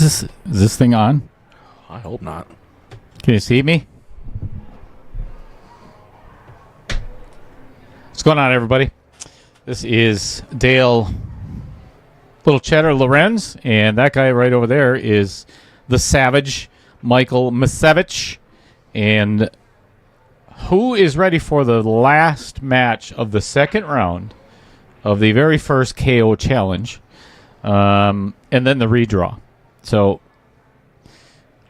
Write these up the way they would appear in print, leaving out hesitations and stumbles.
Is this thing on? I hope not. Can you see me? What's going on, everybody? This is Dale Little Cheddar Lorenz, and that guy right over there is the Savage, Michael Masevich. And who is ready for the last match of the second round of the very first KO challenge, and then the redraw? So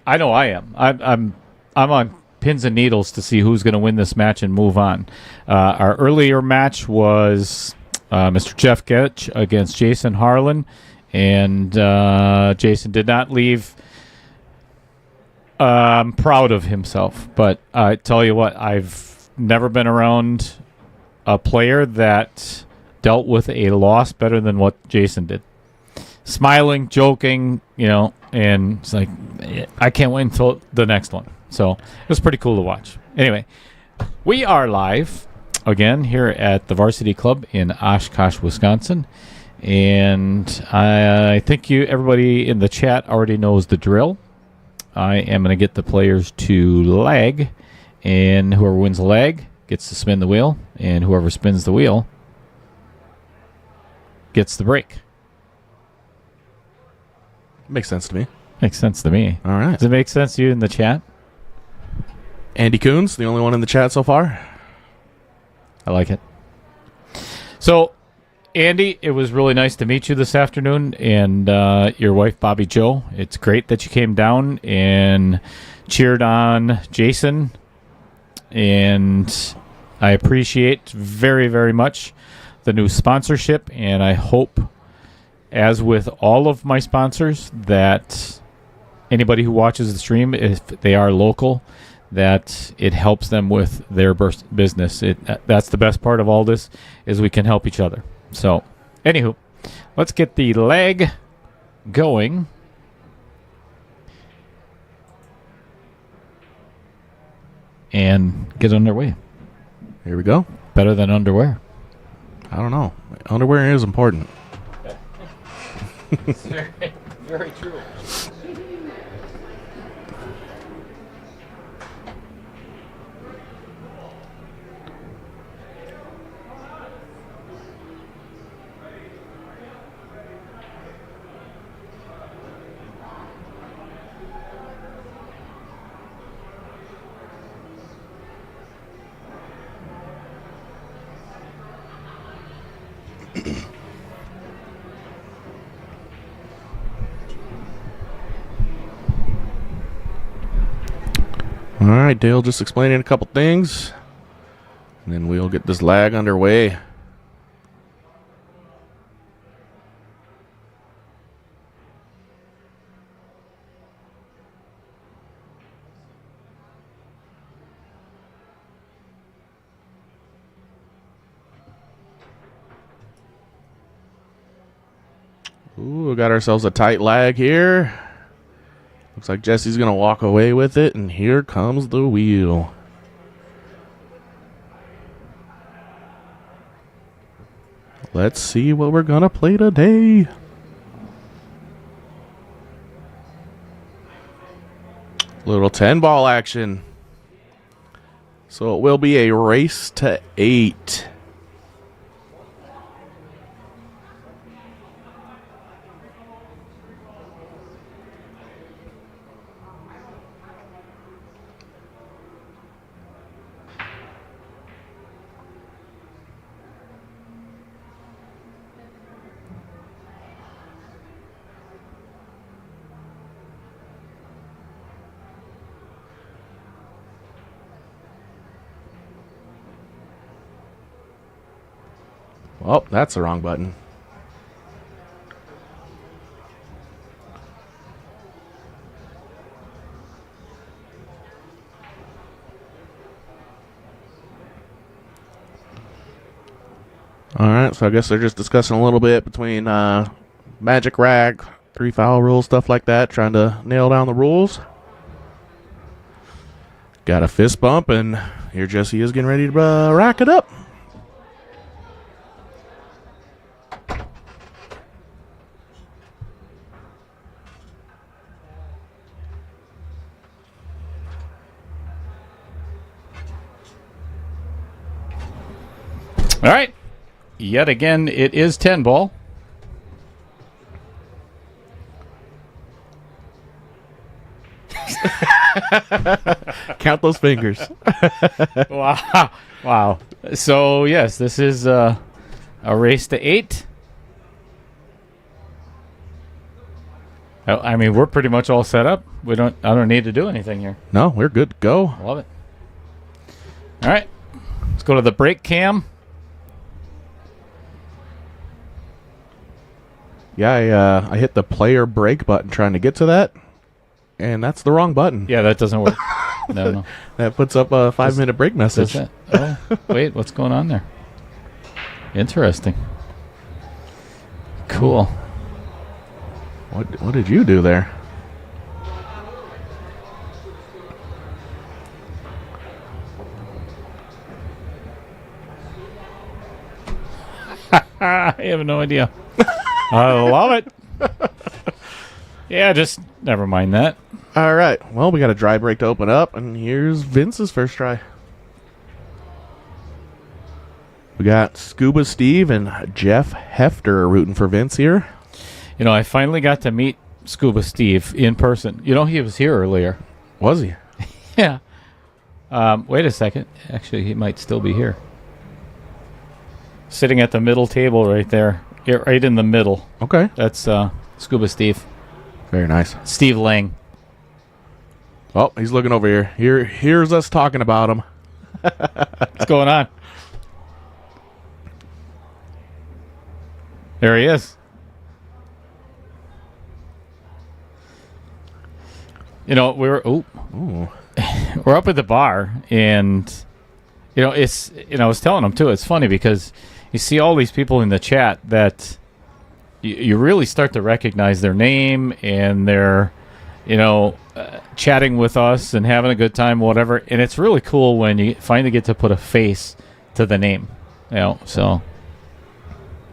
I know I am. I'm on pins and needles to see who's going to win this match and move on. Our earlier match was Mr. Jeff Getch against Jason Harlan, and Jason did not leave proud of himself. But I tell you what, I've never been around a player that dealt with a loss better than what Jason did. Smiling, joking, and it's like, I can't wait until the next one. So it was pretty cool to watch. Anyway, we are live again here at the Varsity Club in Oshkosh, Wisconsin. And I think everybody in the chat already knows the drill. I am going to get the players to lag, and whoever wins the lag gets to spin the wheel, and whoever spins the wheel gets the break. Makes sense to me. Makes sense to me. All right. Does it make sense to you in the chat? Andy Coons, the only one in the chat so far. I like it. So, Andy, it was really nice to meet you this afternoon, and your wife, Bobby Joe. It's great that you came down and cheered on Jason, and I appreciate very, very much the new sponsorship, and I hope, as with all of my sponsors, that anybody who watches the stream, if they are local, that it helps them with their business. That's the best part of all this, is we can help each other. So, anywho, let's get the leg going. And get underway. Here we go. Better than underwear. I don't know. Underwear is important. Very, very true. All right, Dale just explaining a couple things, and then we'll get this lag underway. Ooh, we got ourselves a tight lag here. Looks like Jesse's going to walk away with it, and here comes the wheel. Let's see what we're going to play today. Little 10-ball action. So it will be a race to 8. Oh, that's the wrong button. All right, so I guess they're just discussing a little bit between Magic Rag, 3 foul rules, stuff like that, trying to nail down the rules. Got a fist bump, and here Jesse is getting ready to rack it up. All right. Yet again, it is 10 ball. Count those fingers. Wow. Wow. So, yes, this is a race to 8. I mean, we're pretty much all set up. I don't need to do anything here. No, we're good to go. Love it. All right. Let's go to the break cam. Yeah, I hit the player break button trying to get to that, and that's the wrong button. Yeah, that doesn't work. No. That puts up a 5-minute break message. Does that? Oh, wait, what's going on there? Interesting. Cool. What did you do there? I have no idea. I love it. Yeah, just never mind that. All right. Well, we got a dry break to open up, and here's Vince's first try. We got Scuba Steve and Jeff Hefter rooting for Vince here. You know, I finally got to meet Scuba Steve in person. You know, he was here earlier. Was he? Yeah. Wait a second. Actually, he might still be here. Sitting at the middle table right there. Right in the middle. Okay. That's Scuba Steve. Very nice. Steve Lang. Oh, he's looking over here. Here's us talking about him. What's going on? There he is. You know, we're up at the bar, and you know, it's, you know, I was telling him too. It's funny because you see all these people in the chat that you really start to recognize their name, and they're, you know, chatting with us and having a good time, whatever. And it's really cool when you finally get to put a face to the name. You know, so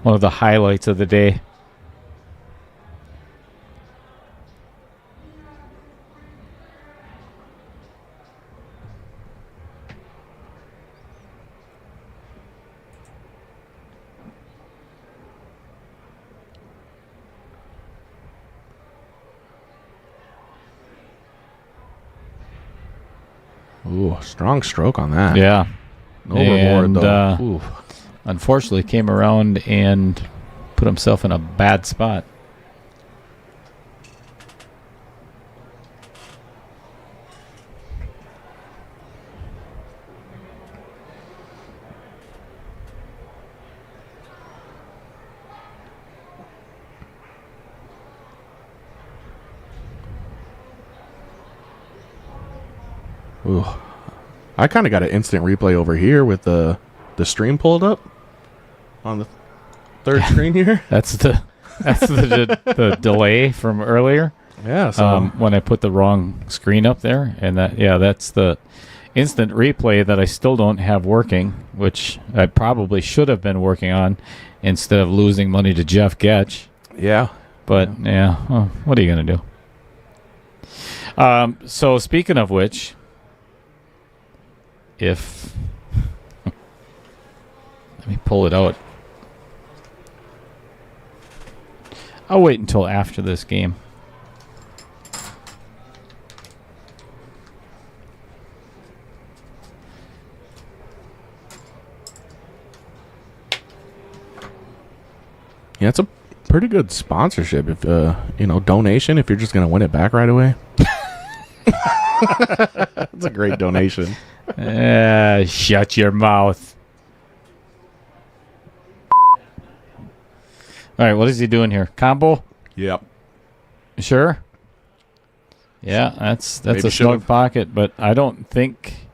one of the highlights of the day. Ooh, strong stroke on that. Yeah. Overboard, though. Ooh. Unfortunately, came around and put himself in a bad spot. Ooh. I kind of got an instant replay over here with the stream pulled up on the third screen here. That's the delay from earlier. Yeah, so When I put the wrong screen up there, and that's the instant replay that I still don't have working, which I probably should have been working on instead of losing money to Jeff Getch. yeah. But well, what are you gonna do? So speaking of which, if let me pull it out. I'll wait until after this game. Yeah, it's a pretty good sponsorship if donation if you're just gonna win it back right away. That's a great donation. Shut your mouth. All right, what is he doing here? Combo? Yep. Sure. Yeah, that's Maybe a snug pocket, but I don't think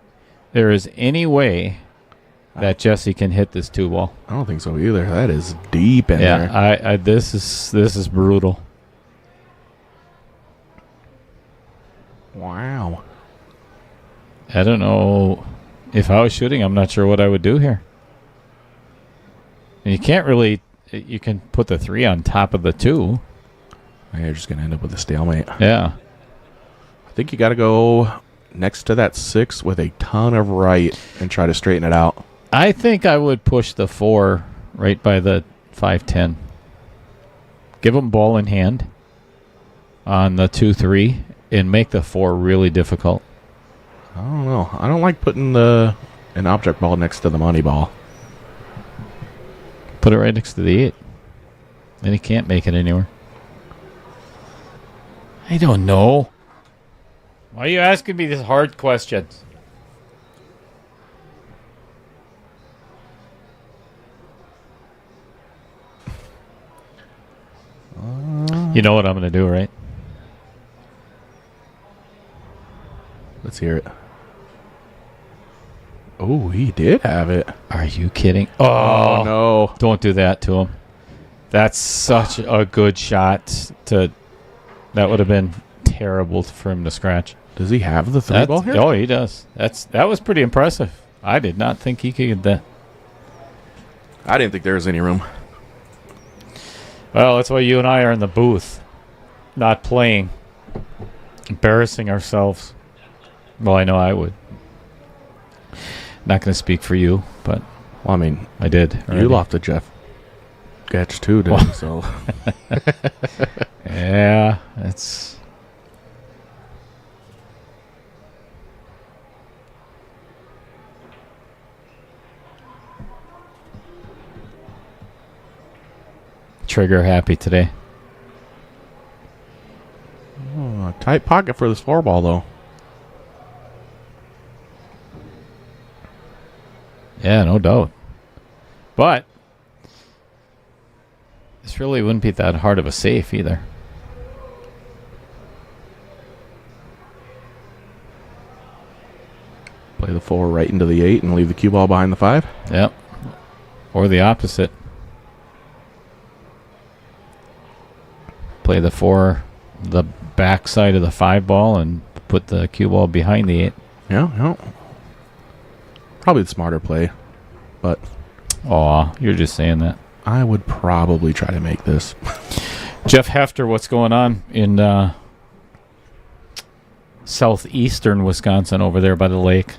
there is any way that Jesse can hit this 2-ball. I don't think so either. That is deep in there. Yeah, this is brutal. Wow. I don't know. If I was shooting, I'm not sure what I would do here. And you can't really... You can put the 3 on top of the 2. You're just going to end up with a stalemate. Yeah. I think you got to go next to that 6 with a ton of right and try to straighten it out. I think I would push the 4 right by the 5-10. Give them ball in hand on the 2-3 and make the 4 really difficult. I don't know. I don't like putting an object ball next to the money ball. Put it right next to the 8. Then he can't make it anywhere. I don't know. Why are you asking me these hard questions? You know what I'm going to do, right? Let's hear it. Oh, he did have it. Are you kidding? Oh, no. Don't do that to him. That's such a good shot. That would have been terrible for him to scratch. Does he have the 3 ball here? Oh, he does. That was pretty impressive. I did not think he could get that. I didn't think there was any room. Well, that's why you and I are in the booth, not playing, embarrassing ourselves. Well, I know I would. Not going to speak for you, but Well, I mean, I did. you already. lost to Jeff Getch too, didn't you? So Yeah, it's... Trigger happy today. oh, tight pocket for this 4 ball, though. Yeah, no doubt. But this really wouldn't be that hard of a safe either. Play the 4 right into the 8 and leave the cue ball behind the 5. Yep. Or the opposite. Play the 4, the back side of the 5 ball, and put the cue ball behind the 8. Yeah. Probably the smarter play, but Aw, you're just saying that. I would probably try to make this. Jeff Hefter, what's going on in southeastern Wisconsin over there by the lake?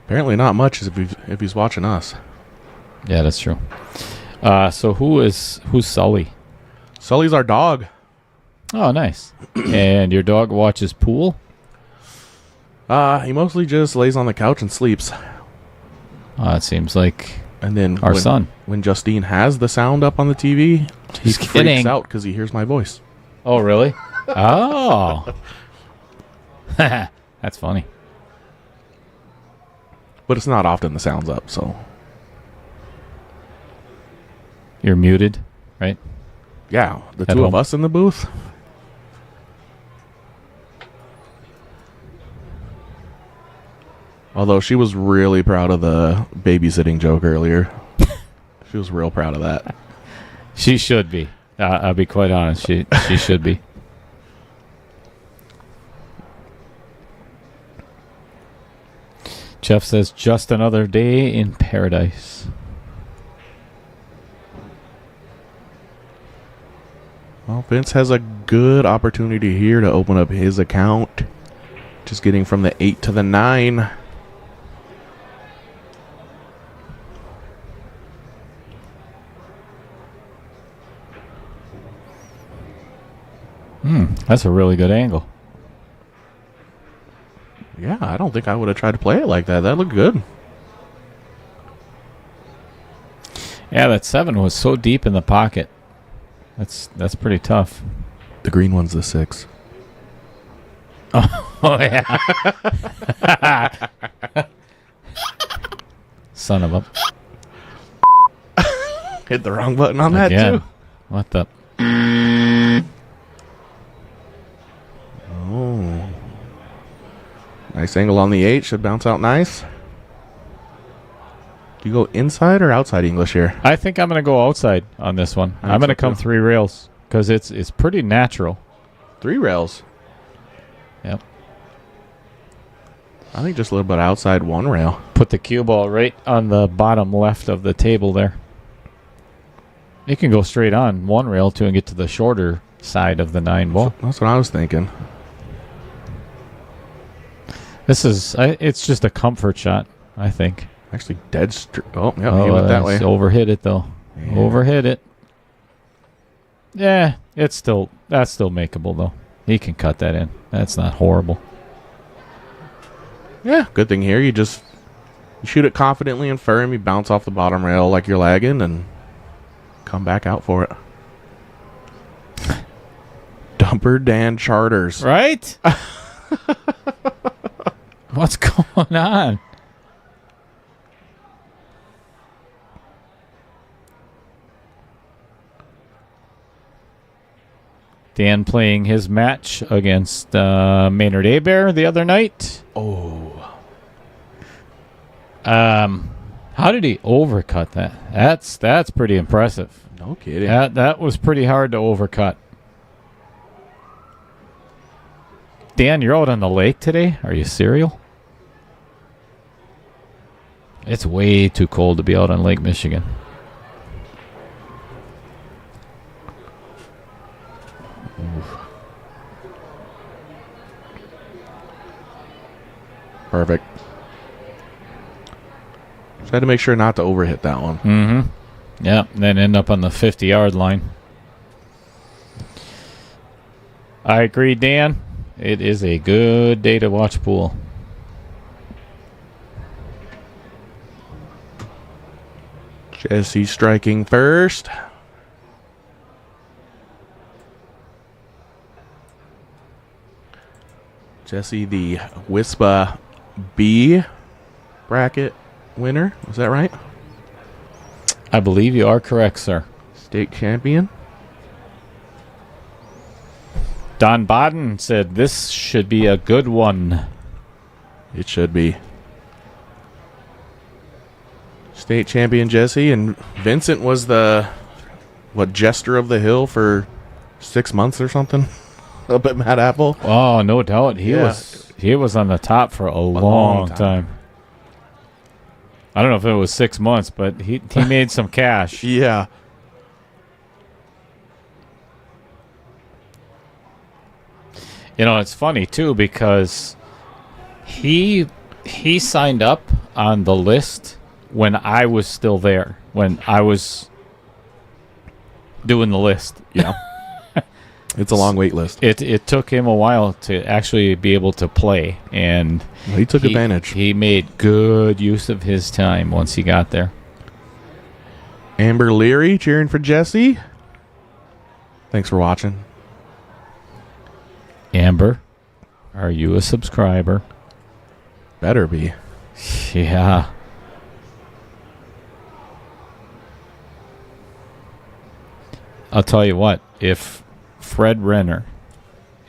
Apparently not much if he's watching us. Yeah, that's true. So who's Sully? Sully's our dog. Oh, nice. And your dog watches pool? He mostly just lays on the couch and sleeps. It seems like And then our son. When Justine has the sound up on the TV, he He's freaks kidding. out because he hears my voice. Oh, really? Oh. That's funny. But it's not often the sound's up, so You're muted, right? yeah, the At two home. of us in the booth. Although she was really proud of the babysitting joke earlier. She was real proud of that. She should be. I'll be quite honest. She should be. Jeff says, just another day in paradise. Well, Vince has a good opportunity here to open up his account. Just getting from the 8 to the 9. That's a really good angle. Yeah, I don't think I would have tried to play it like that. That looked good. Yeah, that 7 was so deep in the pocket. That's pretty tough. The green one's the 6. Oh, yeah. Son of a... Hit the wrong button on that, Again. too. What the... Oh. Nice angle on the 8. Should bounce out nice. Do you go inside or outside English here? I think I'm going to go outside on this one. I think I'm going to so, come too. 3 rails because it's pretty natural. 3 rails. Yep. I think just a little bit outside 1 rail. Put the cue ball right on the bottom left of the table there. You can go straight on 1 rail too and get to the shorter side of the 9 ball. That's what I was thinking. It's just a comfort shot, I think. Actually, dead. Oh, yeah, he went that way. Overhit it though. Yeah. Overhit it. Yeah, that's still makeable though. He can cut that in. That's not horrible. Yeah, good thing here. You shoot it confidently and firm. You bounce off the bottom rail like you're lagging and come back out for it. Dumper Dan Charters. Right? What's going on? Dan playing his match against Maynard Abear the other night. Oh. How did he overcut that? That's pretty impressive. No kidding. That was pretty hard to overcut. Dan, you're out on the lake today? Are you serial? It's way too cold to be out on Lake Michigan. Oof. Perfect. Just had to make sure not to overhit that one. Mm-hmm. Yeah, then end up on the 50-yard line. I agree, Dan. It is a good day to watch pool. Jesse striking first. Jesse, the WISPA B bracket winner. Is that right? I believe you are correct, sir. State champion. Don Bodden said this should be a good one. It should be. State champion Jesse, and Vincent was the jester of the hill for 6 months or something up at Mad Apple. Oh, no doubt. He was on the top for a long time. I don't know if it was 6 months, but he made some cash. Yeah. You know, it's funny too because he signed up on the list when I was still there, when I was doing the list. Yeah. It's a long wait list. It took him a while to actually be able to play, and he took advantage. He made good use of his time once he got there. Amber Leary cheering for Jesse. Thanks for watching. Amber, are you a subscriber? Better be. Yeah. I'll tell you what, if Fred Renner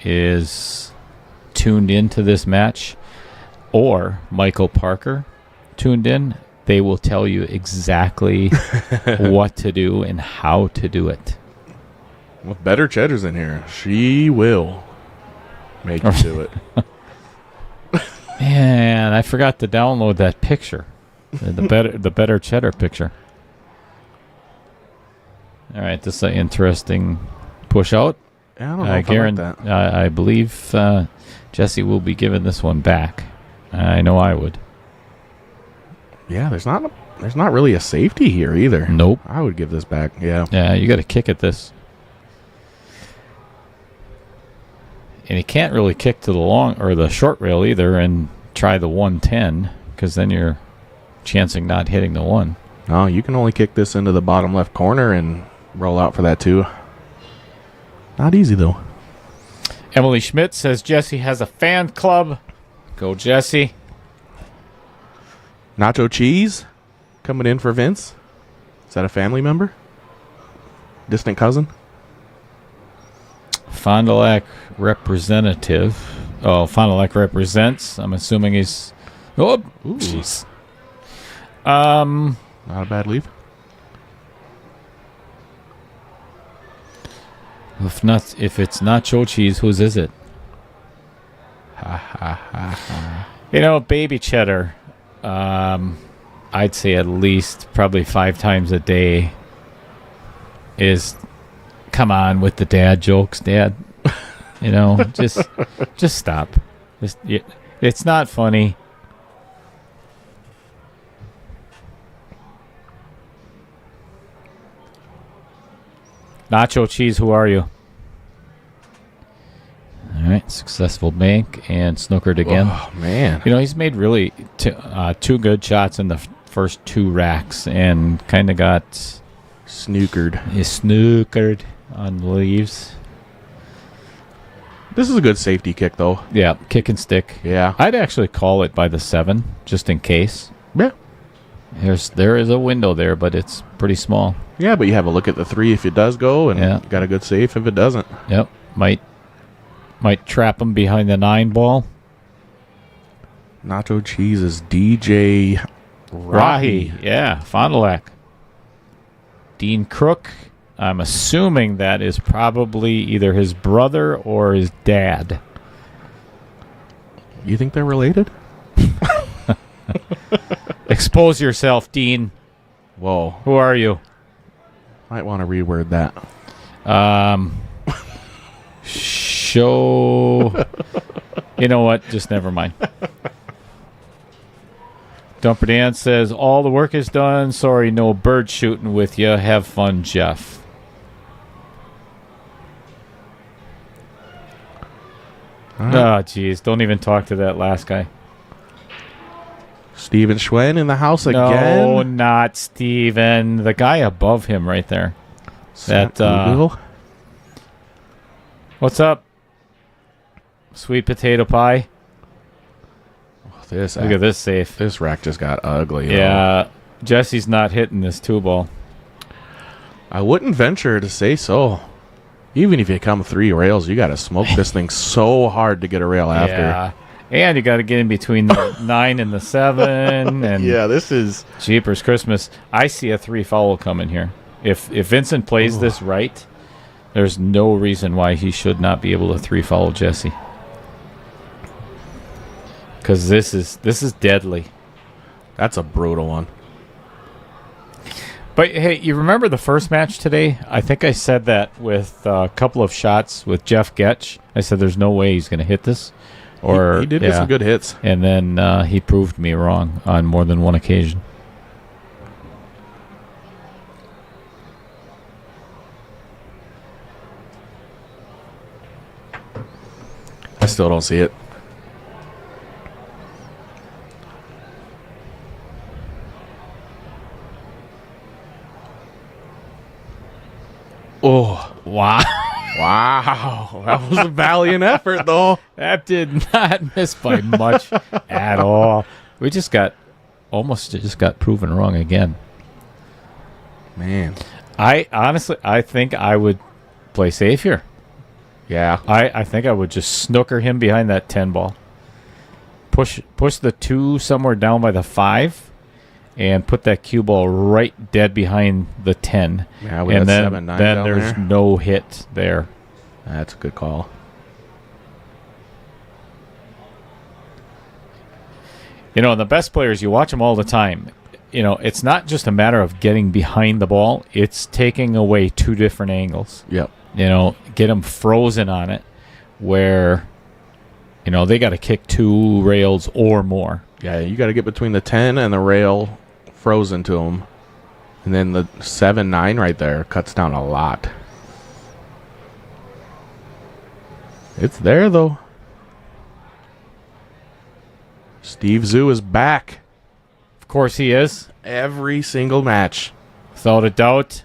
is tuned into this match or Michael Parker tuned in, they will tell you exactly what to do and how to do it. With better Cheddar's in here, she will make you do it. Man, I forgot to download that picture. The better cheddar picture. All right, this is an interesting push out. I don't know if I like that. I believe Jesse will be giving this one back. I know I would. Yeah, there's not really a safety here either. Nope. I would give this back. Yeah. Yeah, you got to kick at this. And you can't really kick to the long or the short rail either and try the 110 because then you're chancing not hitting the one. No, you can only kick this into the bottom left corner and roll out for that too. Not easy though. Emily Schmidt says Jesse has a fan club. Go Jesse. Nacho Cheese coming in for Vince. Is that a family member? Distant cousin? Fond du Lac representative. Oh, Fond du Lac represents. I'm assuming he's... Oh, jeez. Not a bad leave. If it's nacho cheese, whose is it? You know, baby cheddar. I'd say at least probably 5 times a day is, come on with the dad jokes, Dad. You know, just stop. You're It's not funny. Nacho Cheese, who are you? All right, successful bank and snookered again. Oh, man. You know, he's made really two good shots in the first two racks and kind of got Snookered. snookered on the leaves. This is a good safety kick, though. Yeah, kick and stick. Yeah. I'd actually call it by the 7, just in case. Yeah. There is a window there, but it's pretty small. Yeah, but you have a look at the 3 if it does go, and got a good safe if it doesn't. Yep, might trap him behind the 9 ball. Nacho Cheese is DJ Rahi. Yeah, Fond du Lac. Dean Crook, I'm assuming that is probably either his brother or his dad. You think they're related? Expose yourself, Dean. Whoa. Who are you? Might want to reword that. Show. You know what? Just never mind. Dumper Dan says, all the work is done. Sorry, no bird shooting with you. Have fun, Jeff. All right. Oh, jeez. Don't even talk to that last guy. Steven Schwen in the house No, again. not Steven. The guy above him right there. That, What's up? Sweet potato pie. This Look at this safe. This rack just got ugly. Yeah, Jesse's not hitting this 2-ball. I wouldn't venture to say so. Even if you come 3 rails, you got to smoke this thing so hard to get a rail after. Yeah. And you got to get in between the 9 and the 7. And Yeah, this is... Jeepers Christmas. I see a 3 foul coming here. If Vincent plays this right, there's no reason why he should not be able to 3 foul Jesse. Because this is deadly. That's a brutal one. But hey, you remember the first match today? I think I said that with a couple of shots with Jeff Getch. I said there's no way he's going to hit this. Or he did get some good hits. And then he proved me wrong on more than one occasion. I still don't see it. Oh, Wow. wow. That was a valiant effort, though. That did not miss by much at all. We just got proven wrong again. Man. I honestly think I would play safe here. Yeah. I think I would just snooker him behind that 10 ball. Push the 2 somewhere down by the 5 and put that cue ball right dead behind the 10. Yeah, we and got then 7-9 then down there's there. no hit there. That's a good call. You know, the best players, you watch them all the time. You know, it's not just a matter of getting behind the ball. It's taking away 2 different angles. Yep. You know, get them frozen on it where, you know, they got to kick 2 rails or more. Yeah, you got to get between the 10 and the rail frozen to them. And then the 7-9 right there cuts down a lot. It's there, though. Steve Zhu is back. Of course he is, Every single match. without a doubt.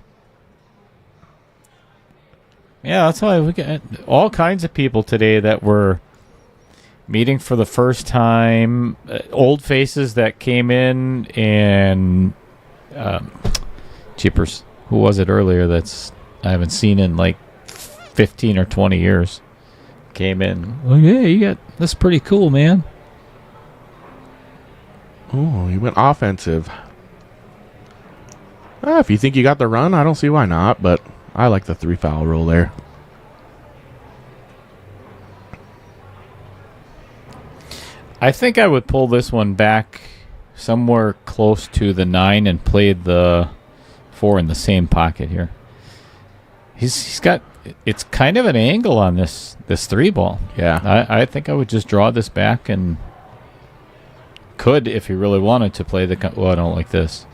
Yeah, that's why we got all kinds of people today that were meeting for the first time, old faces that came in, and Jeepers, who was it earlier that's I haven't seen in like 15 or 20 years, came in. Oh yeah, that's pretty cool, man. Oh, he went offensive. If you think you got the run, I don't see why not, but I like the 3 foul rule there. I think I would pull this one back somewhere close to the 9 and play the 4 in the same pocket here. He's got, it's kind of an angle on this 3 ball. Yeah. I think I would just draw this back and could, if he really wanted to play the. Well, I don't like this.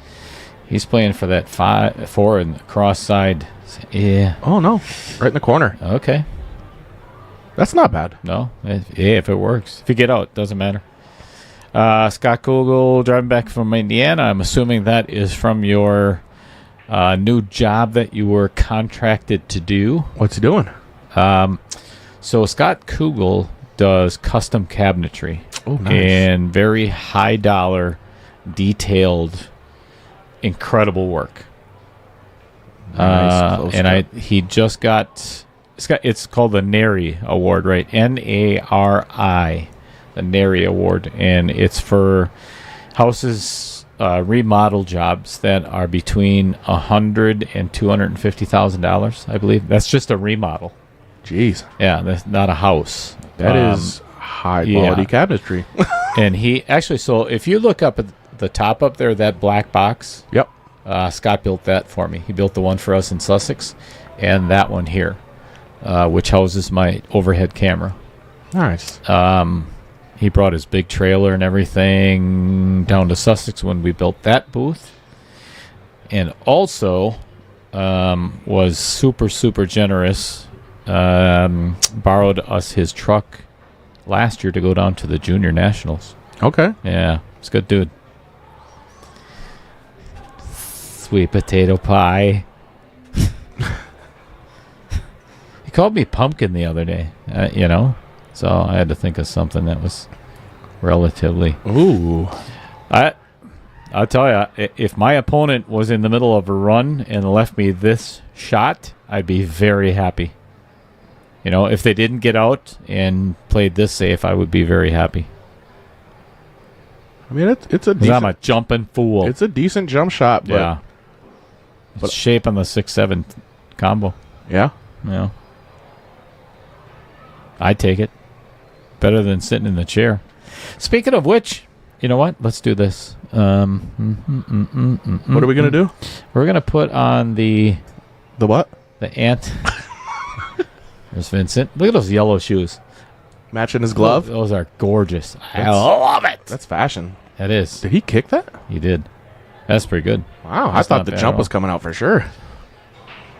He's playing for that 4 and cross side. Yeah. Oh no, right in the corner. Okay. That's not bad. No. If it works, if you get out, doesn't matter. Scott Kugel driving back from Indiana. I'm assuming that is from your new job that you were contracted to do. What's he doing? So Scott Kugel does custom cabinetry. Oh, nice. And very high dollar, detailed, incredible work. Nice. He just got it's called the NARI Award, right? NARI, the NARI Award, and it's for houses remodel jobs that are between $100,000 and $250,000, I believe. That's just a remodel. Jeez. Yeah, that's not a house. That is high quality cabinetry. And he actually, so if you look up at the top up there, that black box. Yep. Scott built that for me. He built the one for us in Sussex, and that one here, which houses my overhead camera. Nice. He brought his big trailer and everything down to Sussex when we built that booth, and also was super, super generous. Borrowed us his truck last year to go down to the Junior Nationals. Okay. Yeah, it's a good dude. Sweet potato pie. He called me pumpkin the other day, so I had to think of something that was relatively. Ooh. I'll tell you, if my opponent was in the middle of a run and left me this shot, I'd be very happy. If they didn't get out and played this safe, I would be very happy. I mean, it's a decent. 'Cause I'm a jumping fool. It's a decent jump shot, but Yeah. It's shape on the 6-7 combo. yeah. I'd take it. Better than sitting in the chair. Speaking of which, you know what? Let's do this. What are we gonna do? We're gonna put on the what? The ant. There's Vincent. Look at those yellow shoes. Matching his glove. Those are gorgeous. I love it. That's fashion. That is. Did he kick that? He did. That's pretty good. Wow, That's I thought not the bad jump at all. was coming out for sure.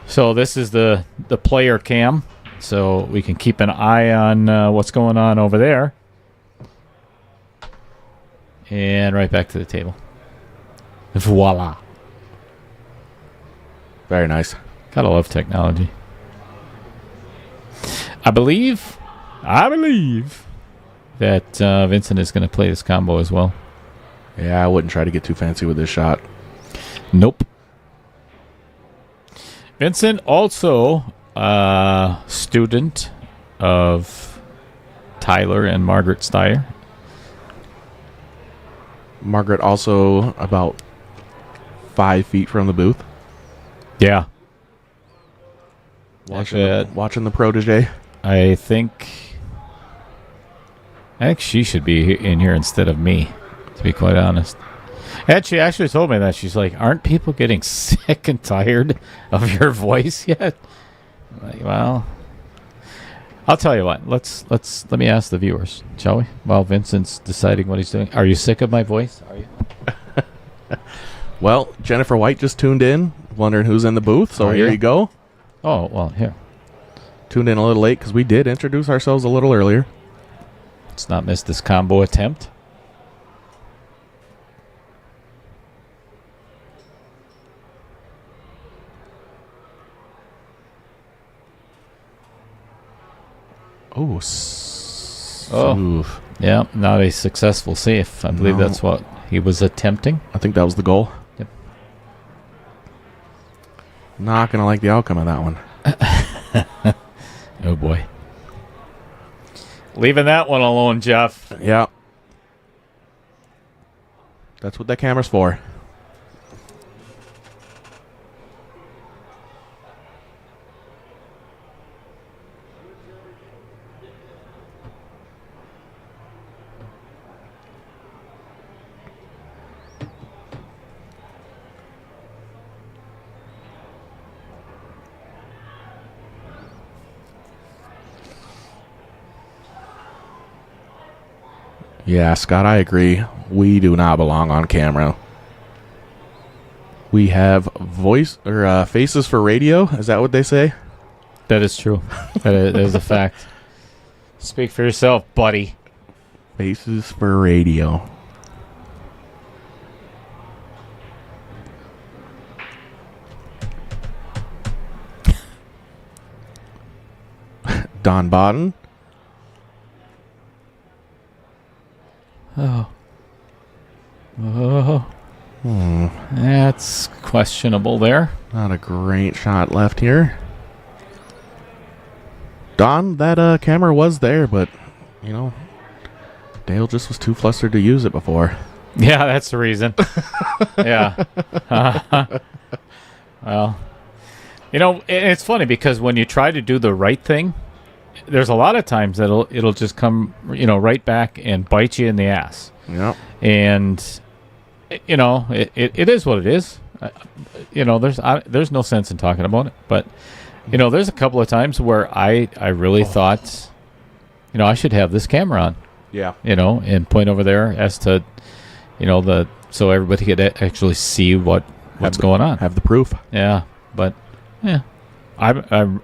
So this is the player cam, so we can keep an eye on what's going on over there. And right back to the table. Voila. Very nice. Gotta love technology. I believe that Vincent is going to play this combo as well. Yeah, I wouldn't try to get too fancy with this shot. Nope. Vincent, also a student of Tyler and Margaret Steyer. Margaret also about 5 feet from the booth. Yeah. Watching the protege. I think she should be in here instead of me, to be quite honest. And she actually told me that. She's like, aren't people getting sick and tired of your voice yet? I'm like, well, I'll tell you what. Let me ask the viewers, shall we? While Vincent's deciding what he's doing. Are you sick of my voice? Are you? Well, Jennifer White just tuned in, wondering who's in the booth. So here you go. Oh, well, here. Tuned in a little late because we did introduce ourselves a little earlier. Let's not miss this combo attempt. Oh, smooth. Yeah, not a successful safe. I believe that's what he was attempting. I think that was the goal. Yep. Not going to like the outcome of that one. Oh, boy. Leaving that one alone, Jeff. Yeah. That's what that camera's for. Yeah, Scott, I agree. We do not belong on camera. We have voice or faces for radio. Is that what they say? That is true. That is a fact. Speak for yourself, buddy. Faces for radio. Don Bodden. Oh. That's questionable there. Not a great shot left here. Don, that camera was there, but, you know, Dale just was too flustered to use it before. Yeah, that's the reason. Yeah. Well, you know, it's funny because when you try to do the right thing, there's a lot of times that it'll just come, you know, right back and bite you in the ass. Yeah. And, you know, it is what it is. You know, there's no sense in talking about it. But, you know, there's a couple of times where I really thought, you know, I should have this camera on. Yeah. You know, and point over there as to, you know, so everybody could actually see what's going on. Have the proof. Yeah. But, yeah. I'm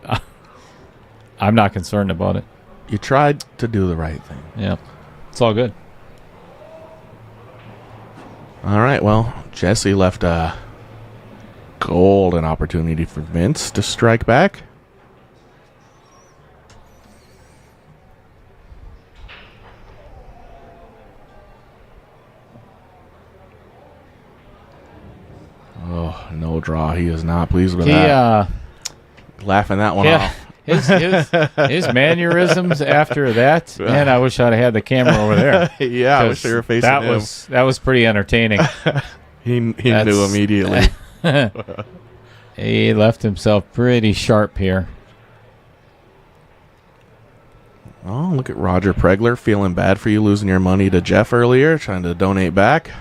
not concerned about it. You tried to do the right thing. Yeah. It's all good. All right, well, Jesse left a golden opportunity for Vince to strike back. Oh, no draw. He is not pleased with that. Laughing that one off. His mannerisms after that, man, I wish I'd have had the camera over there. Yeah, I wish they were facing him. That was pretty entertaining. He knew immediately. He left himself pretty sharp here. Oh, look at Roger Pregler feeling bad for you losing your money to Jeff earlier, trying to donate back.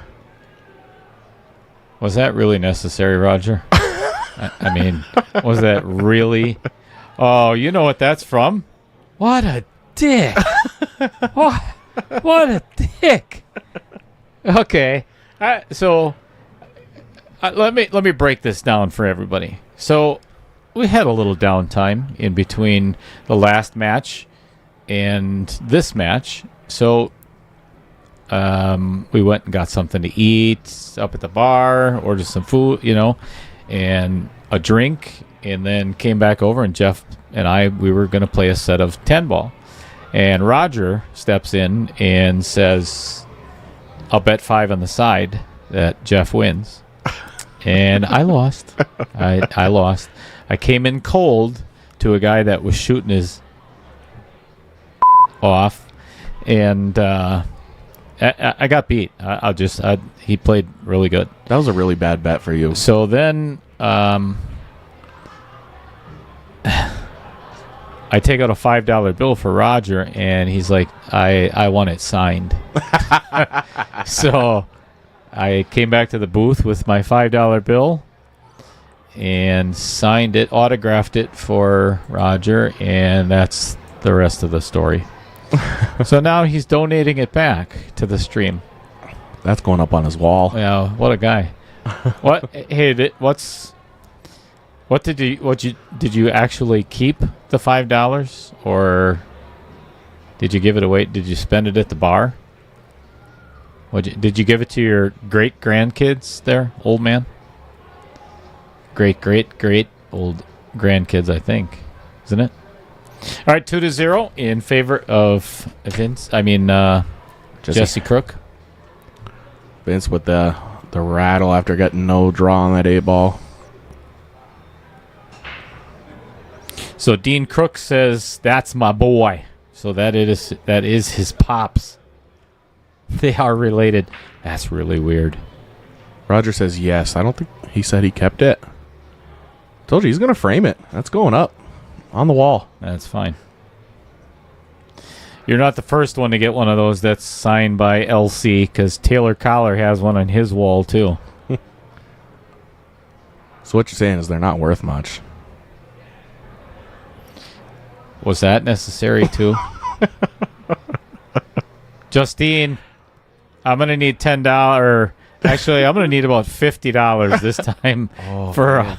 Was that really necessary, Roger? I mean, was that really... Oh, you know what that's from? What a dick. What a dick. Okay. Let me break this down for everybody. So we had a little downtime in between the last match and this match. So we went and got something to eat up at the bar, ordered some food, you know, and a drink, and then came back over, and Jeff and we were going to play a set of 10 ball. And Roger steps in and says, I'll bet 5 on the side that Jeff wins. And I lost. I lost. I came in cold to a guy that was shooting his off, and I got beat. He played really good. That was a really bad bet for you. So then I take out a $5 bill for Roger, and he's like, I want it signed. So I came back to the booth with my $5 bill and signed it, autographed it for Roger, and that's the rest of the story. So now he's donating it back to the stream. That's going up on his wall. Yeah, what a guy. Did you actually keep the $5, or did you give it away? Did you spend it at the bar? Did you give it to your great grandkids there, old man? Great old grandkids, I think, isn't it? All right, 2-0 in favor of Jesse Crook. Vince with the rattle after getting no draw on that 8-ball. So Dean Crook says, that's my boy. So that is his pops. They are related. That's really weird. Roger says yes. I don't think he said he kept it. Told you, he's going to frame it. That's going up on the wall. That's fine. You're not the first one to get one of those that's signed by LC, because Taylor Collar has one on his wall, too. So what you're saying is they're not worth much. Was that necessary, too? Justine. I'm going to need $10. Actually, I'm going to need about $50 this time for.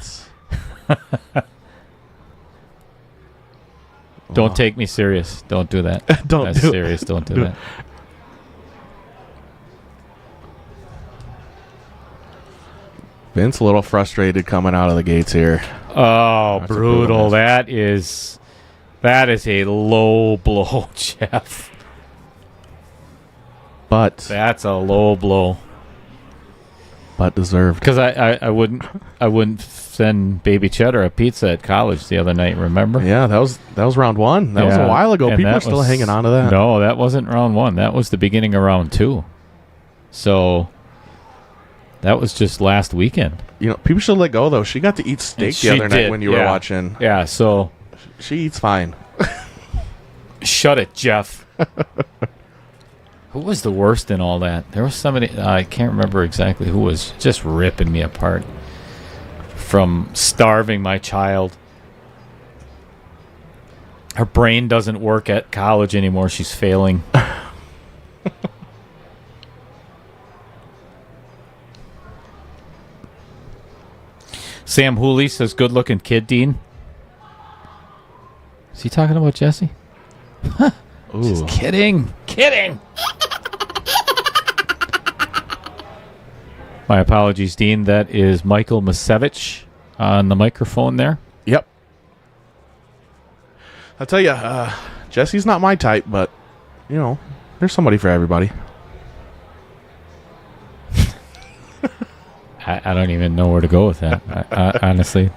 Don't take me serious. Don't do that. That's serious. Don't do that. Vince a little frustrated coming out of the gates here. Oh, that's brutal. That is a low blow, Jeff. But that's a low blow. But deserved. Because I wouldn't send Baby Cheddar a pizza at college the other night, remember? Yeah, that was round 1. That was a while ago. People are still hanging on to that. No, that wasn't round 1. That was the beginning of round 2. So that was just last weekend. You know, people should let go, though. She got to eat steak the other night when you were watching. Yeah, so she eats fine. Shut it, Jeff. Who was the worst in all that? There was somebody, I can't remember exactly who was just ripping me apart from starving my child. Her brain doesn't work at college anymore. She's failing. Sam Hooley says, good looking kid, Dean. Is he talking about Jesse? Just kidding. Kidding. My apologies, Dean. That is Michael Masevich on the microphone there. Yep. I'll tell you, Jesse's not my type, but, you know, there's somebody for everybody. I don't even know where to go with that. Honestly,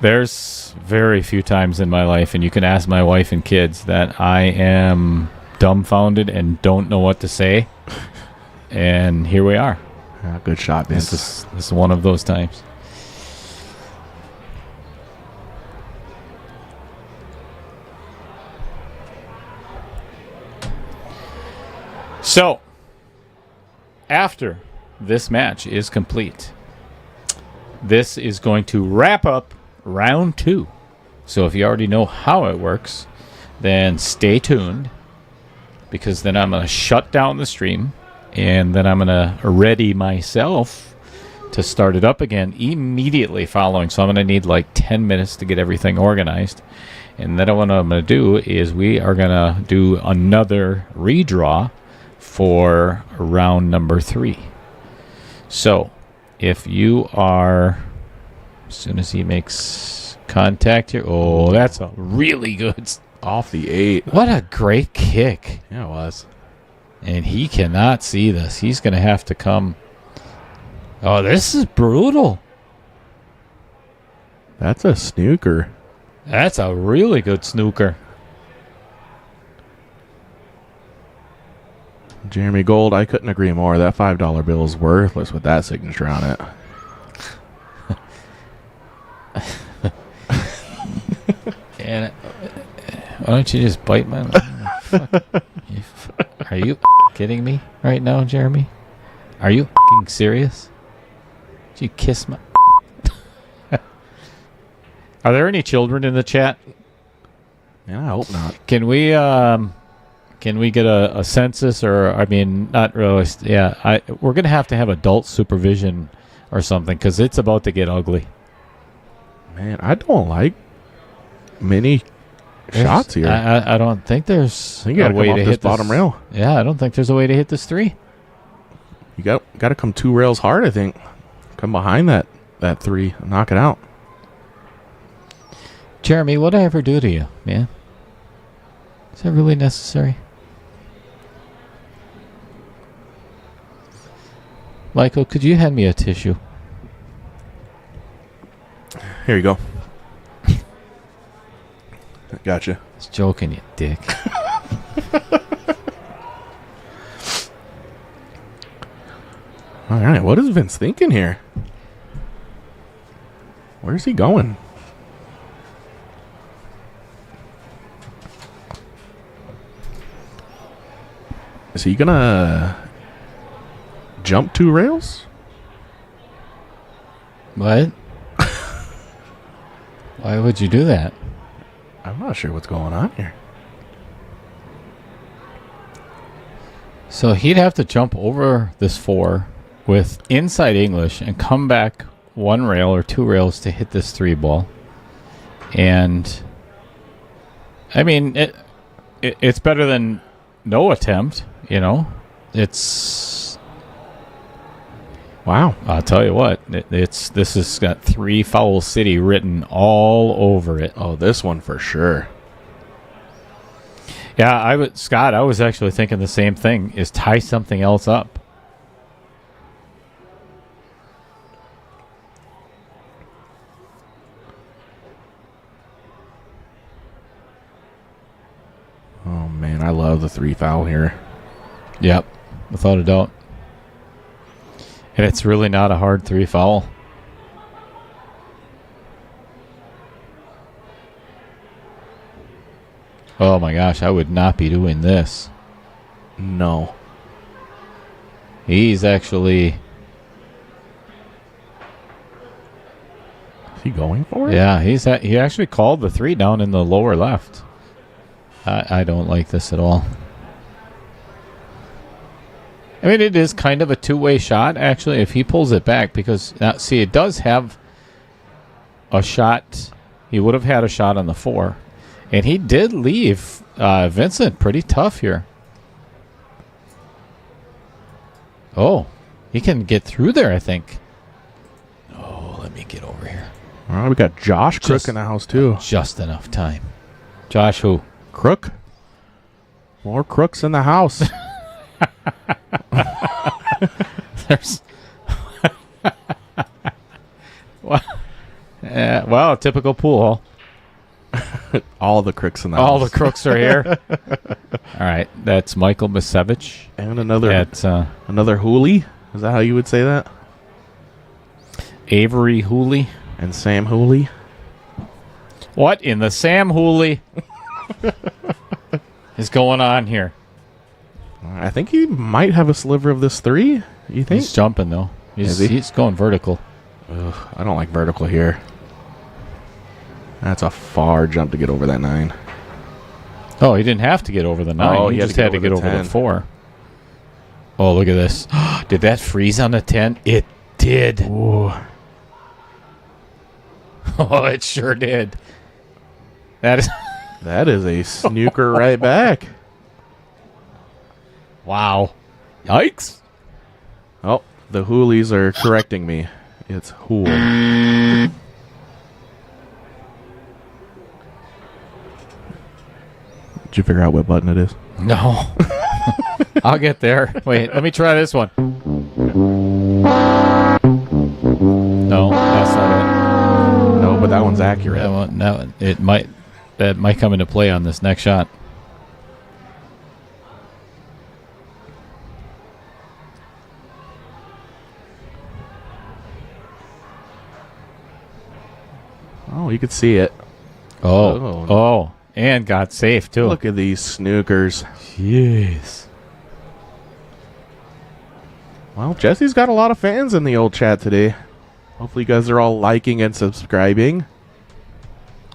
there's very few times in my life, and you can ask my wife and kids, that I am dumbfounded and don't know what to say. And here we are. Yeah, good shot, Vince. This is one of those times. So, after this match is complete, this is going to wrap up round 2. So if you already know how it works, then stay tuned, because then I'm going to shut down the stream, and then I'm going to ready myself to start it up again immediately following. So I'm going to need like 10 minutes to get everything organized. And then what I'm going to do is we are going to do another redraw for round number 3. So if you are, as soon as he makes contact here, oh, that's a really good off the 8. What a great kick. Yeah, it was. And he cannot see this. He's going to have to come. Oh, this is brutal. That's a snooker. That's a really good snooker. Jeremy Gold, I couldn't agree more. That $5 bill is worthless with that signature on it. And why don't you just bite my... Are you kidding me right now, Jeremy? Are you serious? Did you kiss my... Are there any children in the chat? Yeah, I hope not. Can we get a census, or, I mean, not really. Yeah, we're going to have adult supervision or something, because it's about to get ugly. Man, I don't like many shots here. I don't think there's a way to hit this bottom rail. Yeah, I don't think there's a way to hit this 3. You got to come 2 rails hard, I think. Come behind that 3 and knock it out. Jeremy, what'd I ever do to you, man? Is that really necessary? Michael, could you hand me a tissue? Here you go. Gotcha. I was joking, you dick. All right, what is Vince thinking here? Where's he going? Is he gonna jump 2 rails? What? Why would you do that? I'm not sure what's going on here. So he'd have to jump over this 4 with inside English and come back 1 rail or 2 rails to hit this 3 ball. And I mean, it's better than no attempt, you know. It's wow. I'll tell you what, this has got 3 Foul City written all over it. Oh, this one for sure. Yeah, Scott, I was actually thinking the same thing, is tie something else up. Oh, man, I love the 3 foul here. Yep, without a doubt. And it's really not a hard 3 foul. Oh my gosh, I would not be doing this. No. He's actually... Is he going for it? Yeah, he actually called the 3 down in the lower left. I don't like this at all. I mean, it is kind of a two-way shot, actually, if he pulls it back. Because, now, see, it does have a shot. He would have had a shot on the 4. And he did leave Vincent pretty tough here. Oh, he can get through there, I think. Oh, let me get over here. All right, we got Josh Crook in the house, too. Just enough time. Josh who? Crook? More crooks in the house. There's... well, typical pool hall. All the crooks in the All house. the crooks are here. All right, that's Michael Misevich. And another Another Hooley. Is that how you would say that? Avery Hooley. And Sam Hooley. What in the Sam Hooley is going on here? I think he might have a sliver of this 3. You think? He's jumping, though. He's going vertical. Ugh, I don't like vertical here. That's a far jump to get over that 9. Oh, he didn't have to get over the 9. Oh, he just had to get over the 4. Oh, look at this. Did that freeze on the 10? It did. Ooh. Oh, it sure did. That is a snooker right back. Wow. Yikes. Oh, the Hoolies are correcting me. It's Hool. Did you figure out what button it is? No. I'll get there. Wait, let me try this one. No, that's not No, but that one's accurate. it. That might come into play on this next shot. Oh, you could see it. Oh, and got safe too. Look at these snookers. Jeez. Well, Jesse's got a lot of fans in the old chat today. Hopefully you guys are all liking and subscribing.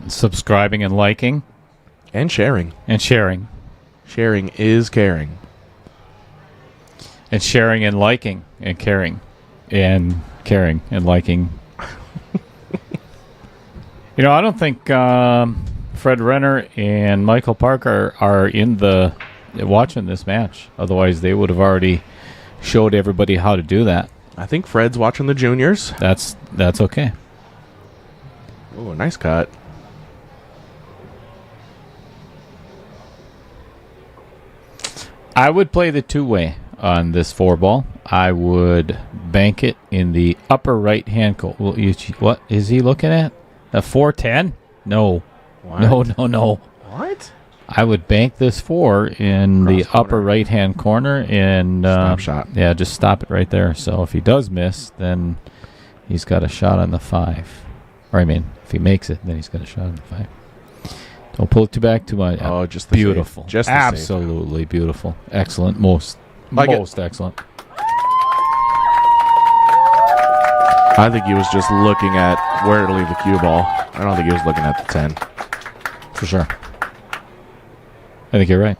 Subscribing and liking. And sharing. And sharing. Sharing is caring. And sharing and liking and caring. And caring and liking. You know, I don't think Fred Renner and Michael Parker are in the watching this match. Otherwise, they would have already showed everybody how to do that. I think Fred's watching the juniors. That's okay. Oh, nice cut. I would play the two-way on this 4 ball. I would bank it in the upper right-hand corner. What is he looking at? A 410? No. What? No. What? I would bank this 4 in the upper right-hand corner and stop shot. Yeah, just stop it right there. So if he does miss, then he's got a shot on the 5. Or I mean, if he makes it, then he's got a shot on the 5. Don't pull it too back too much. Oh, just the beautiful. Save. Just the absolutely save. Beautiful. Excellent. Most excellent. I think he was just looking at where to leave the cue ball. I don't think he was looking at the 10. For sure. I think you're right.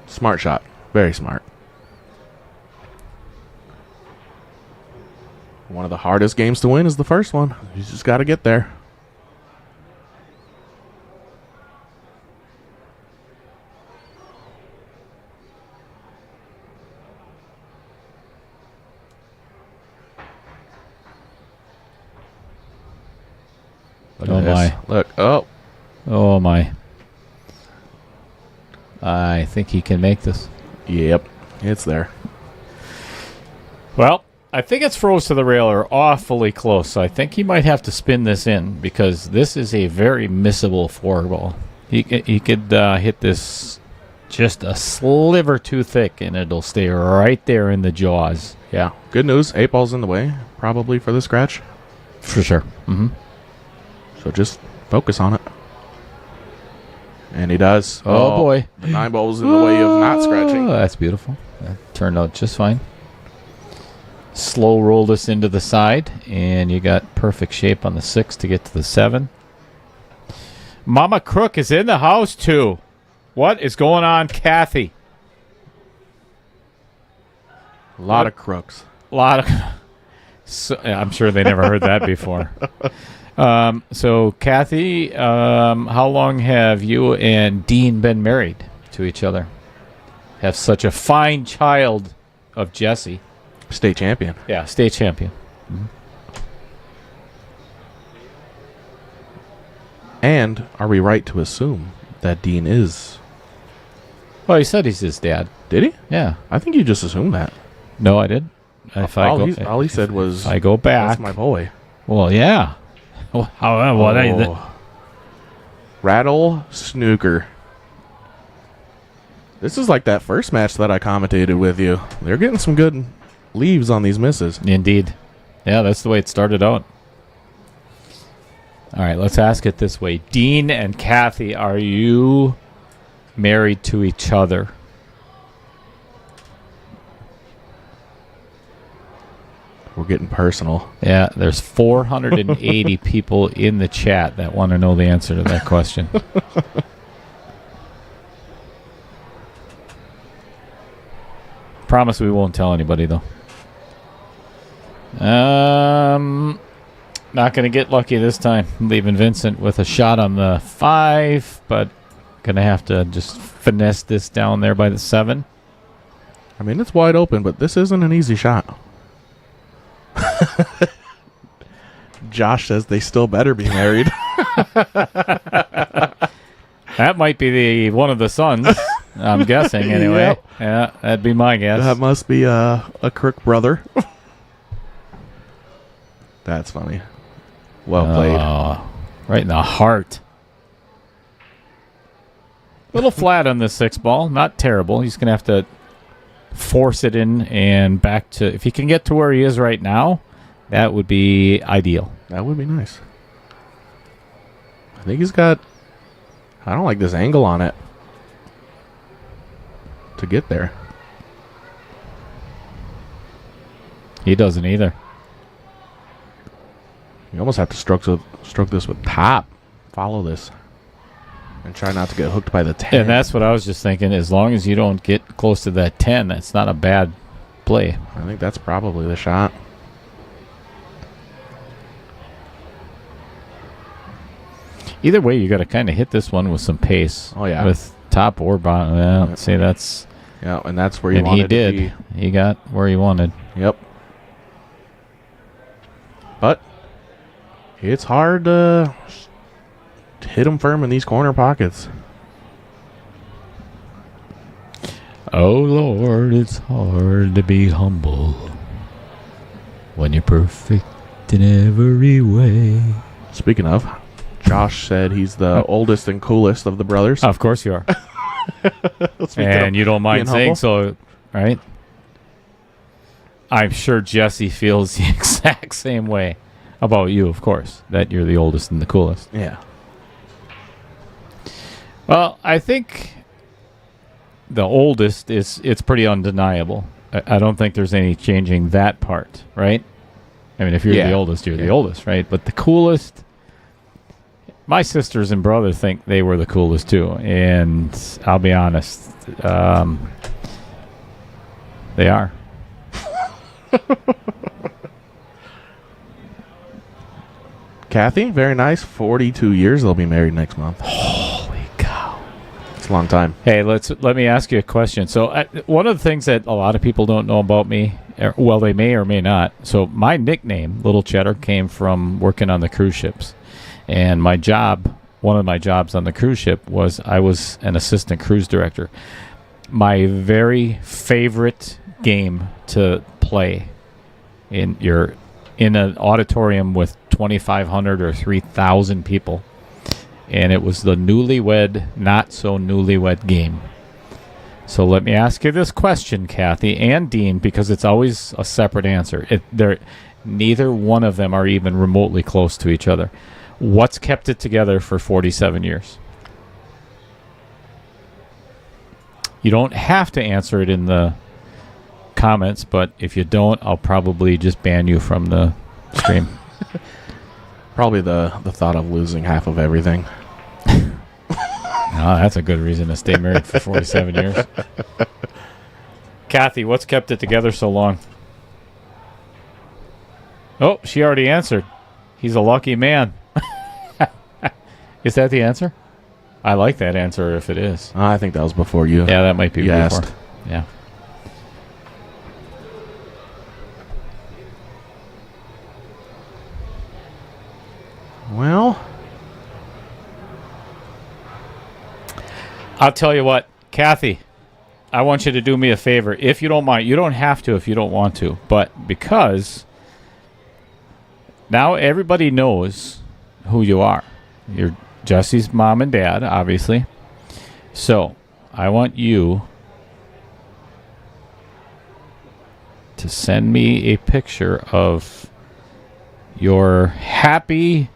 Smart shot. Very smart. One of the hardest games to win is the first one. You just got to get there. Look Oh, at this. my. Look. Oh. Oh, my. I think he can make this. Yep. It's there. Well, I think it's froze to the rail or awfully close. So I think he might have to spin this in because this is a very missable four ball. He could hit this just a sliver too thick and it'll stay right there in the jaws. Yeah. Good news. 8 ball's in the way, probably, for the scratch. For sure. Mm-hmm. So just focus on it. And he does. Oh, boy. The 9 ball was in the way of not scratching. Oh, that's beautiful. That turned out just fine. Slow roll this into the side, and you got perfect shape on the 6 to get to the 7. Mama Crook is in the house, too. What is going on, Kathy? A lot of crooks. A lot of... So, I'm sure they never heard that before. So, Kathy, how long have you and Dean been married to each other? Have such a fine child of Jesse. State champion. Yeah, state champion. Mm-hmm. And are we right to assume that Dean is? Well, he said he's his dad. Did he? Yeah. I think you just assumed that. No, I did. All he said was, I go back. "That's my boy." Well, yeah. Well, Rattle snooker. This is like that first match that I commentated with you. They're getting some good leaves on these misses. Indeed. Yeah, that's the way it started out. All right, let's ask it this way. Dean and Kathy, are you married to each other? We're getting personal. Yeah, there's 480 people in the chat that want to know the answer to that question. Promise we won't tell anybody, though. Not going to get lucky this time. Leaving Vincent with a shot on the 5, but going to have to just finesse this down there by the 7. I mean, it's wide open, but this isn't an easy shot. Josh says they still better be married. That might be one of the sons, I'm guessing, anyway. Yep. Yeah, that'd be my guess. That must be a Crook brother. That's funny. Well played. Right in the heart. A little flat on this 6 ball. Not terrible. He's going to have to force it in and back to... If he can get to where he is right now, that would be ideal. That would be nice. I think he's got... I don't like this angle on it to get there. He doesn't either. You almost have to stroke this with top. Follow this. And try not to get hooked by the 10. And that's what I was just thinking. As long as you don't get close to that 10, that's not a bad play. I think that's probably the shot. Either way, you got to kind of hit this one with some pace. Oh, yeah. With top or bottom. Well, Yep. see, that's... Yeah, and that's where you And wanted he did. to be. He got where he wanted. Yep. But it's hard to hit him firm in these corner pockets. Oh, Lord, it's hard to be humble when you're perfect in every way. Speaking of, Josh said he's the oldest and coolest of the brothers. Of course you are. And you don't mind saying so, right? I'm sure Jesse feels the exact same way about you, of course, that you're the oldest and the coolest. Yeah. Well, I think the oldest it's pretty undeniable. I don't think there's any changing that part, right? I mean, if you're the oldest, you're the oldest, right? But the coolest, my sisters and brother think they were the coolest too. And I'll be honest, They are. Kathy, very nice. 42 years they'll be married next month. Holy cow. It's a long time. Hey, let me ask you a question. So one of the things that a lot of people don't know about me, well, they may or may not. So my nickname, Little Cheddar, came from working on the cruise ships. And my job, one of my jobs on the cruise ship was I was an assistant cruise director. My very favorite game to play in an auditorium with 2,500 or 3,000 people, and it was the newlywed, not so newlywed game. So let me ask you this question, Kathy and Dean, because it's always a separate answer. Neither one of them are even remotely close to each other. What's kept it together for 47 years? You don't have to answer it in the comments, but if you don't, I'll probably just ban you from the stream. Probably the thought of losing half of everything. Oh, that's a good reason to stay married for 47 years. Kathy, what's kept it together so long? Oh, she already answered. He's a lucky man. Is that the answer? I like that answer if it is. I think that was before you. Yeah, that might be before. Asked. Yeah. Well, I'll tell you what, Kathy, I want you to do me a favor. If you don't mind, you don't have to if you don't want to, but because now everybody knows who you are. You're Jesse's mom and dad, obviously. So I want you to send me a picture of your happy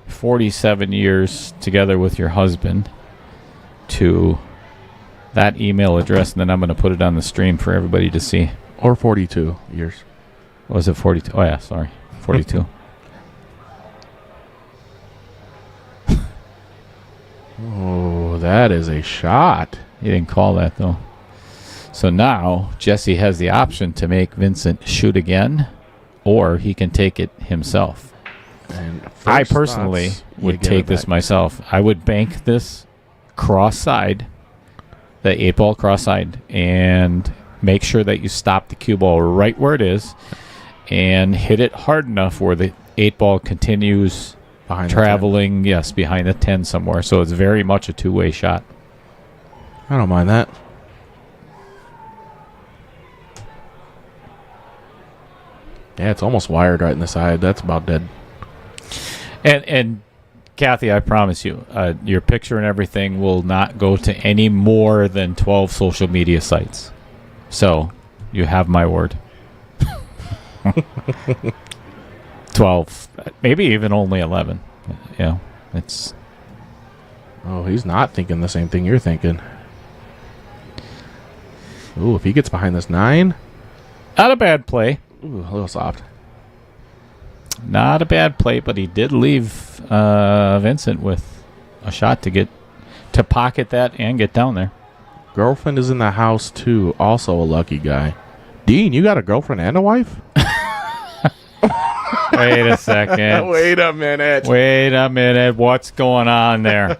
47 years together with your husband to that email address, and then I'm going to put it on the stream for everybody to see. or 42 years. Was it 42? Oh, yeah, sorry. 42. Oh, that is a shot. He didn't call that, though. So now Jesse has the option to make Vincent shoot again, or he can take it himself. And I first personally thoughts, you would give take it this back. myself. I would bank this cross-side, the 8-ball cross-side, and make sure that you stop the cue ball right where it is and hit it hard enough where the 8-ball continues Behind the traveling, yes, behind the 10 somewhere. So it's very much a two-way shot. 10. I don't mind that. Yeah, it's almost wired right in the side. That's about dead. And Kathy, I promise you, your picture and everything will not go to any more than 12 social media sites. So you have my word. 12, maybe even only 11. Yeah, it's. Oh, he's not thinking the same thing you're thinking. Ooh, if he gets behind this 9. Not a bad play. Ooh, a little soft. Not a bad play, but he did leave Vincent with a shot to pocket that and get down there. Girlfriend is in the house, too. Also a lucky guy. Dean, you got a girlfriend and a wife? Wait a second. Wait a minute. Wait a minute. What's going on there?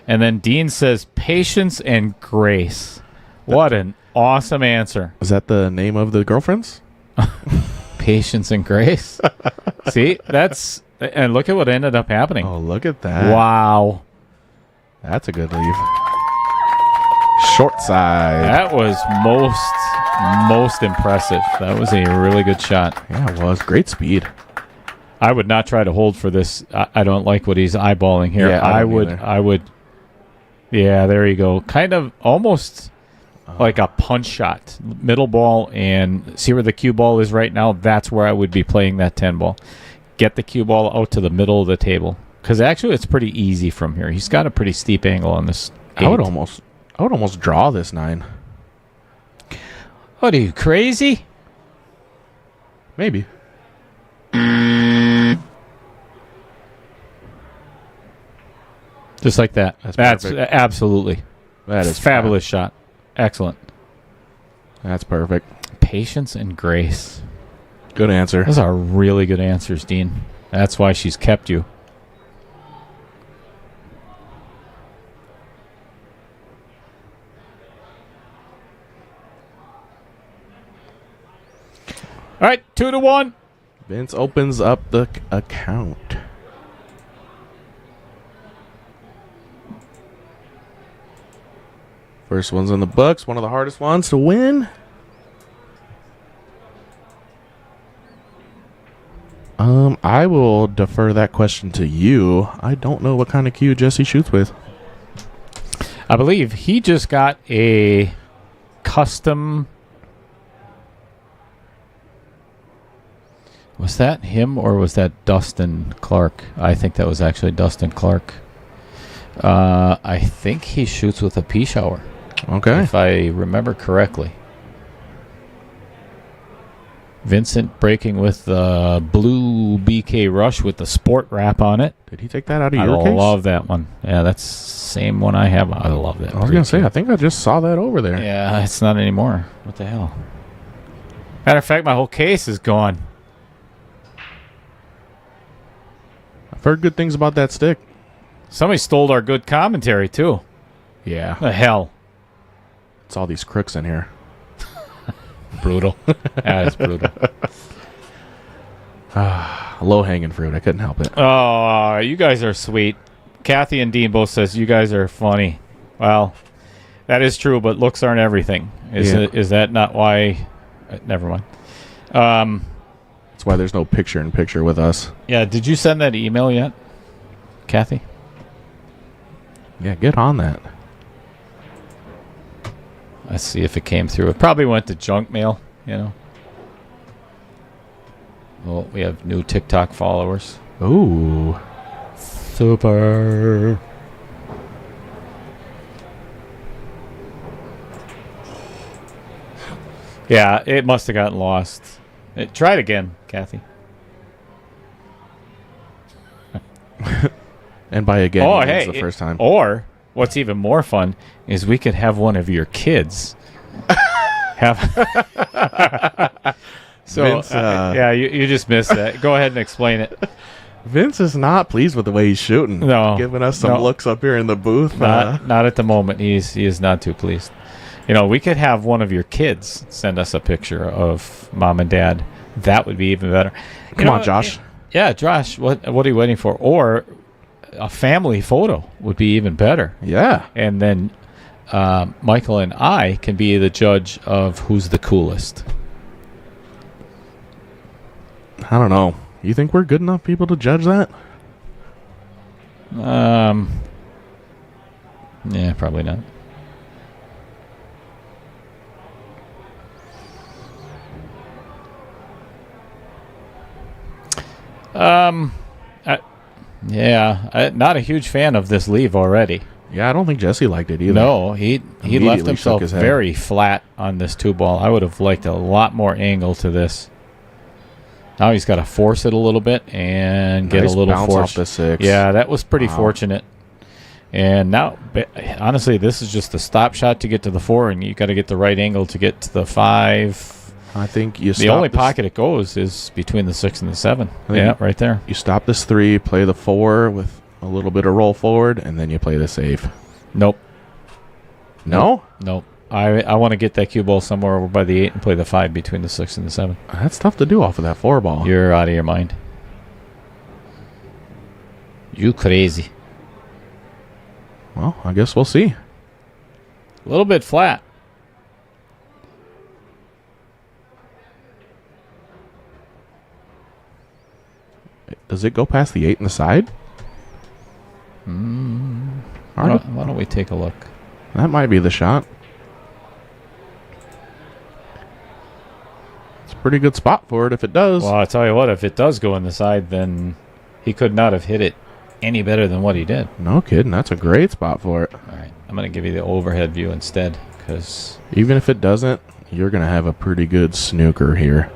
And then Dean says patience and grace. What an awesome answer. Is that the name of the girlfriends? Patience and grace. See, and look at what ended up happening. Oh, look at that. Wow. That's a good leave. Short side. That was most impressive. That was a really good shot. Yeah, it was. Great speed. I would not try to hold for this. I don't like what he's eyeballing here. Yeah, I would. Yeah, there you go. Kind of almost like a punch shot. Middle ball, and see where the cue ball is right now? That's where I would be playing that 10 ball. Get the cue ball out to the middle of the table. Because actually it's pretty easy from here. He's got a pretty steep angle on this 8. I would almost draw this 9. What are you, crazy? Maybe. Just like that. That's That's perfect. absolutely. That is Fabulous shot. Excellent. That's perfect. Patience and grace. Good answer. Those are really good answers, Dean. That's why she's kept you. All right, 2-1. Vince opens up the account. First one's in the books. One of the hardest ones to win. I will defer that question to you. I don't know what kind of cue Jesse shoots with. I believe he just got a custom. Was that him or was that Dustin Clark? I think that was actually Dustin Clark. I think he shoots with a pea shower. Okay. If I remember correctly. Vincent breaking with the blue BK Rush with the sport wrap on it. Did he take that out of I your case? love that one. Yeah, that's the same one I have. I love that. I was going to say, I think I just saw that over there. Yeah, it's not anymore. What the hell? Matter of fact, my whole case is gone. I've heard good things about that stick. Somebody stole our good commentary, too. Yeah. The hell? It's all these crooks in here. Brutal. That is brutal. Low-hanging fruit. I couldn't help it. Oh, you guys are sweet. Kathy and Dean both says you guys are funny. Well, that is true, but looks aren't everything. Is that not why? Never mind. That's why there's no picture-in-picture with us. Yeah, did you send that email yet, Kathy? Yeah, get on that. Let's see if it came through. It probably went to junk mail, you know. Well, we have new TikTok followers. Ooh. Super. Yeah, it must have gotten lost. Try it again, Kathy. And by again, Oh, it means hey. the first time. Or, what's even more fun is we could have one of your kids have. So, Vince, yeah, you just missed that. Go ahead and explain it. Vince is not pleased with the way he's shooting. No. Giving us some looks up here in the booth. Not at the moment. He is not too pleased. You know, we could have one of your kids send us a picture of mom and dad. That would be even better. Come on, Josh. Yeah, Josh, what are you waiting for? Or a family photo would be even better. Yeah. And then Michael and I can be the judge of who's the coolest. I don't know. You think we're good enough people to judge that? Yeah, probably not. Not a huge fan of this leave already. Yeah, I don't think Jesse liked it either. No, he left himself shook his head. very flat on this 2-ball. I would have liked a lot more angle to this. Now he's got to force it a little bit and get Nice a little bounce force. off the 6. Yeah, that was pretty Wow. fortunate. And now, honestly, this is just a stop shot to get to the 4, and you got to get the right angle to get to the 5. I think you The only pocket it goes is between the 6 and the 7. Yeah, right there. You stop this 3, play the 4 with a little bit of roll forward, and then you play the safe. Nope. No? Nope. I want to get that cue ball somewhere over by the 8 and play the 5 between the 6 and the 7. That's tough to do off of that 4 ball. You're out of your mind. You crazy. Well, I guess we'll see. A little bit flat. Does it go past the 8 in the side? Why don't we take a look? That might be the shot. It's a pretty good spot for it if it does. Well, I'll tell you what, if it does go in the side, then he could not have hit it any better than what he did. No kidding. That's a great spot for it. All right. I'm going to give you the overhead view instead, because... Even if it doesn't, you're going to have a pretty good snooker here.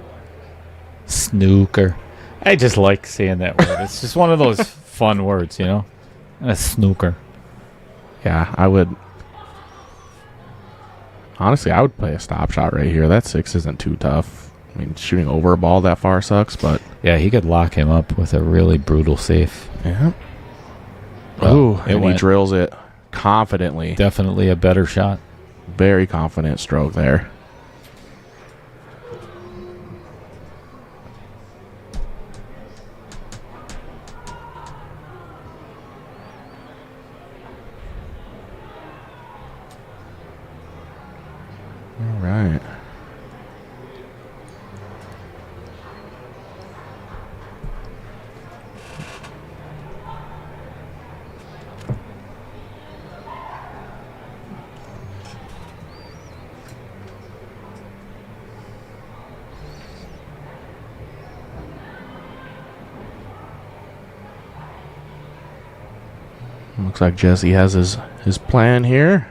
Snooker. I just like saying that word. It's just one of those fun words, you know? A snooker. Yeah, I would Honestly, I would play a stop shot right here. That 6 isn't too tough. I mean, shooting over a ball that far sucks, but... Yeah, he could lock him up with a really brutal safe. Yeah. Well, Ooh, and he drills it confidently. Definitely a better shot. Very confident stroke there. All right. Looks like Jesse has his plan here.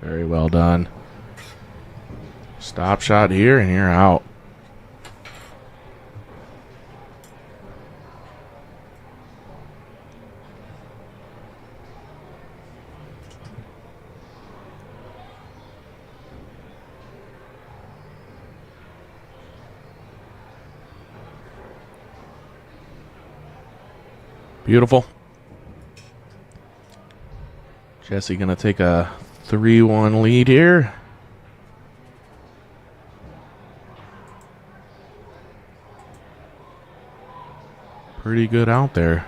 Very well done. Stop shot here, and you're out. Beautiful. Jesse gonna take a 3-1 lead here. Pretty good out there.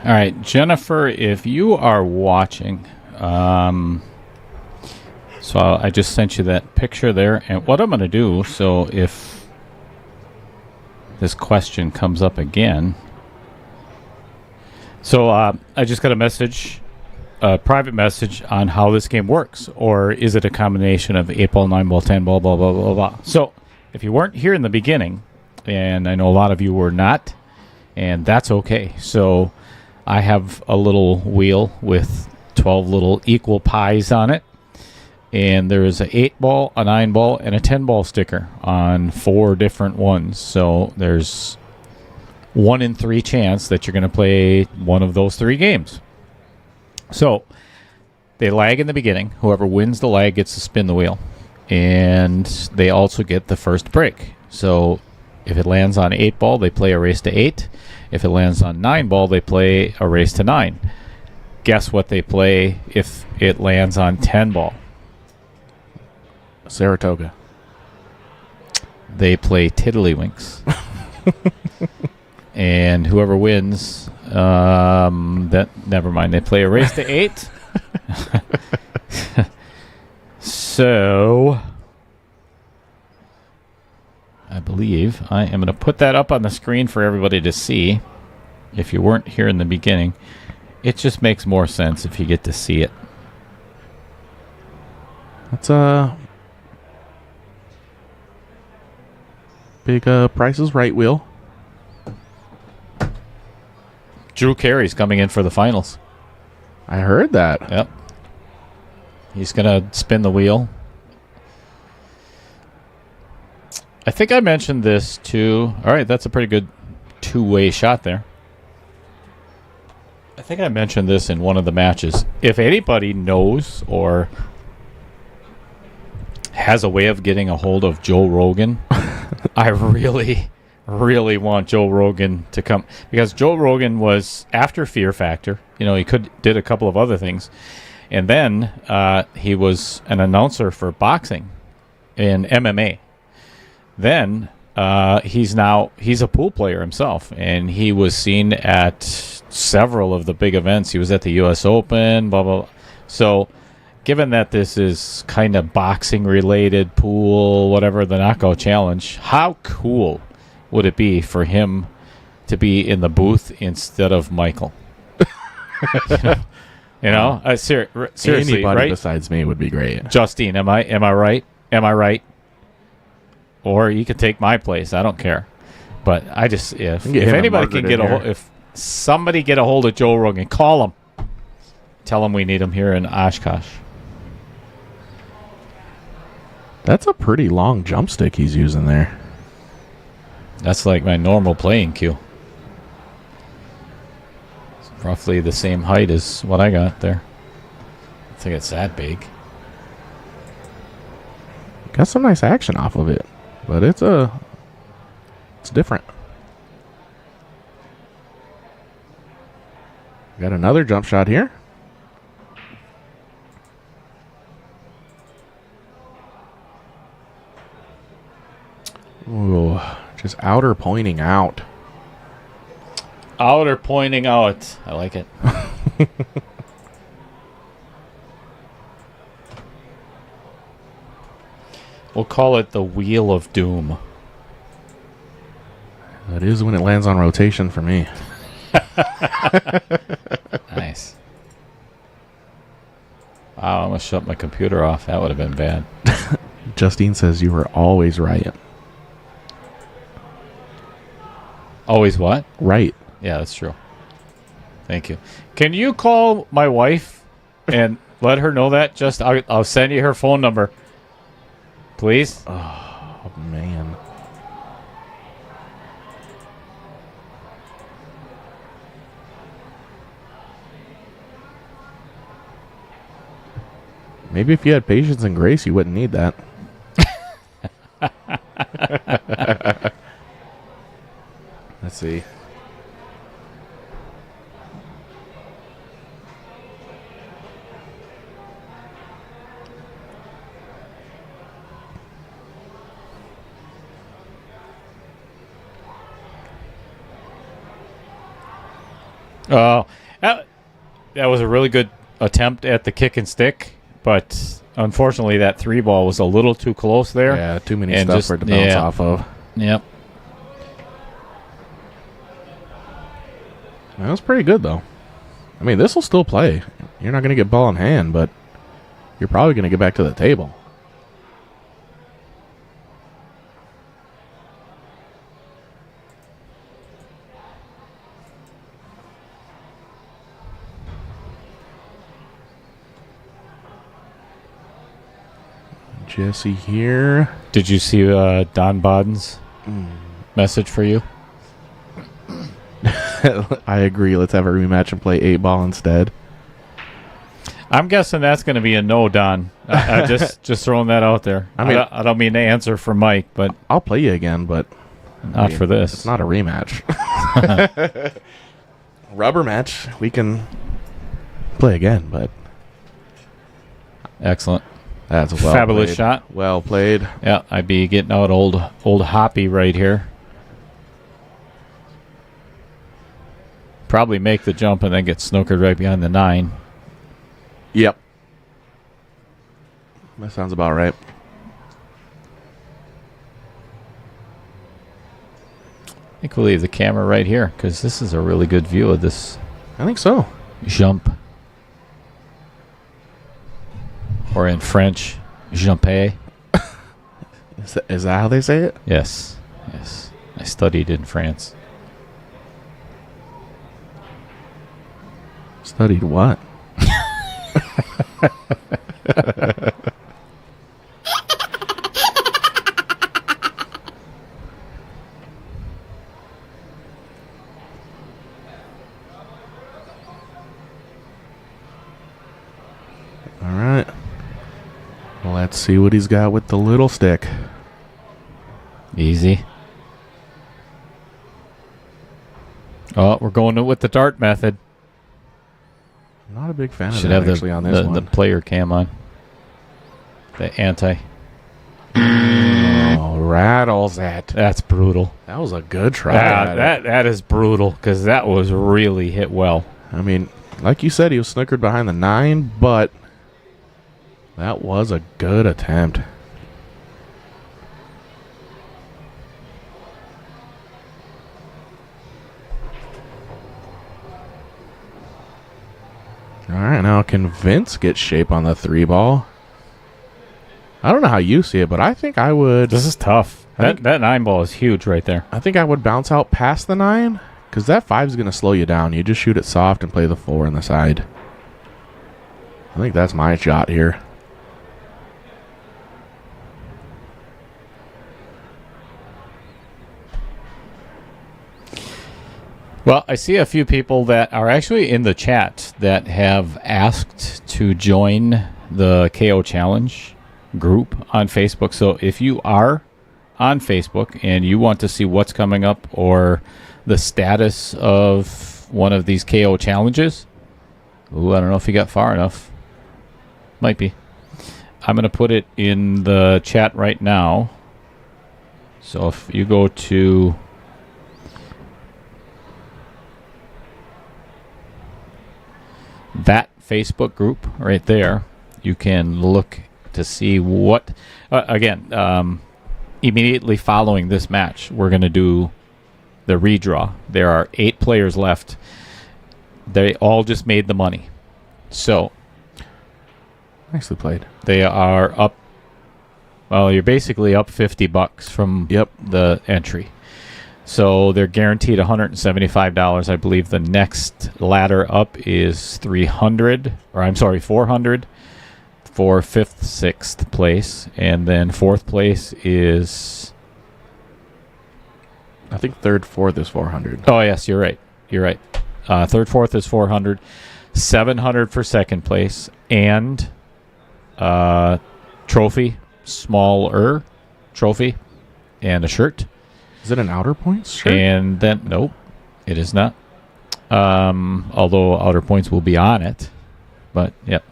All right, Jennifer, if you are watching, so I just sent you that picture there, and what I'm going to do, so if this question comes up again, so I just got a message, a private message on how this game works, or is it a combination of 8-ball, 9-ball, 10-ball, blah, blah, blah, blah. So if you weren't here in the beginning, and I know a lot of you were not, and that's okay. So I have a little wheel with 12 little equal pies on it. And there is a 8-ball, a 9-ball, and a 10-ball sticker on 4 different ones. So there's 1 in 3 chance that you're going to play one of those 3 games. So they lag in the beginning. Whoever wins the lag gets to spin the wheel. And they also get the first break. So if it lands on 8-ball, they play a race to 8. If it lands on 9-ball, they play a race to 9. Guess what they play if it lands on 10-ball? Saratoga. They play Tiddlywinks. And whoever wins, that never mind. They play a race to 8. So I believe I am going to put that up on the screen for everybody to see. If you weren't here in the beginning, it just makes more sense if you get to see it. That's a big Price is Right wheel. Drew Carey's coming in for the finals. I heard that. Yep. He's going to spin the wheel. I think I mentioned this too. All right, that's a pretty good two-way shot there. I think I mentioned this in one of the matches. If anybody knows or has a way of getting a hold of Joe Rogan, I really, really want Joe Rogan to come. Because Joe Rogan was, after Fear Factor, you know, he did a couple of other things. And then he was an announcer for boxing and MMA. Then he's a pool player himself, and he was seen at several of the big events. He was at the U.S. Open, blah, blah, blah. So given that this is kind of boxing related, pool, whatever, the knockout challenge, how cool would it be for him to be in the booth instead of Michael? Seriously, Anybody right? besides me would be great. Justine, am I right? Am I right? Or you could take my place. I don't care. But I just if anybody can get if somebody get a hold of Joe Rogan, call him. Tell him we need him here in Oshkosh. That's a pretty long jump stick he's using there. That's like my normal playing cue. It's roughly the same height as what I got there. I think it's that big. Got some nice action off of it, but it's different. Got another jump shot here. Ooh, just outer pointing out. Outer pointing out. I like it. We'll call it the Wheel of Doom. That is when it lands on rotation for me. Nice. Wow, I almost shut my computer off. That would have been bad. Justine says you were always right. Always what? Right. Yeah, that's true. Thank you. Can you call my wife and let her know that? Just I'll send you her phone number. Please? Oh, man. Maybe if you had patience and grace, you wouldn't need that. Let's see. Oh, that was a really good attempt at the kick and stick, but unfortunately that 3-ball was a little too close there. Yeah, too many stuff for it to bounce off of. Yep. That was pretty good, though. I mean, this will still play. You're not going to get ball in hand, but you're probably going to get back to the table. Jesse here. Did you see Don Boden's message for you? I agree. Let's have a rematch and play 8-ball instead. I'm guessing that's going to be a no, Don. I just throwing that out there. I mean, I don't mean to answer for Mike, but I'll play you again, but not for this. It's not a rematch. Rubber match. We can play again, but excellent. That's well fabulous played. Shot. Well played. Yeah, I'd be getting out old Hoppy right here. Probably make the jump and then get snookered right behind the 9. Yep. That sounds about right. I think we'll leave the camera right here because this is a really good view of this I think so. jump. Or in French, jumper. Is that how they say it? Yes. Yes. I studied in France. Studied what? All right. Let's see what he's got with the little stick. Easy. Oh, we're going with the dart method. I'm not a big fan of Should that have actually on this one. the player cam on. The anti. Oh, rattles it. That's brutal. That was a good try. That is brutal because that was really hit well. I mean, like you said, he was snookered behind the 9, but That was a good attempt. All right, now can Vince get shape on the 3-ball? I don't know how you see it, but I think I would. This is tough. That 9-ball is huge right there. I think I would bounce out past the 9 because that 5 is going to slow you down. You just shoot it soft and play the 4 on the side. I think that's my shot here. Well, I see a few people that are actually in the chat that have asked to join the KO Challenge group on Facebook. So if you are on Facebook and you want to see what's coming up or the status of one of these KO challenges, ooh, I don't know if you got far enough. Might be. I'm going to put it in the chat right now. So if you go to that Facebook group right there, you can look to see what, immediately following this match, we're going to do the redraw. There are 8 players left. They all just made the money. So, nicely played. They are up, well, you're basically up $50 from the entry. So they're guaranteed $175. I believe the next ladder up is 400 for 5th, 6th place. And then 4th place is, I think 3rd, 4th is 400. Oh, yes, you're right. 3rd, 4th is 400. 700 for 2nd place. And trophy, smaller trophy, and a shirt. Is it an Outer Points shirt? And then, nope, it is not. Although Outer Points will be on it. But, yep.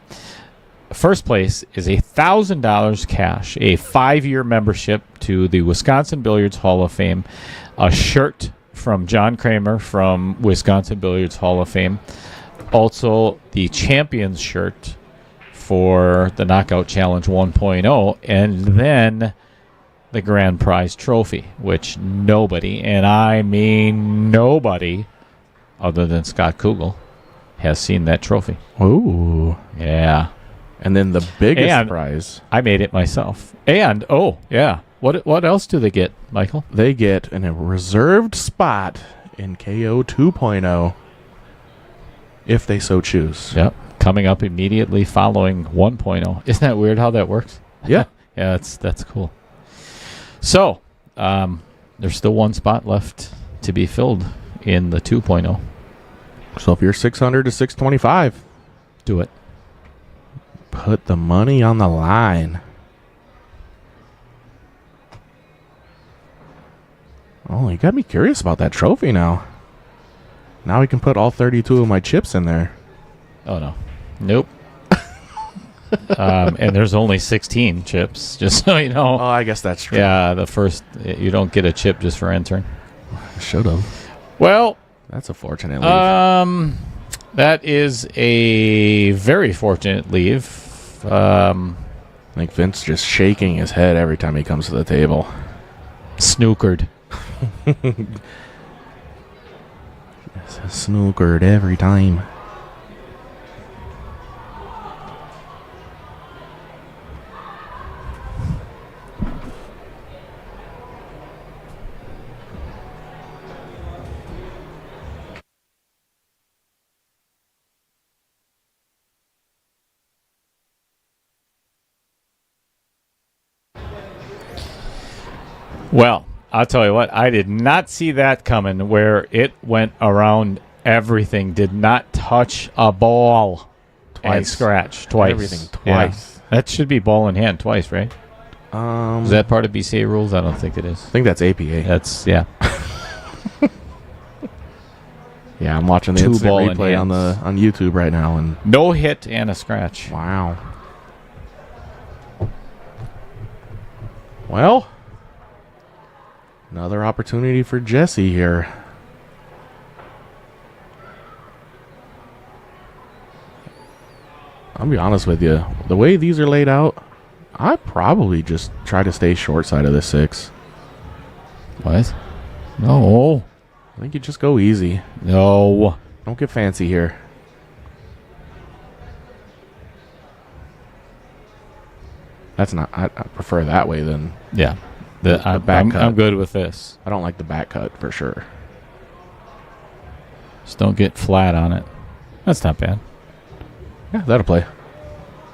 First place is $1,000 cash, a 5-year membership to the Wisconsin Billiards Hall of Fame, a shirt from John Kramer from Wisconsin Billiards Hall of Fame, also the Champions shirt for the Knockout Challenge 1.0, and then the grand prize trophy, which nobody, and I mean nobody, other than Scott Kugel, has seen that trophy. Ooh. Yeah. And then the biggest prize. I made it myself. And, oh, yeah. What else do they get, Michael? They get a reserved spot in KO 2.0 if they so choose. Yep. Coming up immediately following 1.0. Isn't that weird how that works? Yeah. Yeah, that's cool. So, there's still one spot left to be filled in the 2.0. So if you're 600 to 625, do it. Put the money on the line. Oh, you got me curious about that trophy now. Now we can put all 32 of my chips in there. Oh, no. Nope. And there's only 16 chips, just so you know. Oh, I guess that's true. Yeah, the first, you don't get a chip just for entering. Should have. Well, that's a fortunate leave. That is a very fortunate leave. I think Vince just shaking his head every time he comes to the table. Snookered. Snookered every time. Well, I'll tell you what, I did not see that coming where it went around everything, did not touch a ball Twice. And scratch twice. Everything twice. Yeah. That should be ball in hand twice, right? Is that part of BCA rules? I don't think it is. I think that's APA. That's, yeah. Yeah, I'm watching the Two instant ball in replay on YouTube right now, and no hit and a scratch. wow. Well, another opportunity for Jesse here. I'll be honest with you. The way these are laid out, I probably just try to stay short side of the 6. What? No. I think you just go easy. No. Don't get fancy here. That's not. I prefer that way than. Yeah. The back cut. I'm good with this. I don't like the back cut for sure. Just don't get flat on it. That's not bad. Yeah, that'll play.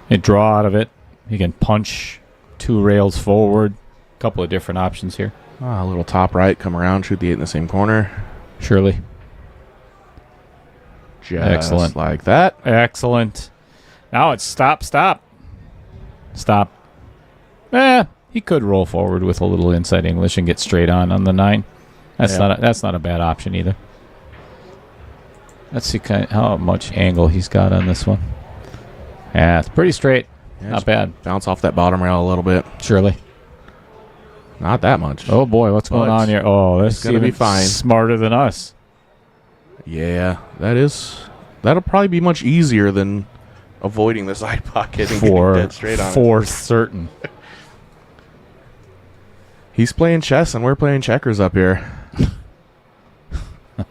You draw out of it. You can punch 2 rails forward. A couple of different options here. A little top right, come around, shoot the 8 in the same corner. Surely. Just Excellent. like that. Excellent. Now it's stop. Stop. He could roll forward with a little inside English and get straight on the 9. That's not a bad option either. Let's see how much angle he's got on this one. Yeah, it's pretty straight. Yeah, not bad. Bounce off that bottom rail a little bit. Surely. Not that much. Oh boy, what's going on here? Oh, this is gonna be fine. Smarter than us. Yeah, that'll probably be much easier than avoiding the side pocket and getting dead straight on it. For certain. He's playing chess and we're playing checkers up here. What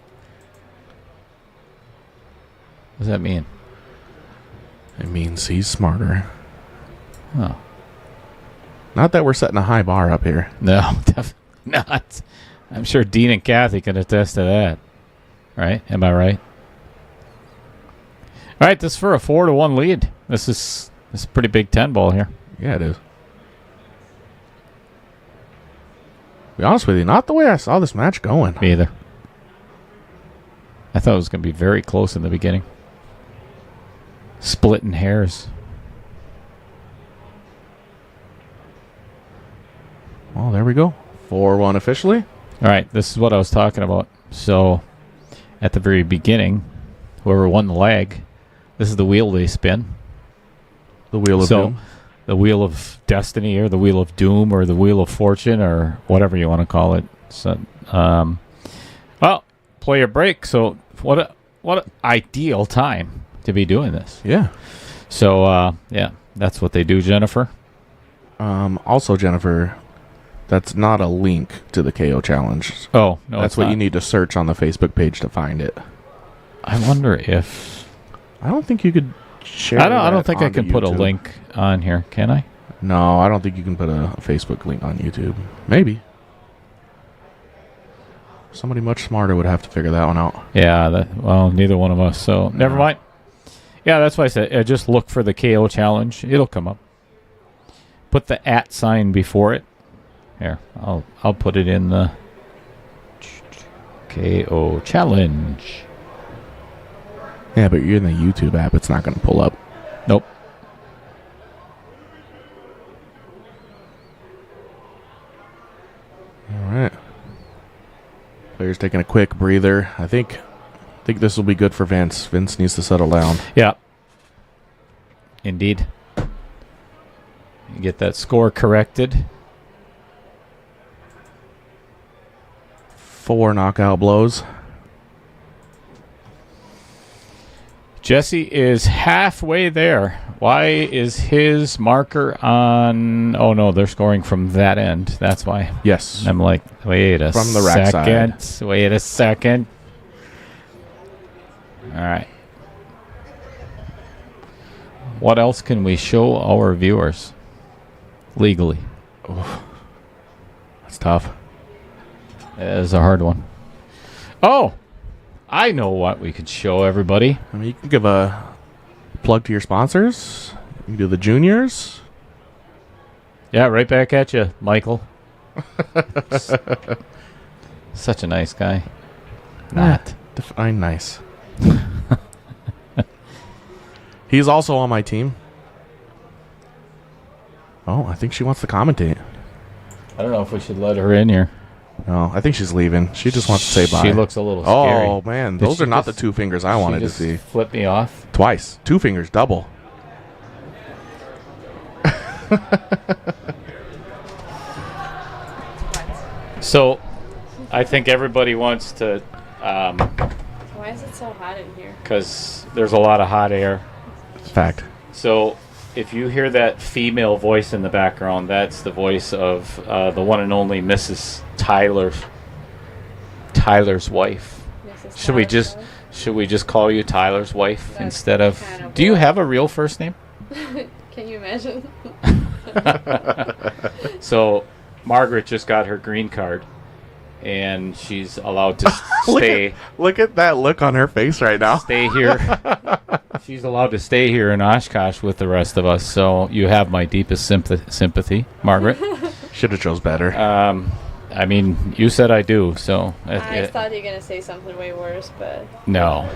does that mean? It means he's smarter. Oh. Not that we're setting a high bar up here. No, definitely not. I'm sure Dean and Kathy can attest to that. Right? Am I right? All right, this is for a 4-1 lead. This is a pretty big 10 ball here. Yeah, it is. To be honest with you, not the way I saw this match going. Me either. I thought it was going to be very close in the beginning. Splitting hairs. Well, there we go. 4-1 officially. All right, this is what I was talking about. So, at the very beginning, whoever won the leg, this is the wheel they spin. The Wheel of Doom. The Wheel of Destiny or the Wheel of Doom or the Wheel of Fortune or whatever you want to call it. So, well, play your break. So, what an ideal time to be doing this. Yeah. So, yeah, that's what they do, Jennifer. Also, Jennifer, that's not a link to the KO challenge. Oh, no, that's what you need to search on the Facebook page to find it. I wonder if I don't think you could share. I don't think I can YouTube. put a link on here. Can I? No, I don't think you can put a Facebook link on YouTube. Maybe. Somebody much smarter would have to figure that one out. Yeah, neither one of us. So never mind. Yeah, that's why I said just look for the KO challenge. It'll come up. Put the @ sign before it. Here, I'll put it in the KO challenge. Yeah, but you're in the YouTube app. It's not going to pull up. Nope. All right. Player's taking a quick breather. I think this will be good for Vince. Vince needs to settle down. Yeah. Indeed. You get that score corrected. 4 knockout blows. Jesse is halfway there. Why is his marker on... Oh, no, they're scoring from that end. That's why. Yes. I'm like, wait a From the rack second. side. Wait a second. All right. What else can we show our viewers legally? That's tough. That is a hard one. Oh! I know what we could show everybody. I mean, you can give a plug to your sponsors. You can do the juniors. Yeah, right back at you, Michael. Such a nice guy. Not. Define nice. He's also on my team. Oh, I think she wants to commentate. I don't know if we should let her in here. No, I think she's leaving. She just wants to say bye. She looks a little scary. Oh, man. Did Those she are not just- the 2 fingers I wanted to She see. just flipped me off. Twice. 2 fingers, double. So, I think everybody wants to, Why is it so hot in here? because there's a lot of hot air. Fact. So if you hear that female voice in the background, that's the voice of the one and only Mrs. Tyler's wife. Mrs. Should we just call you Tyler's wife That's instead of? kind of Do you weird. have a real first name? Can you imagine? So Margaret just got her green card, and she's allowed to stay. Look at that look on her face right now. Stay here. She's allowed to stay here in Oshkosh with the rest of us. So you have my deepest sympathy, Margaret. Should have chose better. I mean, you said I do, so I thought you were gonna say something way worse, but no.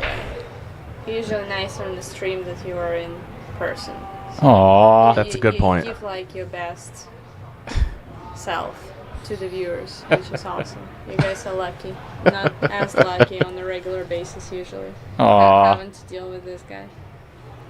you're usually nicer on the stream than you are in person. Aw. That's a good you point. give like your best self to the viewers, which is awesome. You guys are lucky. Not as lucky on a regular basis usually. Aw. Having to deal with this guy.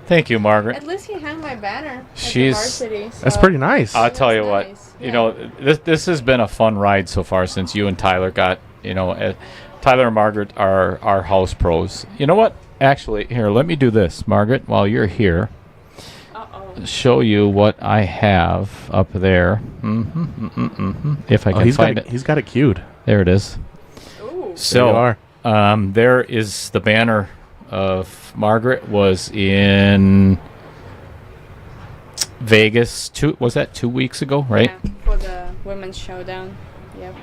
Thank you, Margaret. At least he had my banner. At the She's- varsity, That's so pretty nice. I'll tell you that's what. nice. You Yeah. know, this has been a fun ride so far since you and Tyler got. Tyler and Margaret are our house pros. You know what? Actually, here, let me do this, Margaret. While you're here, Uh-oh. show you what I have up there. If I can find it. He's got it queued. There it is. Ooh. So, There you are. there is the banner of Margaret was in Vegas. Was that 2 weeks ago, right? Yeah, for the women's showdown. Yep.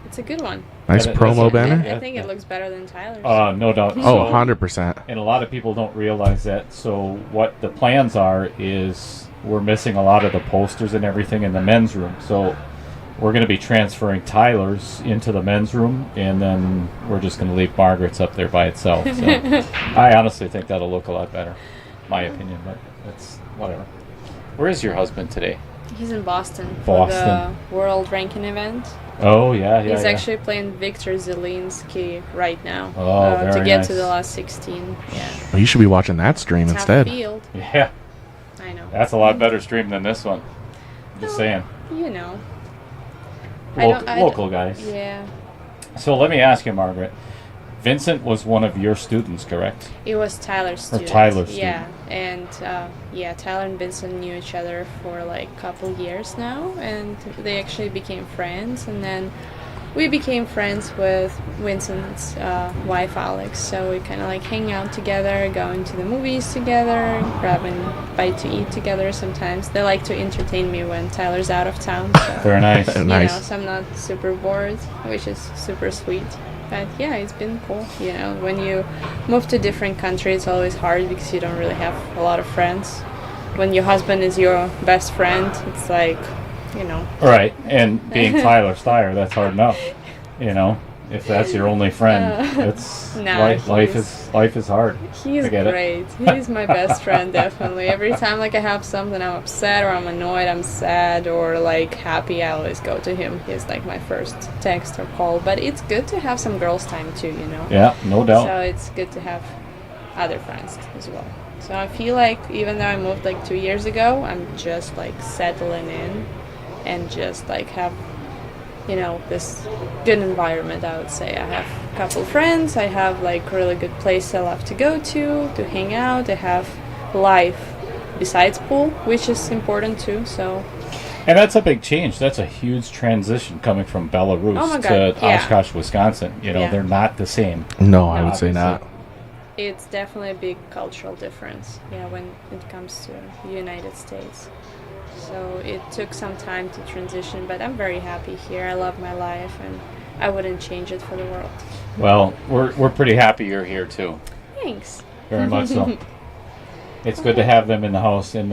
It's a good one. Nice That- promo that's- banner. I think it looks better than Tyler's. No doubt. Oh, So- 100%. And a lot of people don't realize that. So what the plans are is we're missing a lot of the posters and everything in the men's room. So we're going to be transferring Tyler's into the men's room, and then we're just going to leave Margaret's up there by itself. So I honestly think that'll look a lot better, my opinion. But that's whatever. Where is your husband today? He's in Boston Boston. for the World Ranking event. Oh yeah. He's actually playing Victor Zelinsky right now Oh, to very get nice. to the last 16. Yeah. Well, you should be watching that stream Tough instead. field. Yeah, I know. that's a lot better stream than this one. Just Oh. saying. You know. I don't- Local guys. Yeah. So let me ask you, Margaret. Vincent was one of your students, correct? It was Tyler's student. Tyler's Yeah, and Tyler and Vincent knew each other for like a couple years now, and they actually became friends. And then we became friends with Vincent's wife Alex. So we kind of like hang out together, going to the movies together, grabbing bite to eat together. Sometimes they like to entertain me when Tyler's out of town. So, Very nice. you Nice. know, so I'm not super bored, which is super sweet. But yeah, it's been cool. You know, when you move to different countries, it's always hard because you don't really have a lot of friends. When your husband is your best friend, it's like, you know. Right, and being Tyler Steyer, that's hard enough. You know, if that's your only friend, it's No, life is hard. He's I get it. great. He's my best friend, definitely. Every time like I have something, I'm upset or I'm annoyed, I'm sad or like happy, I always go to him. He's like my first text or call. But it's good to have some girls' time too, you know. Yeah, no doubt. So it's good to have other friends as well. So I feel like even though I moved like 2 years ago, I'm just like settling in and just like have, you know, this good environment, I would say. I have a couple friends, I have like really good place I love to go to hang out, I have life besides pool, which is important too, so. And that's a big change. That's a huge transition coming from Belarus Oh my to God, yeah. Oshkosh, Wisconsin. You know, Yeah. they're not the same. No, I No, would say not. obviously. It's definitely a big cultural difference, yeah, when it comes to the United States. So it took some time to transition, but I'm very happy here. I love my life, and I wouldn't change it for the world. Well, we're pretty happy you're here too. Thanks. Very much so. It's good to have them in the house, and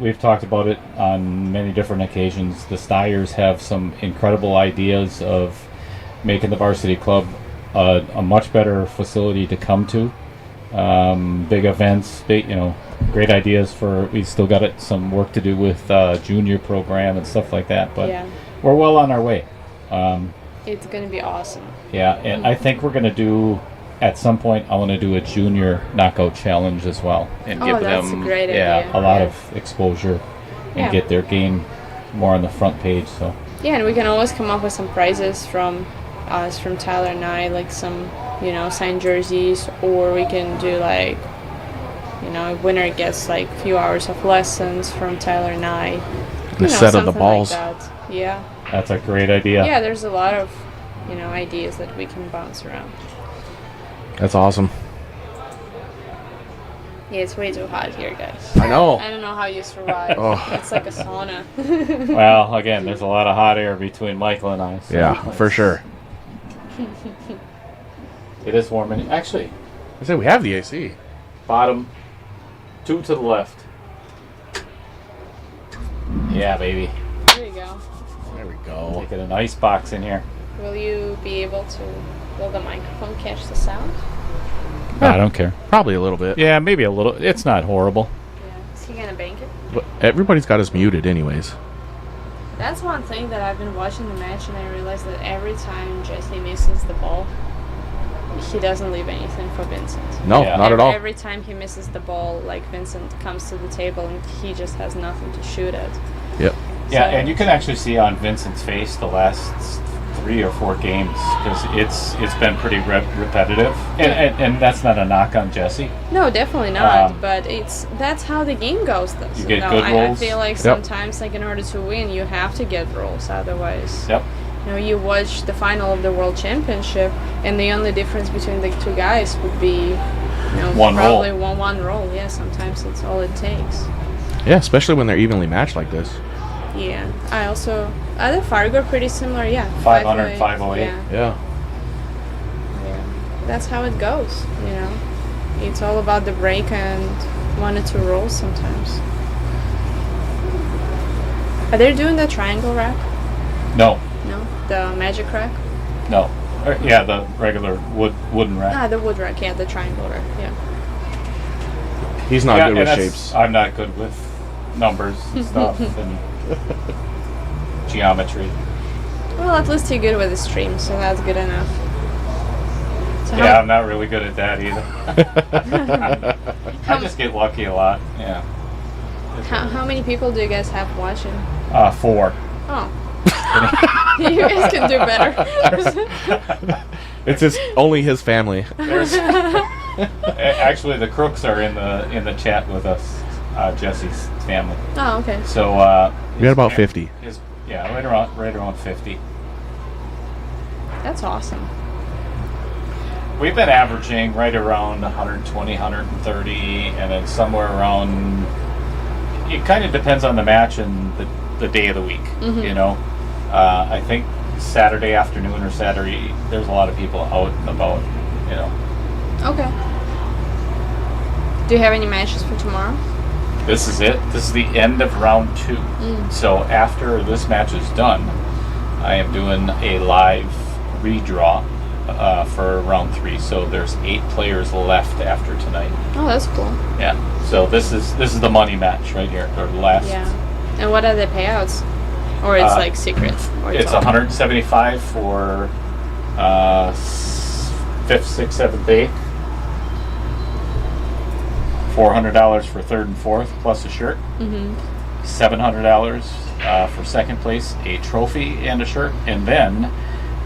we've talked about it on many different occasions. The Steyers have some incredible ideas of making the varsity club a much better facility to come to. Big events, great ideas we still got some work to do with junior program and stuff like that, but Yeah. we're well on our way. It's gonna be awesome. Yeah, and I think we're going to do, at some point, I want to do a junior knockout challenge as well. And Oh, give that's them a great idea. a lot Yeah. of exposure and Yeah. get their game more on the front page. So Yeah, and we can always come up with some prizes from us, from Tyler and I, like some, you know, signed jerseys, or we can do like You know, a winner gets like a few hours of lessons from Tyler and I. And a set of the something balls. Like that. Yeah. That's a great idea. Yeah, there's a lot of, ideas that we can bounce around. That's awesome. Yeah, it's way too hot here, guys. I know. I don't know how you survive. Oh. It's like a sauna. Well, again, there's a lot of hot air between Michael and I. So Yeah, for sure. It is warm. Actually, I said we have the AC. bottom 2 to the left. Yeah, baby. There you go. There we go. Making an ice box in here. Will you be able to, will the microphone catch the sound? I don't care. Probably a little bit. Yeah, maybe a little. It's not horrible. Yeah. Is he gonna bank it? But everybody's got us muted anyways. That's one thing that I've been watching the match and I realized that every time Jesse misses the ball, he doesn't leave anything for Vincent. No, Yeah. not at all. Every time he misses the ball, like Vincent comes to the table and he just has nothing to shoot at. Yep. Yeah, So- and you can actually see on Vincent's face the last 3 or 4 games because it's been pretty repetitive, and that's not a knock on Jesse. No, definitely not. Um, But that's how the game goes. Though. You get no, good I rolls. feel like Yep. sometimes, like in order to win, you have to get rolls. Otherwise, Yep. you watch the final of the World Championship, and the only difference between the two guys would be, One roll. probably one roll. Yeah, sometimes it's all it takes. Yeah, especially when they're evenly matched like this. Yeah. I also other Fargo are pretty similar. Yeah. 500, 508. 508. Yeah. Yeah. Yeah. That's how it goes. It's all about the break and 1 or 2 rolls sometimes. Are they doing the triangle rack? No, No, the magic rack. no. Yeah, the regular wooden rack. The wood rack. Yeah, the triangle rack. Yeah. He's not Yeah, good and with that's- shapes. I'm not good with numbers and stuff and geometry. Well, at least you're good with the stream, so that's good enough. So Yeah, I'm not really good at that either. I just get lucky a lot. Yeah. how many people do you guys have watching? 4. Oh. You guys can do better. It's only his family. Actually, the Crooks are in the chat with us, Jesse's family. Oh, okay. So We got about 50. right around 50. That's awesome. We've been averaging right around 120, 130, and then somewhere around. It kind of depends on the match and the day of the week. Mm-hmm. I think Saturday afternoon or Saturday, there's a lot of people out and about. Okay. Do you have any matches for tomorrow? This is it. This is the end of round 2. So after this match is done, I am doing a live redraw for round 3. So there's 8 players left after tonight. Oh, that's cool. Yeah. So this is the money match right here, or the last. Yeah. And what are the payouts? Or it's like secret? Or It's open? 175 for 5th, 6th, 7th, 8th. $400 for 3rd and 4th plus a shirt. $700 for 2nd place, a trophy and a shirt, and then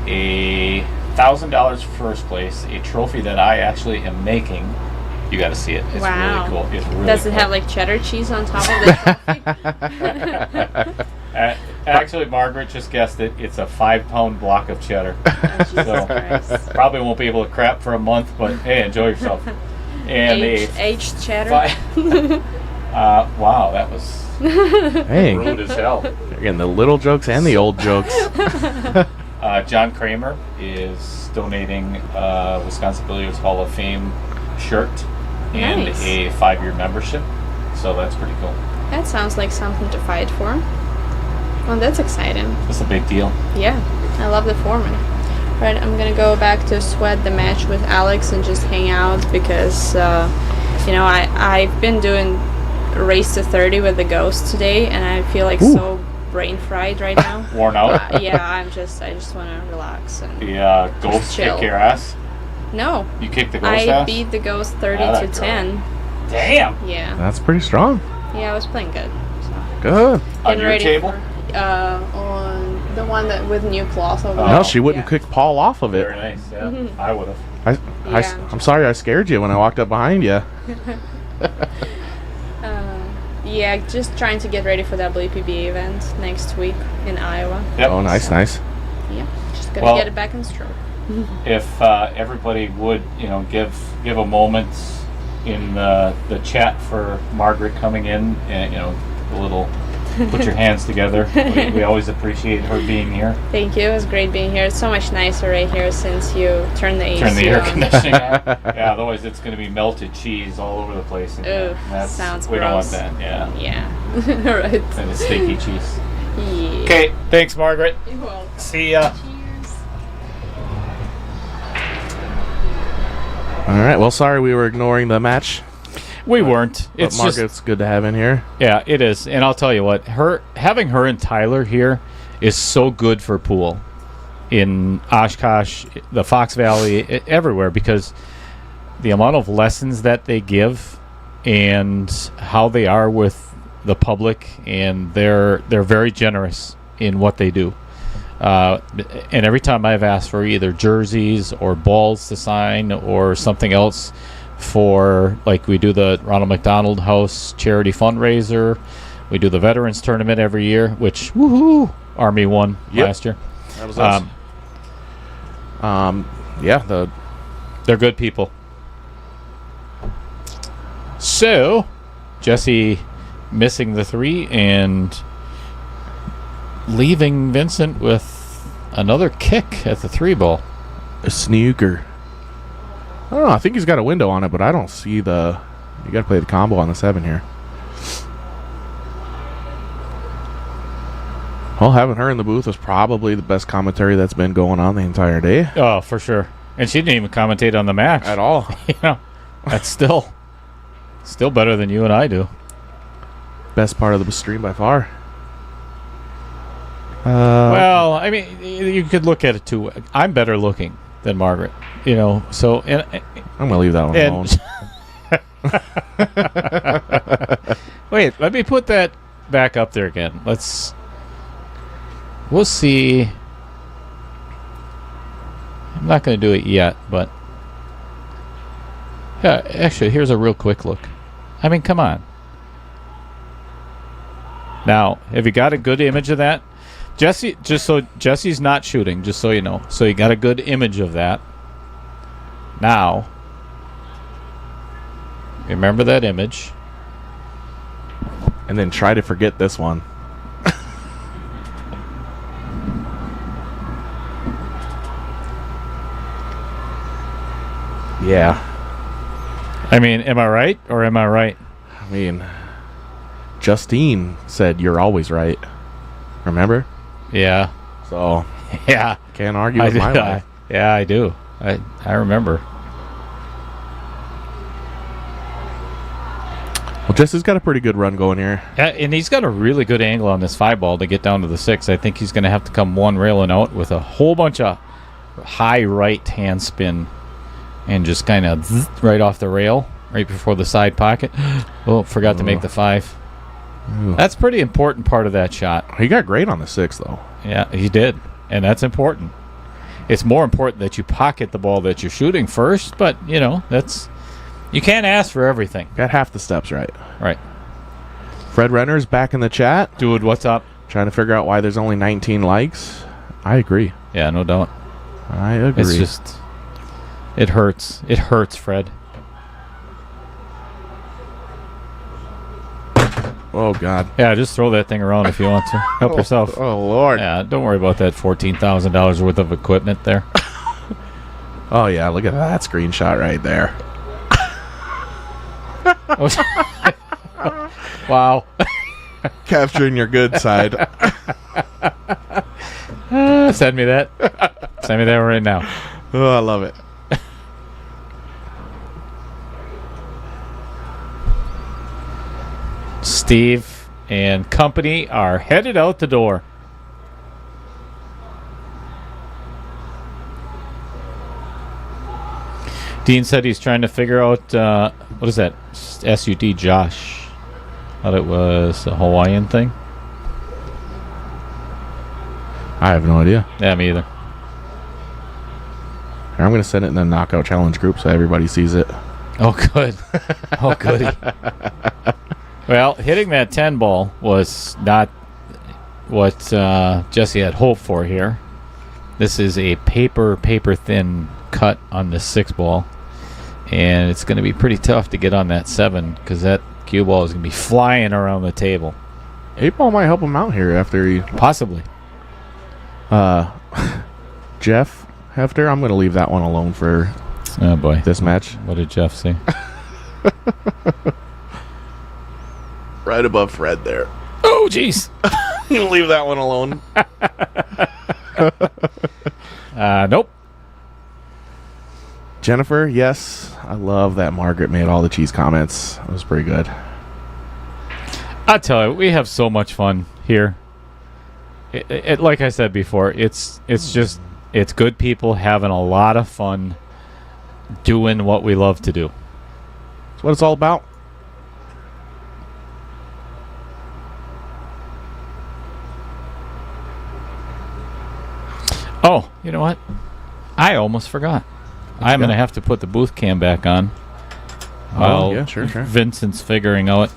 a $1,000 for 1st place, a trophy that I actually am making. You got to see it. It's Wow. really cool. It's really Does it cool. have like cheddar cheese on top of it? Actually, Margaret just guessed it. It's a 5-pound block of cheddar. Oh, Jesus So- Christ. Probably won't be able to crap for a month, but hey, enjoy yourself. And Aged cheddar. wow, that was Hey, rude as hell. they're getting the little jokes and the old jokes. John Kramer is donating Wisconsin Billiards Hall of Fame shirt and Nice. a 5-year membership. So that's pretty cool. That sounds like something to fight for. Well, that's exciting. That's a big deal. Yeah, I love the format. Right, I'm gonna go back to sweat the match with Alex and just hang out because, I've been doing race to 30 with the Ghost today, and I feel like Ooh. so brain fried right now. Worn out. Yeah, I just want to relax and The Ghost chill. kick your ass. no. You kicked the Ghost I ass? beat the Ghost 30 Ah, to that girl. 10. Damn. Yeah, That's pretty strong. I was playing good. So. Good. On Getting your ready table? on the one that with new cloth over. Oh. No, she wouldn't Yeah. kick Paul off of it. Very nice. Yeah, I would have. I, Yeah. I'm sorry I scared you when I walked up behind you. Yeah, just trying to get ready for the WPB event next week in Iowa. Yep. Oh, nice, nice. Yeah, just gotta Well- get it back in stroke. If everybody would, give a moment in the chat for Margaret coming in, and a little, put your hands together. We always appreciate her being here. Thank you. It was great being here. It's so much nicer right here since you turned the AC Turn the air on. conditioning on. Yeah, otherwise it's going to be melted cheese all over the place. And Ooh, sounds we don't want gross. that. Yeah, Yeah. All right. and the sticky cheese. Yeah. Okay, thanks, Margaret. You're welcome. See ya. Cheers. All right. Well, sorry we were ignoring the match. We weren't. But It's Margaret's good to have in here. Yeah, it is. And I'll tell you what, having her and Tyler here is so good for pool in Oshkosh, the Fox Valley, everywhere, because the amount of lessons that they give and how they are with the public, and they're very generous in what they do. And every time I've asked for either jerseys or balls to sign or something else for, like, we do the Ronald McDonald House charity fundraiser, we do the Veterans Tournament every year, which, woohoo, Army won Yep. last year. That was us. Yeah, They're good people. So, Jesse missing the 3 and leaving Vincent with another kick at the 3 ball. a snooker. I don't know. I think he's got a window on it, but I don't see the. You got to play the combo on the 7 here. Well, having her in the booth was probably the best commentary that's been going on the entire day. Oh, for sure. And she didn't even commentate on the match. At all. That's still better than you and I do. Best part of the stream by far. Well, I mean, you could look at it too. I'm better looking than Margaret, so and I'm going to leave that one alone. wait, let me put that back up there again. We'll see. I'm not going to do it yet, but yeah, actually, here's a real quick look. I mean, come on. Now, have you got a good image of that? Jesse, Jesse's not shooting, just so you know. So you got a good image of that. Now, remember that image. And then try to forget this one. Yeah. I mean, am I right or am I right? I mean, Justine said you're always right. Remember? Yeah. So, Yeah. can't argue with my life. Yeah, I do. I remember. Well, Jesse's got a pretty good run going here. Yeah, and he's got a really good angle on this 5 ball to get down to the 6. I think he's going to have to come one railing out with a whole bunch of high right hand spin and just kind of right off the rail, right before the side pocket. Oh, forgot to make the 5. Ooh. That's pretty important part of that shot. He got great on the 6, though. Yeah, he did. And that's important. It's more important that you pocket the ball that you're shooting first, but, that's... You can't ask for everything. Got half the steps right. Right. Fred Renner's back in the chat, Dude, what's up? trying to figure out why there's only 19 likes. I agree. Yeah, no doubt. I agree. It's just... It hurts. It hurts, Fred. Oh, God. Yeah, just throw that thing around if you want to. Help yourself. Oh, Lord. Yeah, don't worry about that $14,000 worth of equipment there. Oh, yeah. Look at that screenshot right there. Wow. Capturing your good side. Send me that. Send me that right now. Oh, I love it. Steve and company are headed out the door. Dean said he's trying to figure out, what is that? SUD Josh. Thought it was a Hawaiian thing. I have no idea. Yeah, me either. Here, I'm going to send it in the Knockout Challenge group so everybody sees it. Oh, good. Oh, goody. Well, hitting that 10 ball was not what Jesse had hoped for here. This is a paper thin cut on the 6 ball. And it's going to be pretty tough to get on that 7 because that cue ball is going to be flying around the table. 8 ball might help him out here after he... Possibly. Jeff Hefter, I'm going to leave that one alone for Oh, boy. this match. What did Jeff say? Right above Fred there. Oh, jeez. I'm going to leave that one alone. Nope. Jennifer, yes. I love that Margaret made all the cheese comments. It was pretty good. I tell you, we have so much fun here. Like I said before, it's good people having a lot of fun doing what we love to do. That's what it's all about. Oh, you know what? I almost forgot. I'm going to have to put the booth cam back on. While yeah, sure. Vincent's figuring out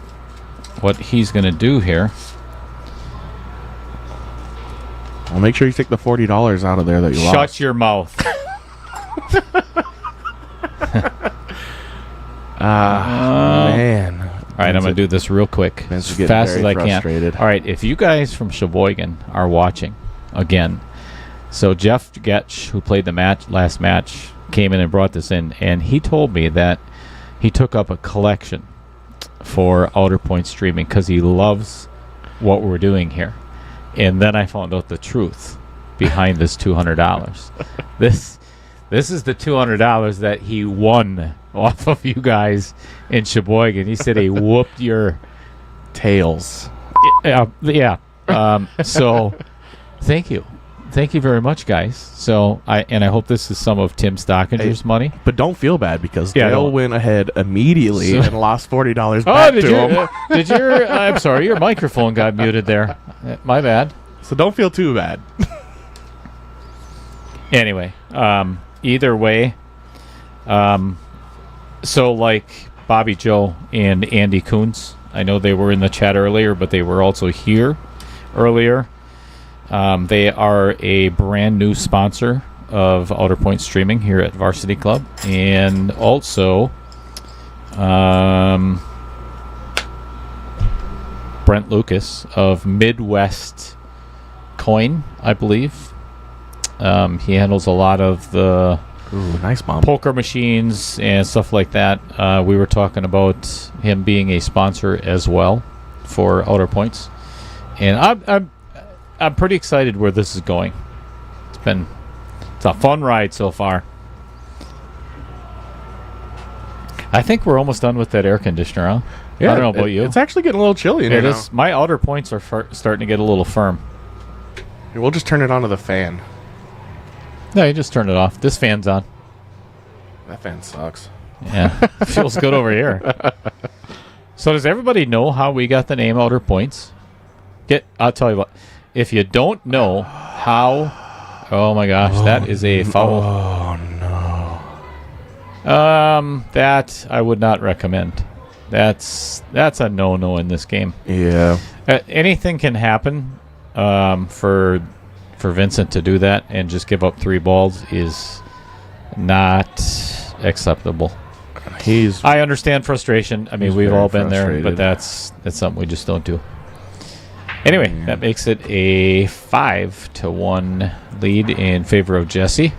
what he's going to do here. Well, make sure you take the $40 out of there that you lost. Shut your mouth. Man. All right, I'm going to do this real quick, Vince is as getting fast as very I can. frustrated. All right, if you guys from Sheboygan are watching, again, so Jeff Getch, who played the last match, came in and brought this in, and he told me that he took up a collection for Outer Point streaming because he loves what we're doing here. And then I found out the truth behind this $200. This is the $200 that he won off of you guys in Sheboygan. He said he whooped your Tails. yeah. So thank you very much, guys. So I hope this is some of Tim Stockinger's money. But don't feel bad because Yeah, Dale don't. went ahead immediately So- and lost $40 Oh, back did to you? him. Did your? I'm sorry, your microphone got muted there. My bad. So don't feel too bad. Anyway, either way, so like Bobby Joe and Andy Coons, I know they were in the chat earlier, but they were also here earlier. They are a brand new sponsor of Outer Point Streaming here at Varsity Club, and also Brent Lucas of Midwest Coin, I believe. He handles a lot of the Ooh, nice bump. poker machines and stuff like that. We were talking about him being a sponsor as well for Outer Points, and I'm pretty excited where this is going. It's a fun ride so far. I think we're almost done with that air conditioner, huh? I don't know about you. It's actually getting a little chilly in here It now. is. My outer points are starting to get a little firm. Here, we'll just turn it onto the fan. No, you just turn it off. This fan's on. That fan sucks. Yeah, feels good over here. So does everybody know how we got the name Outer Points? I'll tell you what. If you don't know how, oh my gosh, that is a foul. Oh, no. That I would not recommend. That's a no-no in this game. Yeah. Anything can happen. For Vincent to do that and just give up 3 balls is not acceptable. I understand frustration. I mean, He's we've very all been there, frustrated. but that's something we just don't do. Anyway, that makes it a 5-1 lead in favor of Jesse.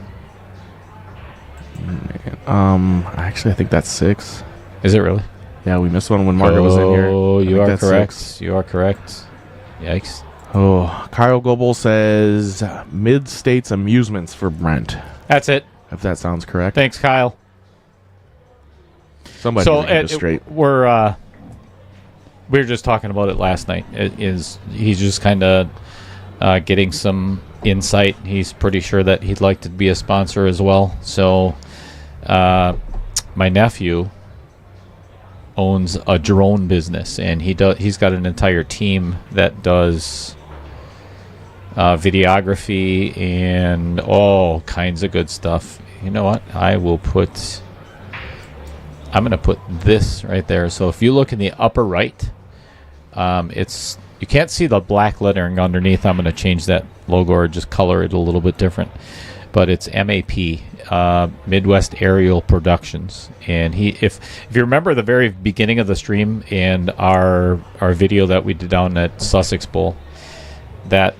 Actually, I think that's 6. Is it really? Yeah, we missed one when Margaret was in here. Oh, I you think are that's correct. 6. You are correct. Yikes. Oh, Kyle Goebel says Mid-States Amusements for Brent. That's it. If that sounds correct. Thanks, Kyle. Somebody So get this straight. we were just talking about it last night. He's just kind of getting some insight. He's pretty sure that he'd like to be a sponsor as well. So my nephew owns a drone business, and he's got an entire team that does videography and all kinds of good stuff. You know what? I will put I'm going to put this right there. So if you look in the upper right, it's you can't see the black lettering underneath. I'm going to change that logo or just color it a little bit different. But it's MAP, Midwest Aerial Productions, and if you remember the very beginning of the stream and our video that we did down at Sussex Bowl, that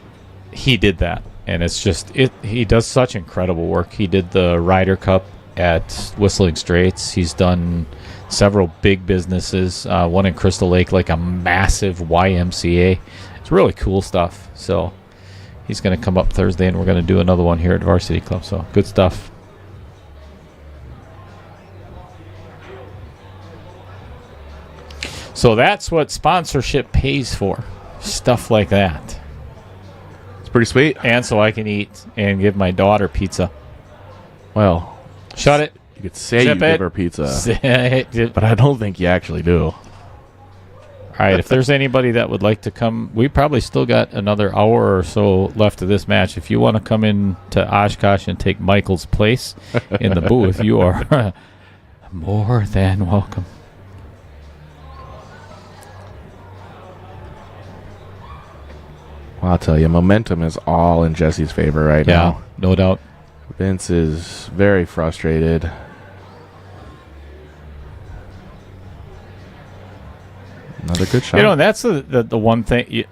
he did that, and it's just he does such incredible work. He did the Ryder Cup at Whistling Straits. He's done several big businesses, one in Crystal Lake, like a massive YMCA. It's really cool stuff. So he's going to come up Thursday, and we're going to do another one here at Varsity Club. So good stuff. So that's what sponsorship pays for. Stuff like that. It's pretty sweet. And so I can eat and give my daughter pizza. Well, Shut it. you could say Zip you give it. her pizza, All but I don't think you actually do. right, if there's anybody that would like to come, we probably still got another hour or so left of this match. If you want to come in to Oshkosh and take Michael's place in the booth, you are more than welcome. Well, I'll tell you, momentum is all in Jesse's favor right Yeah, now. no doubt. Vince is very frustrated. Another good shot. You know, that's the one thing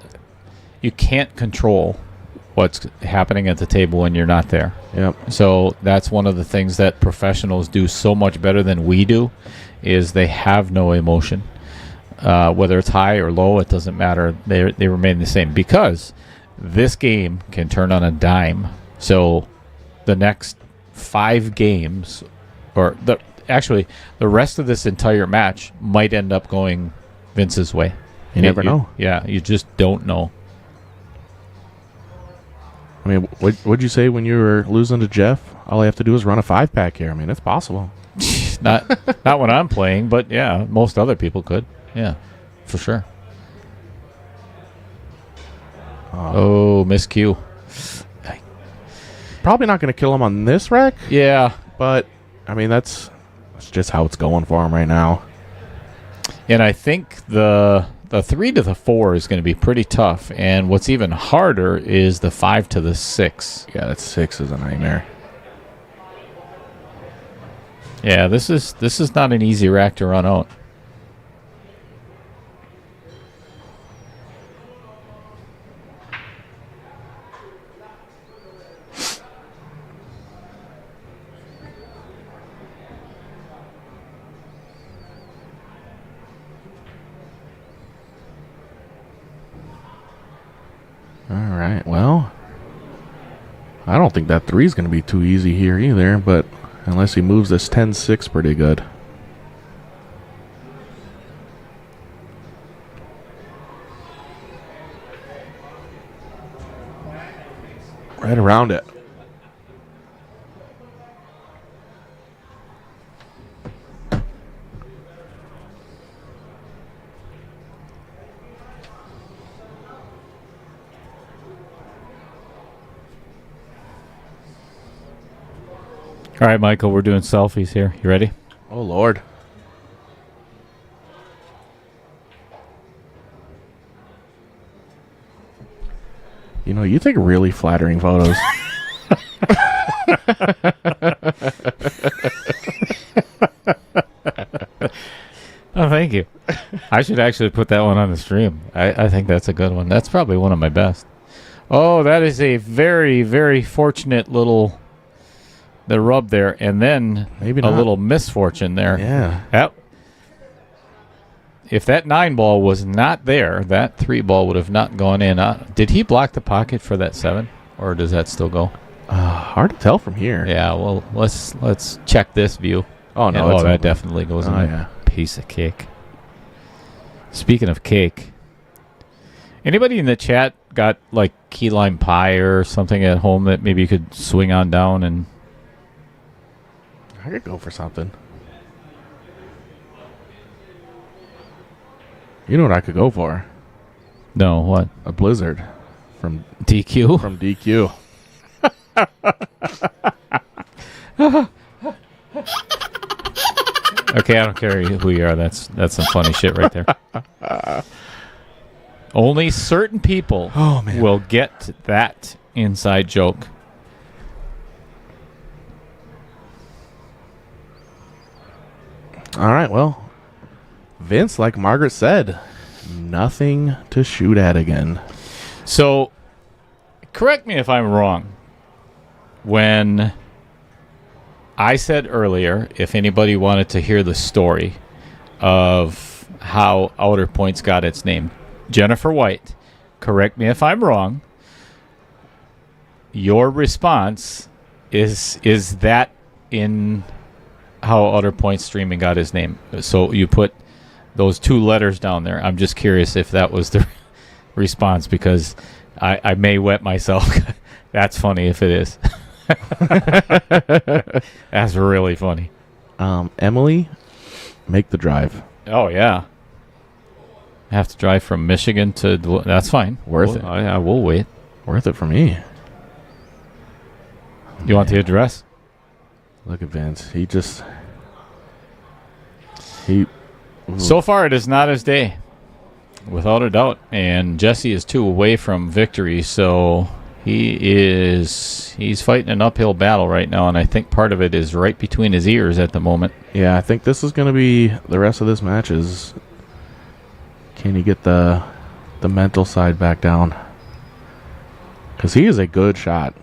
you can't control what's happening at the table when you're not there. Yep. So that's one of the things that professionals do so much better than we do, is they have no emotion. Whether it's high or low, it doesn't matter. They remain the same, because this game can turn on a dime. So the next 5 games, or the rest of this entire match might end up going Vince's way. You never know. Yeah, you just don't know. I mean, what'd you say when you were losing to Jeff? All I have to do is run a 5-pack here. I mean, it's possible. Not when I'm playing, but yeah, most other people could. Yeah, for sure. Oh, miscue. Probably not going to kill him on this wreck, Yeah. but I mean, that's just how it's going for him right now. And I think the 3 to the 4 is going to be pretty tough. And what's even harder is the 5 to the 6. Yeah, that 6 is a nightmare. Yeah, this is not an easy rack to run out. All right, well, I don't think that 3 is going to be too easy here either, but unless he moves this 10-6 pretty good. Right around it. All right, Michael, we're doing selfies here. You ready? Oh, Lord. You know, you take really flattering photos. Oh, thank you. I should actually put that one on the stream. I think that's a good one. That's probably one of my best. Oh, that is a very, very fortunate little the rub there, and then Maybe a not. little misfortune there. Yeah. Yep. If that 9 ball was not there, that 3 ball would have not gone in. Did he block the pocket for that 7, or does that still go? Hard to tell from here. Yeah. Well, let's check this view. Oh, no. Yeah, it's that open. definitely goes in. Oh, yeah. Piece of cake. Speaking of cake, anybody in the chat got like key lime pie or something at home that maybe you could swing on down and? I could go for something. You know what I could go for? No, what? A blizzard from DQ? from DQ. Okay, I don't care who you are. That's some funny shit right there. Only certain people will get that inside joke. All right, well, Vince, like Margaret said, nothing to shoot at again. So, correct me if I'm wrong. When I said earlier, if anybody wanted to hear the story of how Outer Points got its name, Jennifer White, correct me if I'm wrong. Your response is that in how Outer Points Streaming got his name. So you put those 2 letters down there. I'm just curious if that was the response, because I may wet myself. That's funny if it is. That's really funny. Emily, make the drive. Oh, yeah. I have to drive from Michigan to... That's fine. Worth it. I will wait. Worth it for me. You want the address? Look at Vince. So far, it is not his day, without a doubt. And Jesse is 2 away from victory, so he's fighting an uphill battle right now, and I think part of it is right between his ears at the moment. Yeah, I think this is going to be the rest of this match is, can he get the mental side back down? Because he is a good shot.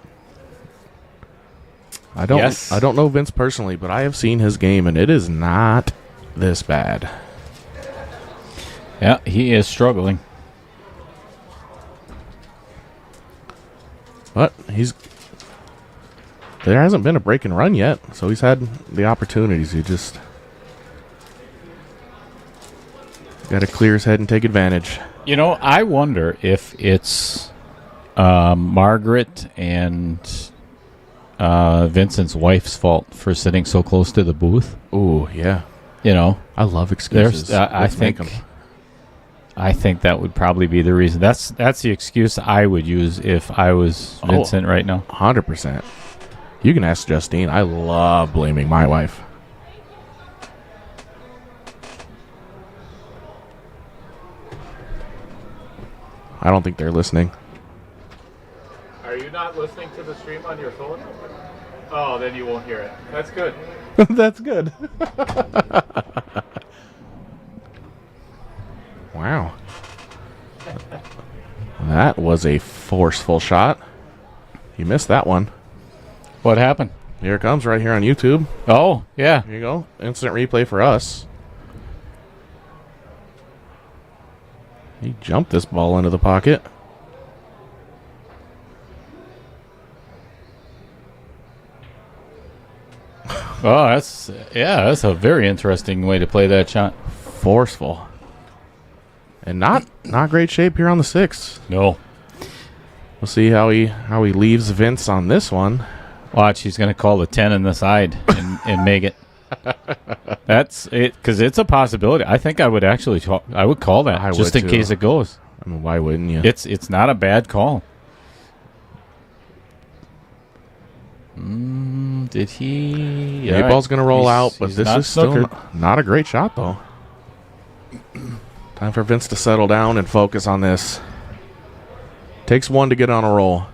I don't know Vince personally, but I have seen his game, and it is not this bad. Yeah, he is struggling. But there hasn't been a break and run yet, so he's had the opportunities. He just got to clear his head and take advantage. You know, I wonder if it's Margaret and Vincent's wife's fault for sitting so close to the booth. Ooh, yeah. You know, I love excuses. I think that would probably be the reason. That's the excuse I would use if I was Vincent right now. 100%. You can ask Justine. I love blaming my wife. I don't think they're listening. Are you not listening to the stream on your phone? Oh, then you won't hear it. That's good. That's good. Wow. That was a forceful shot. You missed that one. What happened? Here it comes right here on YouTube. Oh, yeah. Here you go. Instant replay for us. He jumped this ball into the pocket. Oh, that's a very interesting way to play that shot. Forceful. And not great shape here on the 6th. No. We'll see how he leaves Vince on this one. Watch, he's going to call the 10 in the side and make it. That's it, because it's a possibility. I think I would actually I would call that just in case it goes. I mean, why wouldn't you? It's not a bad call. Did he? Yeah, ball's going to roll out, but this is snookered. still not a great shot, though. Time for Vince to settle down and focus on this. Takes one to get on a roll.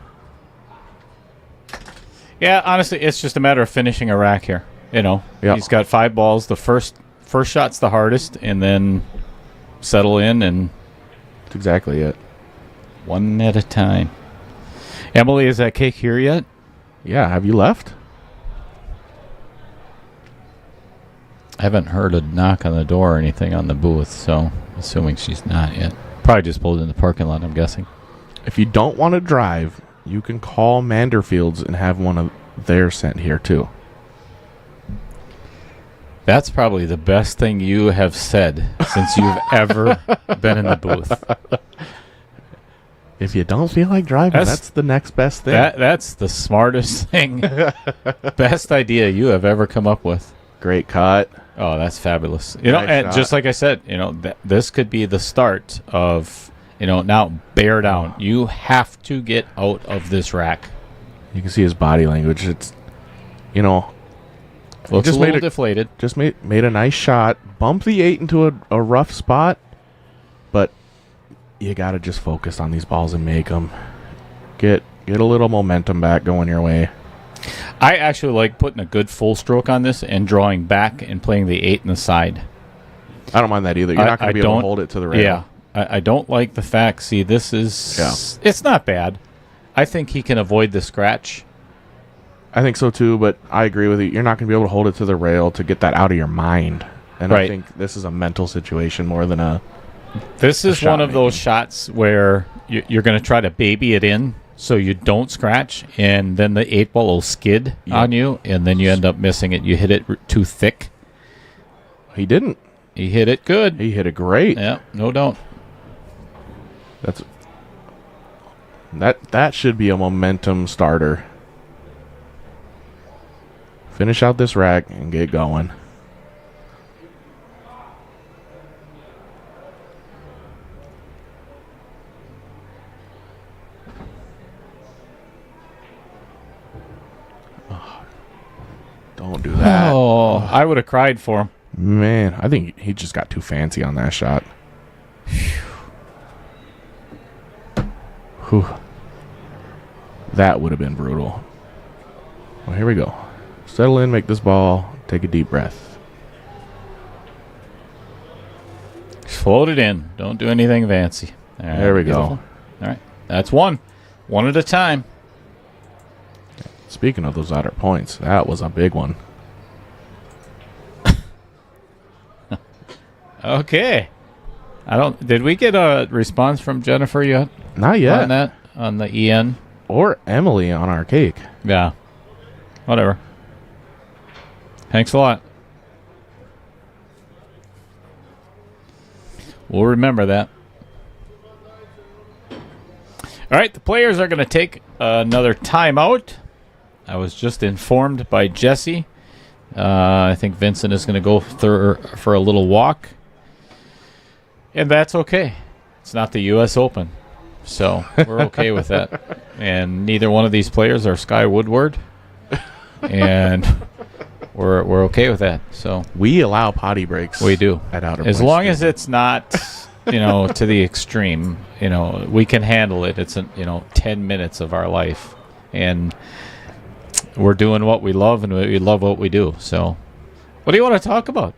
Yeah, honestly, it's just a matter of finishing a rack here. You know, He's got 5 balls. The first shot's the hardest, and then settle in, and that's exactly it. One at a time. Emily, is that cake here yet? Yeah, have you left? I haven't heard a knock on the door or anything on the booth, so assuming she's not yet. Probably just pulled in the parking lot, I'm guessing. If you don't want to drive, you can call Manderfields and have one of theirs sent here, too. That's probably the best thing you have said since you've ever been in the booth. If you don't feel like driving, that's the next best thing. That's the smartest thing, best idea you have ever come up with. Great cut. Oh, that's fabulous. You know, and just like I said, you know, this could be the start of, you know, now bear down. You have to get out of this rack. You can see his body language. It's, you know, Looks a just little made deflated. Just made a nice shot. Bumped the 8 into a rough spot. But you got to just focus on these balls and make them. Get a little momentum back going your way. I actually like putting a good full stroke on this and drawing back and playing the 8 in the side. I don't mind that either. You're not going to be able to hold it to the rail. Yeah. I don't like the fact. See, this is... Yeah. It's not bad. I think he can avoid the scratch. I think so too, but I agree with you. You're not going to be able to hold it to the rail to get that out of your mind. And Right. I think this is a mental situation more than a... This is shot one of those making. shots where you're going to try to baby it in so you don't scratch, and then the 8 ball will skid on you, and then you end up missing it. You hit it too thick. He didn't. He hit it good. He hit it great. Yeah, no doubt. That should be a momentum starter. Finish out this rack and get going. Oh, don't do that. Oh, I would have cried for him. Man, I think he just got too fancy on that shot. Whew. That would have been brutal. Well, here we go. Settle in, make this ball, take a deep breath. Float it in. Don't do anything fancy. All right, There we beautiful. go. All right. That's one. One at a time. Speaking of those outer points, that was a big one. Okay. Did we get a response from Jennifer yet? Not yet. On that? On the EN? Or Emily on our cake. Yeah. Whatever. Thanks a lot. We'll remember that. All right, the players are going to take another timeout. I was just informed by Jesse. I think Vincent is going to go for a little walk. And that's okay. It's not the U.S. Open. So we're okay with that. And neither one of these players are Sky Woodward. And we're okay with that. So We allow potty breaks. we do. At outer As points long too. as it's not, to the extreme, we can handle it. It's 10 minutes of our life. And we're doing what we love, and we love what we do. So what do you want to talk about?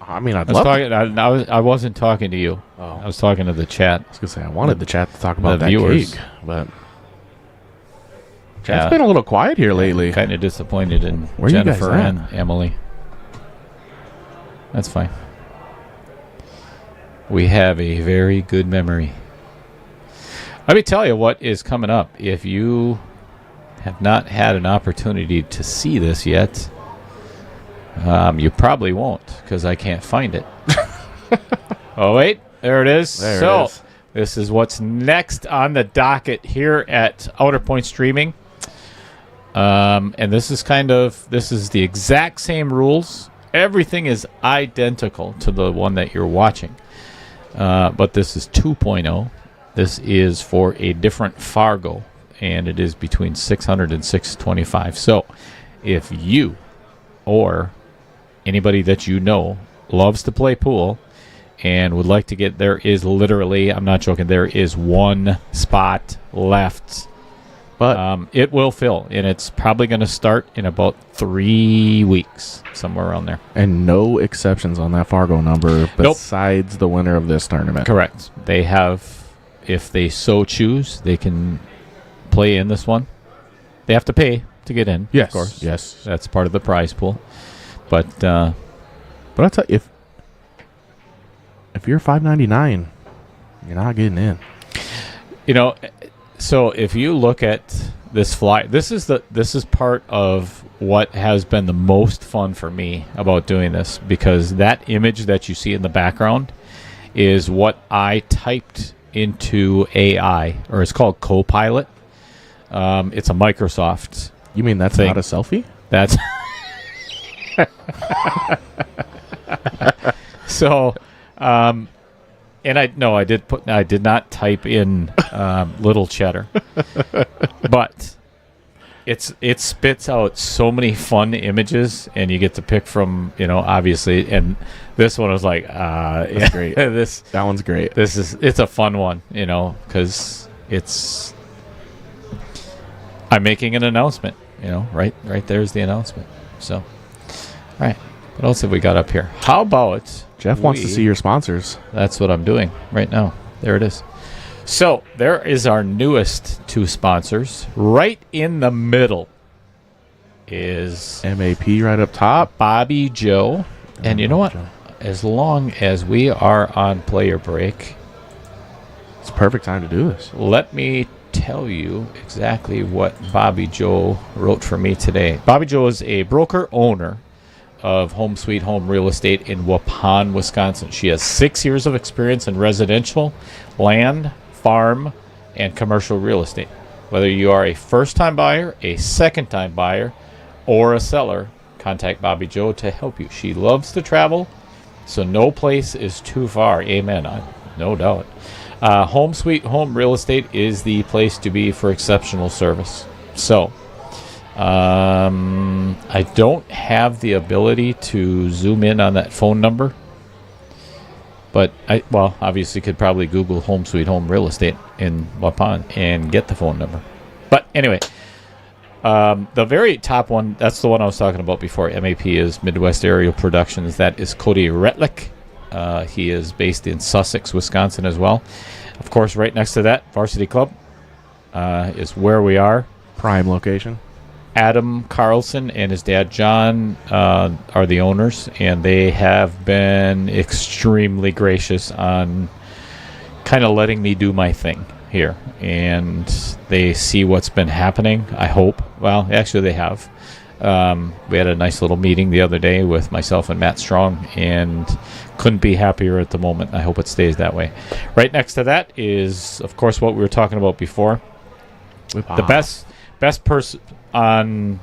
I mean, I'd I was love talking. I wasn't talking to you. Oh. I was talking to the chat. I was going to say, I wanted the chat to talk about The that viewers. cake. But chat's been a little quiet here lately. Kind of disappointed in Where you guys Jennifer at? and Emily. That's fine. We have a very good memory. Let me tell you what is coming up. If you have not had an opportunity to see this yet, you probably won't, because I can't find it. Oh, wait. There it is. There so, it is. this is what's next on the docket here at Outer Point Streaming. And this is the exact same rules. Everything is identical to the one that you're watching. But this is 2.0. This is for a different Fargo, and it is between 600 and 625. So, if you or anybody that you know loves to play pool and would like to get, there is literally, I'm not joking, there is one spot left. But It will fill, and it's probably going to start in about 3 weeks, somewhere around there. and no exceptions on that Fargo number besides the winner of this tournament. Correct. They have, if they so choose, they can play in this one. They have to pay to get in, Yes. of course. Yes. That's part of the prize pool. But But I tell you, if you're $5.99, you're not getting in. so if you look at this fly, this is part of what has been the most fun for me about doing this, because that image that you see in the background is what I typed into AI, or it's called Copilot. It's a Microsoft. You mean that's Thing. not a selfie? That's so. And I did not type in little cheddar, but it spits out so many fun images, and you get to pick from, obviously. And this one was like, That's great. That one's great. It's a fun one, because I'm making an announcement. Right there's the announcement. So, all right, what else have we got up here? How about Jeff wants to see your sponsors. That's what I'm doing right now. There it is. So there is our newest two sponsors. Right in the middle is MAP right up top. Bobby Joe. And you know what? As long as we are on player break, it's a perfect time to do this. Let me tell you exactly what Bobby Joe wrote for me today. Bobby Joe is a broker owner of Home Sweet Home Real Estate in Waupun, Wisconsin. She has 6 years of experience in residential, land, farm, and commercial real estate. Whether you are a first-time buyer, a second-time buyer, or a seller, contact Bobby Joe to help you. She loves to travel, so no place is too far. Amen. No doubt. Home Sweet Home Real Estate is the place to be for exceptional service. So, I don't have the ability to zoom in on that phone number. But obviously could probably Google Home Sweet Home Real Estate in Waupun and get the phone number. But anyway, the very top one, that's the one I was talking about before. MAP is Midwest Aerial Productions. That is Cody Retlick. He is based in Sussex, Wisconsin as well. Of course, right next to that, Varsity Club is where we are. Prime location. Adam Carlson and his dad John are the owners, and they have been extremely gracious on kind of letting me do my thing here. And they see what's been happening, I hope. Well, actually they have. We had a nice little meeting the other day with myself and Matt Strong, and couldn't be happier at the moment. I hope it stays that way. Right next to that is, of course, what we were talking about before. The best person on,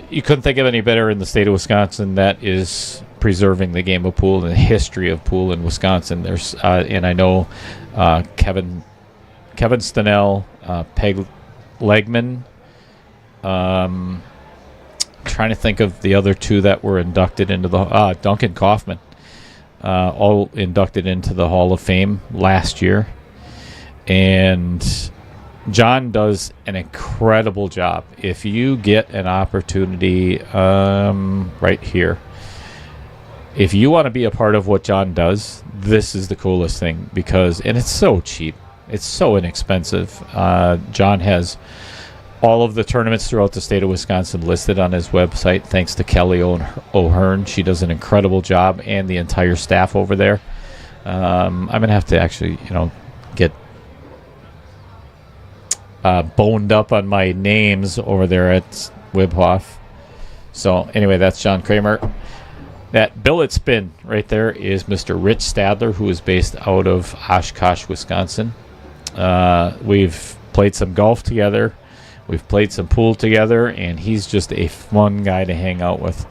you couldn't think of any better in the state of Wisconsin that is preserving the game of pool and the history of pool in Wisconsin. There's and I know Kevin Stenell, Peg Legman, trying to think of the other two that were inducted into the Duncan Kaufman, all inducted into the Hall of Fame last year. And John does an incredible job. If you get an opportunity right here, if you want to be a part of what John does, this is the coolest thing, and it's so cheap. It's so inexpensive. John has all of the tournaments throughout the state of Wisconsin listed on his website, thanks to Kelly O'Hearn. She does an incredible job, and the entire staff over there. I'm going to have to actually, get boned up on my names over there at Wibhoff. So anyway, that's John Kramer. That billet spin right there is Mr. Rich Stadler, who is based out of Oshkosh, Wisconsin. We've played some golf together. We've played some pool together, and he's just a fun guy to hang out with.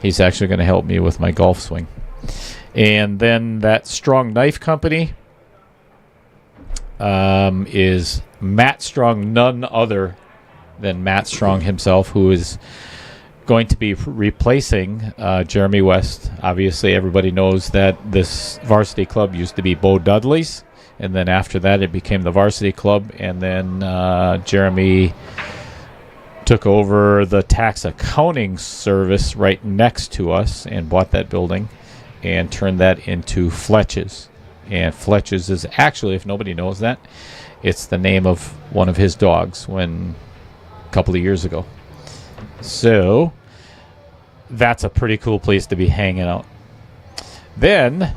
He's actually going to help me with my golf swing. And then that Strong Knife Company is Matt Strong, none other than Matt Strong himself, who is going to be replacing Jeremy West. Obviously, everybody knows that this varsity club used to be Bo Dudley's, and then after that it became the varsity club, and then Jeremy took over the tax accounting service right next to us and bought that building and turned that into Fletch's. And Fletch's is actually, if nobody knows that, it's the name of one of his dogs a couple of years ago. So that's a pretty cool place to be hanging out. Then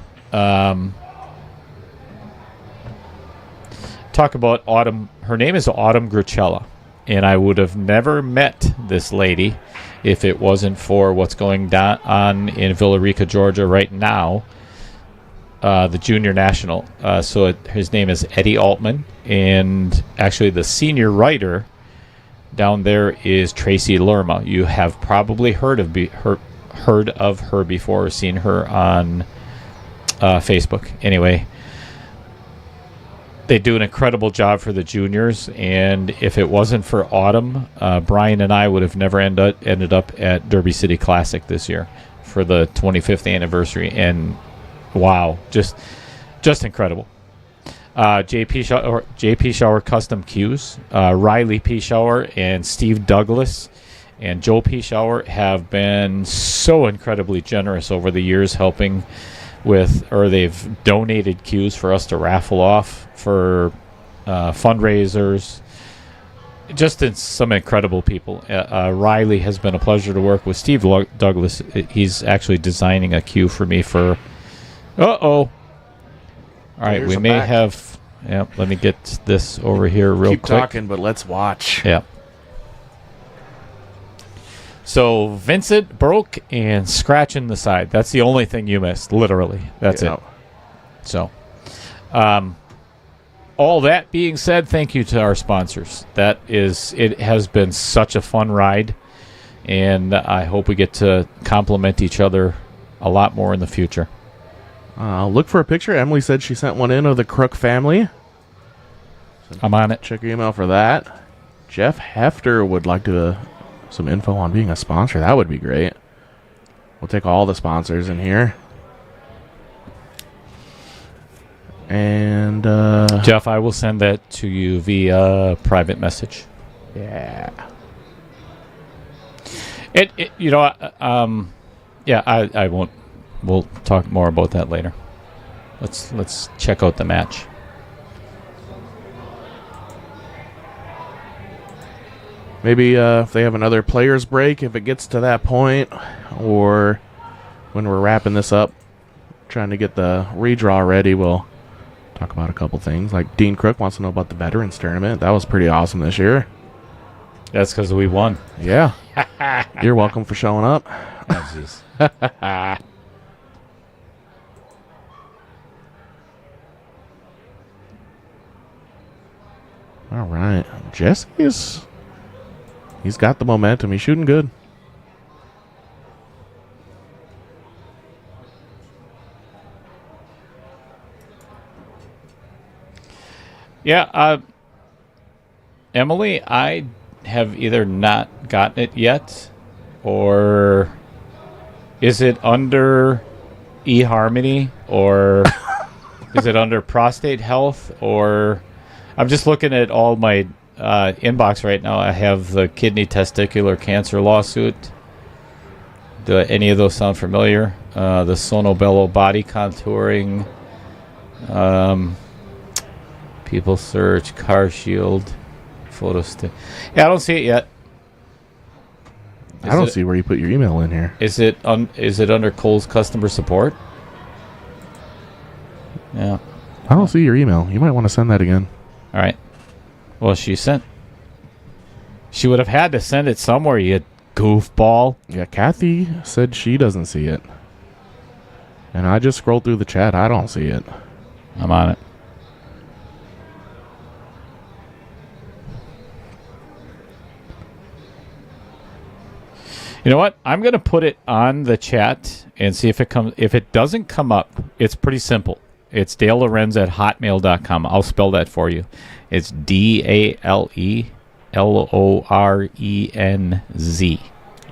talk about Autumn. Her name is Autumn Gruchella, and I would have never met this lady if it wasn't for what's going on in Villarica, Georgia right now, the Junior National. His name is Eddie Altman, and actually the senior writer down there is Tracy Lerma. You have probably heard of her before or seen her on Facebook. Anyway, they do an incredible job for the juniors, and if it wasn't for Autumn, Brian and I would have never ended up at Derby City Classic this year for the 25th anniversary. And wow, just incredible. JP Shower Custom Cues, Riley P. Shower and Steve Douglas and Joe P. Shower have been so incredibly generous over the years, helping with, or they've donated cues for us to raffle off for fundraisers. Just some incredible people. Riley has been a pleasure to work with. Steve Douglas, he's actually designing a cue for me for... All right, we may have... Yeah, let me get this over here real quick. Keep talking, but let's watch. Yeah. So Vincent broke and scratching the side. That's the only thing you missed, literally. That's it. So, all that being said, thank you to our sponsors. It has been such a fun ride, and I hope we get to compliment each other a lot more in the future. Look for a picture. Emily said she sent one in of the Crook family. So I'm on it. check your email for that. Jeff Hefter would like some info on being a sponsor. That would be great. We'll take all the sponsors in here. And Jeff, I will send that to you via private message. yeah. I won't. We'll talk more about that later. Let's check out the match. Maybe if they have another players break, if it gets to that point, or when we're wrapping this up, trying to get the redraw ready, we'll talk about a couple things. Like Dean Crook wants to know about the Veterans Tournament. That was pretty awesome this year. That's because we won. Yeah. You're welcome for showing up. Oh, jeez. All right. He's got the momentum. He's shooting good. Yeah, Emily, I have either not gotten it yet, or is it under eHarmony, or is it under prostate health, or I'm just looking at all my inbox right now. I have the kidney testicular cancer lawsuit. Do any of those sound familiar? The Sonobello body contouring. People search, car shield, photos. Yeah, I don't see it yet. I don't see where you put your email in here. Is it under Cole's customer support? Yeah. I don't see your email. You might want to send that again. All right. Well, she would have had to send it somewhere, you goofball. Yeah, Kathy said she doesn't see it. And I just scrolled through the chat. I don't see it. I'm on it. You know what? I'm going to put it on the chat and see if it comes. If it doesn't come up, it's pretty simple. It's Dale Lorenz at hotmail.com. I'll spell that for you. It's DALELORENZ.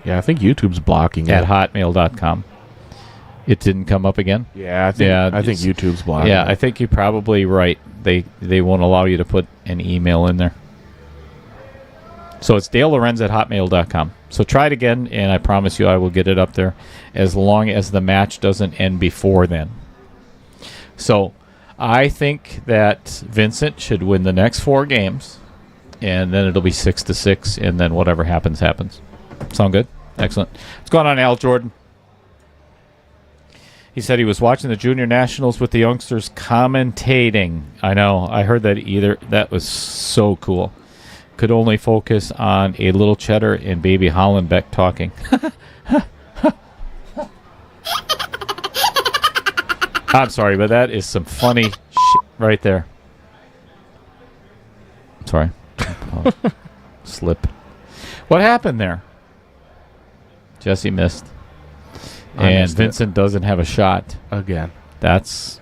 Yeah, I think YouTube's blocking at it. hotmail.com. It didn't come up again? Yeah, I think YouTube's blocking Yeah, it. I think you're probably right. They won't allow you to put an email in there. So it's Dale Lorenz at hotmail.com. So try it again, and I promise you I will get it up there as long as the match doesn't end before then. So I think that Vincent should win the next 4 games, and then it'll be 6-6, and then whatever happens, happens. Sound good? Excellent. What's going on, Al Jordan? He said he was watching the Junior Nationals with the youngsters commentating. I know. I heard that either. That was so cool. Could only focus on a little cheddar and baby Hollenbeck talking. I'm sorry, but that is some funny shit right there. Sorry. Slip. What happened there? Jesse missed. And Vincent doesn't have a shot. Again. That's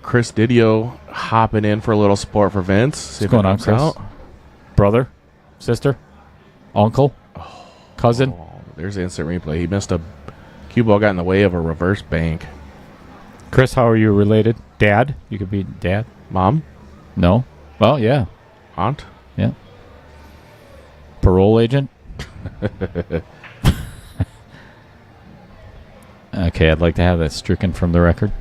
Chris DiDio hopping in for a little support for Vince. See if What's going it on, works Chris? out. Brother, sister, uncle, cousin. Oh, there's the instant replay. He missed a cue ball, got in the way of a reverse bank. Chris, how are you related? Dad? You could be dad. Mom? No? Well, yeah. Aunt? Yeah. Parole agent? Okay, I'd like to have that stricken from the record.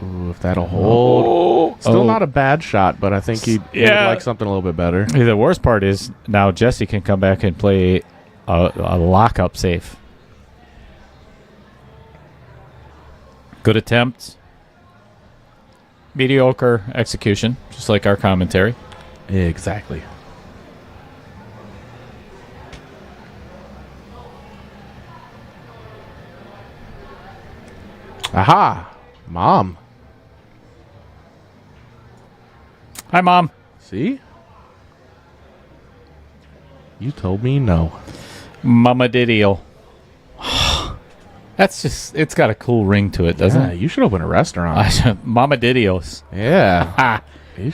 Ooh, if that'll hold. Still not a bad shot, but I think he would like something a little bit better. The worst part is now Jesse can come back and play a lockup safe. Good attempts. Mediocre execution, just like our commentary. Exactly. Aha! Mom. Hi, Mom. See? You told me no. Mama DiDio. That's just, it's got a cool ring to it, doesn't it? You should open a restaurant. Mama DiDio's. Yeah.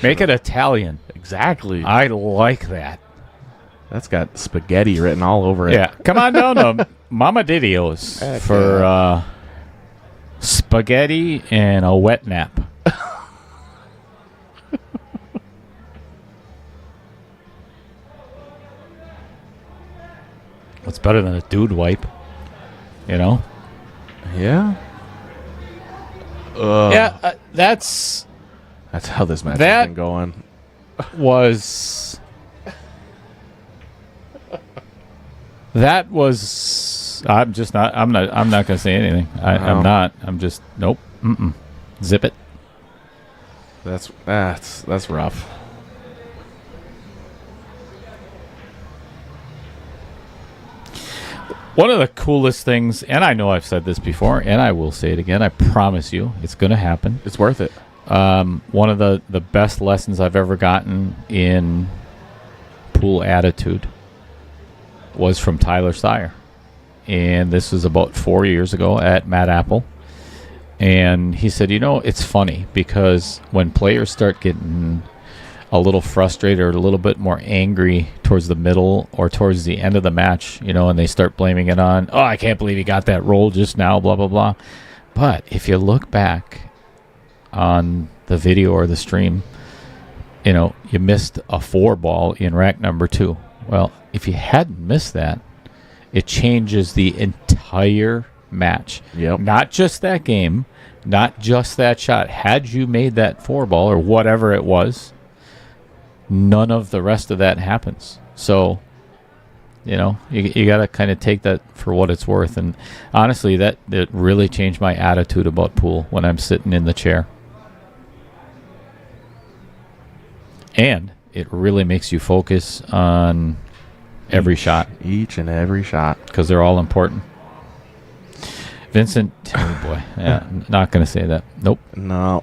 Make it Italian. Exactly. I like that. That's got spaghetti written all over it. Yeah. Come on down to Mama DiDio's Heck for spaghetti and a wet nap. What's better than a dude wipe? You know? Yeah? Yeah, that's how this match That- has been going. was that was I'm not gonna say anything. I'm not. I'm just nope. Zip it. That's rough. One of the coolest things, and I know I've said this before, and I will say it again, I promise you, it's going to happen. It's worth it. One of the best lessons I've ever gotten in pool attitude was from Tyler Steyer. And this was about 4 years ago at Matt Apple. And he said, it's funny because when players start getting a little frustrated or a little bit more angry towards the middle or towards the end of the match, and they start blaming it on, I can't believe he got that roll just now, blah, blah, blah. But if you look back on the video or the stream, you missed a 4 ball in rack number 2. Well, if you hadn't missed that, it changes the entire match. Yep. Not just that game, not just that shot. Had you made that 4 ball or whatever it was, none of the rest of that happens. So, you got to kind of take that for what it's worth. And honestly, that really changed my attitude about pool when I'm sitting in the chair. And it really makes you focus on every shot. Each and every shot. Because they're all important. Vincent, oh boy. Yeah, not going to say that. Nope. No.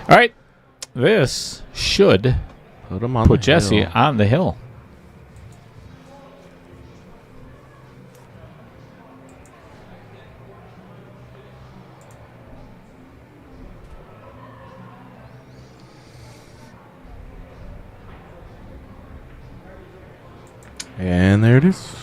All right, this should Put him on put the Jesse hill. on the hill. And there it is.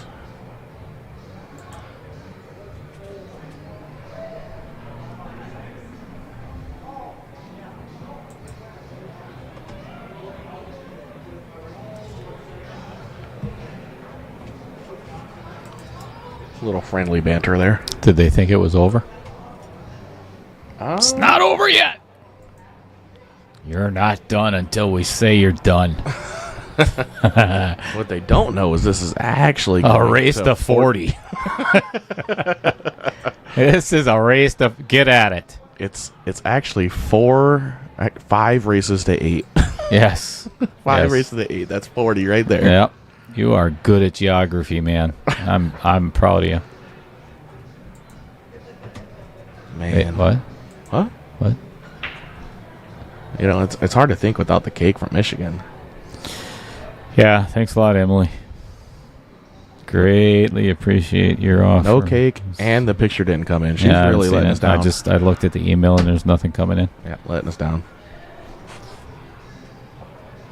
A little friendly banter there. Did they think it was over? It's not over yet. You're not done until we say you're done. What they don't know is this is actually A going race to 40. This is a race to get at it. It's actually 5 races to 8. Yes. 5 Yes. races to 8. That's 40 right there. Yep. You are good at geography, man. I'm proud of you. Man. Wait, what? What? What? It's hard to think without the cake from Michigan. Yeah, thanks a lot, Emily. Greatly appreciate your offer. No cake, and the picture didn't come in. She's Yeah, I haven't really seen letting it. us down. I looked at the email and there's nothing coming in. Yeah, letting us down.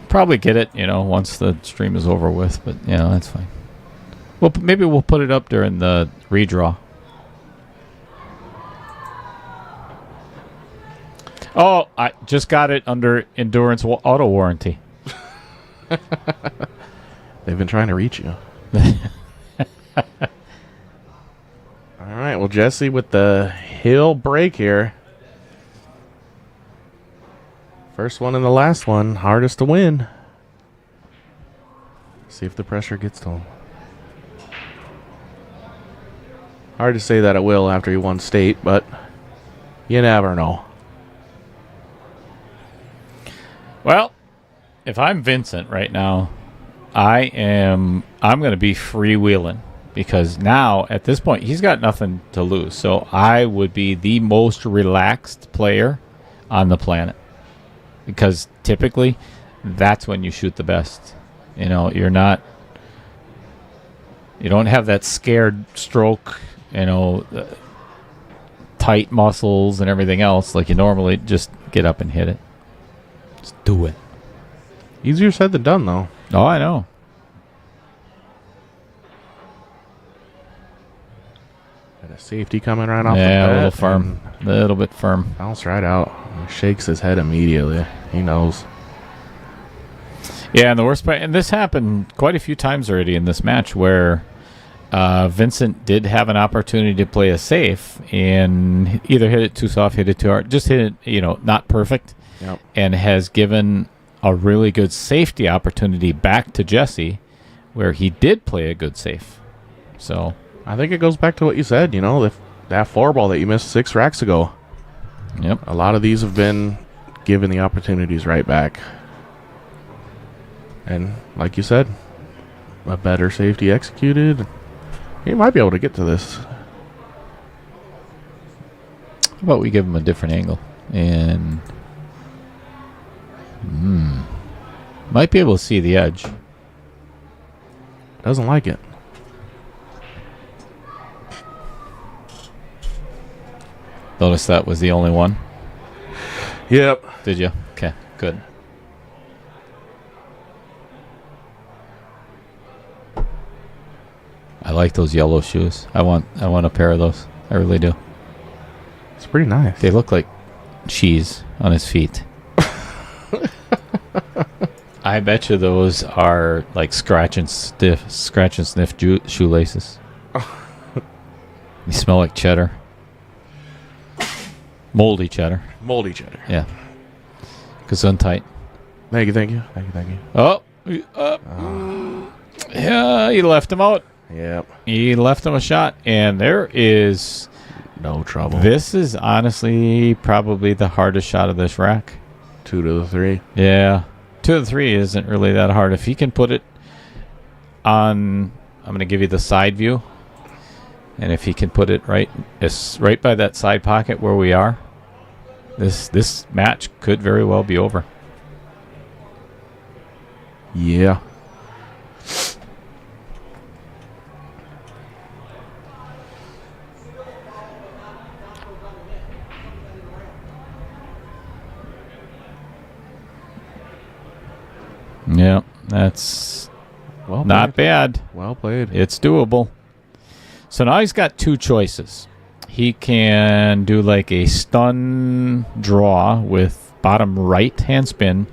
Probably get it, once the stream is over with, but that's fine. Well, maybe we'll put it up during the redraw. Oh, I just got it under Endurance Auto Warranty. They've been trying to reach you. All right, well, Jesse with the hill break here. First one and the last one, hardest to win. See if the pressure gets to him. Hard to say that it will after he won state, but you never know. Well, if I'm Vincent right now, I'm going to be freewheeling because now at this point he's got nothing to lose. So I would be the most relaxed player on the planet because typically that's when you shoot the best. You don't have that scared stroke, tight muscles and everything else like you normally. Just get up and hit it. Just do it. Easier said than done, though. Oh, I know. Got a safety coming right off the Yeah, bat. a little firm. A little bit firm. Bounce right out. He shakes his head immediately. He knows. Yeah, and the worst part, and this happened quite a few times already in this match where Vincent did have an opportunity to play a safe and either hit it too soft, hit it too hard, just hit it, not perfect, Yep. and has given a really good safety opportunity back to Jesse where he did play a good safe. So I think it goes back to what you said, that four ball that you missed 6 racks ago. Yep. A lot of these have been given the opportunities right back. And like you said, a better safety executed. He might be able to get to this. How about we give him a different angle and might be able to see the edge. Doesn't like it. Notice that was the only one. Yep. Did you? Okay, good. I like those yellow shoes. I want a pair of those. I really do. It's pretty nice. They look like cheese on his feet. I bet you those are like scratch and sniff shoelaces. They smell like cheddar. Moldy cheddar. Moldy cheddar. Yeah. Gesundheit. Thank you. Oh. Yeah, he left him out. Yep. He left him a shot, and there is No trouble. This is honestly probably the hardest shot of this rack. 2 to the 3. Yeah. 2 to the 3 isn't really that hard. If he can put it on, I'm going to give you the side view. And if he can put it right by that side pocket where we are, this match could very well be over. Yeah. Yeah, that's Well played. not bad. Well played. It's doable. So now he's got 2 choices. He can do like a stun draw with bottom right hand spin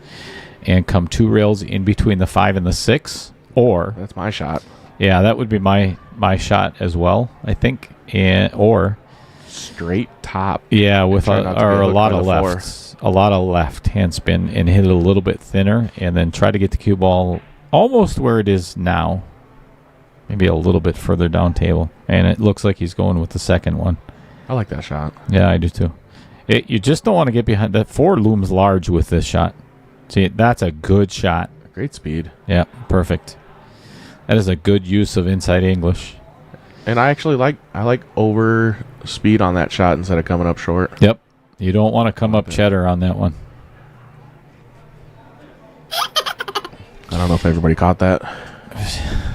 and come 2 rails in between the 5 and the 6. Or, That's my shot. yeah, that would be my shot as well, I think. Or, Straight top. yeah, with try not to or get a hooked lot by of the 4. lefts. A lot of left hand spin and hit it a little bit thinner and then try to get the cue ball almost where it is now. Maybe a little bit further down table. And it looks like he's going with the second one. I like that shot. Yeah, I do too. You just don't want to get behind. That 4 looms large with this shot. See, that's a good shot. Great speed. Yeah, perfect. That is a good use of inside English. And I actually like over speed on that shot instead of coming up short. Yep. You don't want to come up cheddar on that one. I don't know if everybody caught that.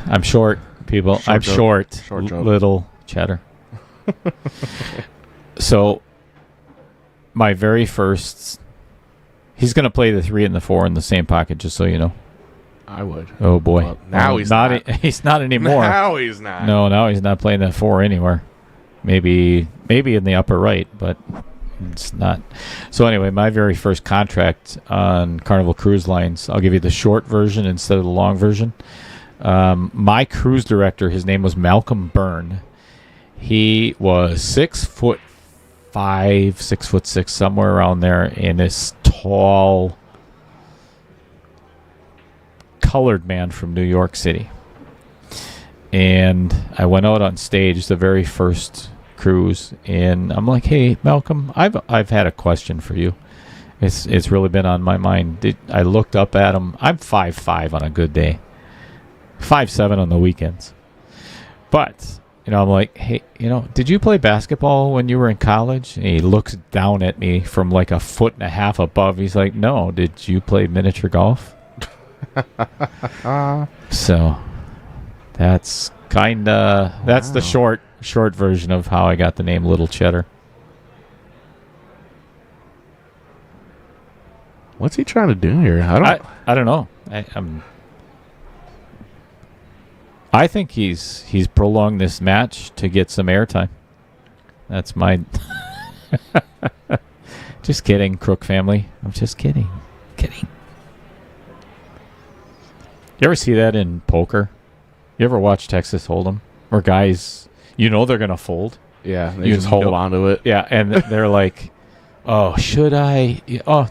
I'm short, people. Short I'm joke. short. Short joke. Little cheddar. So, my very first... He's going to play the 3 and the 4 in the same pocket, just so you know. I would. Oh, boy. Well, now he's not. He's not anymore. Now he's not. No, now he's not playing that 4 anywhere. Maybe in the upper right, but it's not. So anyway, my very first contract on Carnival Cruise Lines, I'll give you the short version instead of the long version. My cruise director, his name was Malcolm Byrne. He was 6'5", 6'6", somewhere around there, and this tall, colored man from New York City. And I went out on stage the very first cruise, and I'm like, "Hey, Malcolm, I've had a question for you. It's really been on my mind." I looked up at him. I'm 5'5" on a good day, 5'7" on the weekends. But I'm like, "Hey, did you play basketball when you were in college?" And he looks down at me from like 1.5 feet above. He's like, "No, did you play miniature golf?" So that's the short version of how I got the name Little Cheddar. What's he trying to do here? I don't know. I think he's prolonged this match to get some airtime. That's my... Just kidding, Crook family. I'm just kidding. You ever see that in poker? You ever watch Texas Hold'em? Where guys, they're going to fold. Yeah, they just hold on to it. Yeah, and they're like, "Oh, should I? Oh,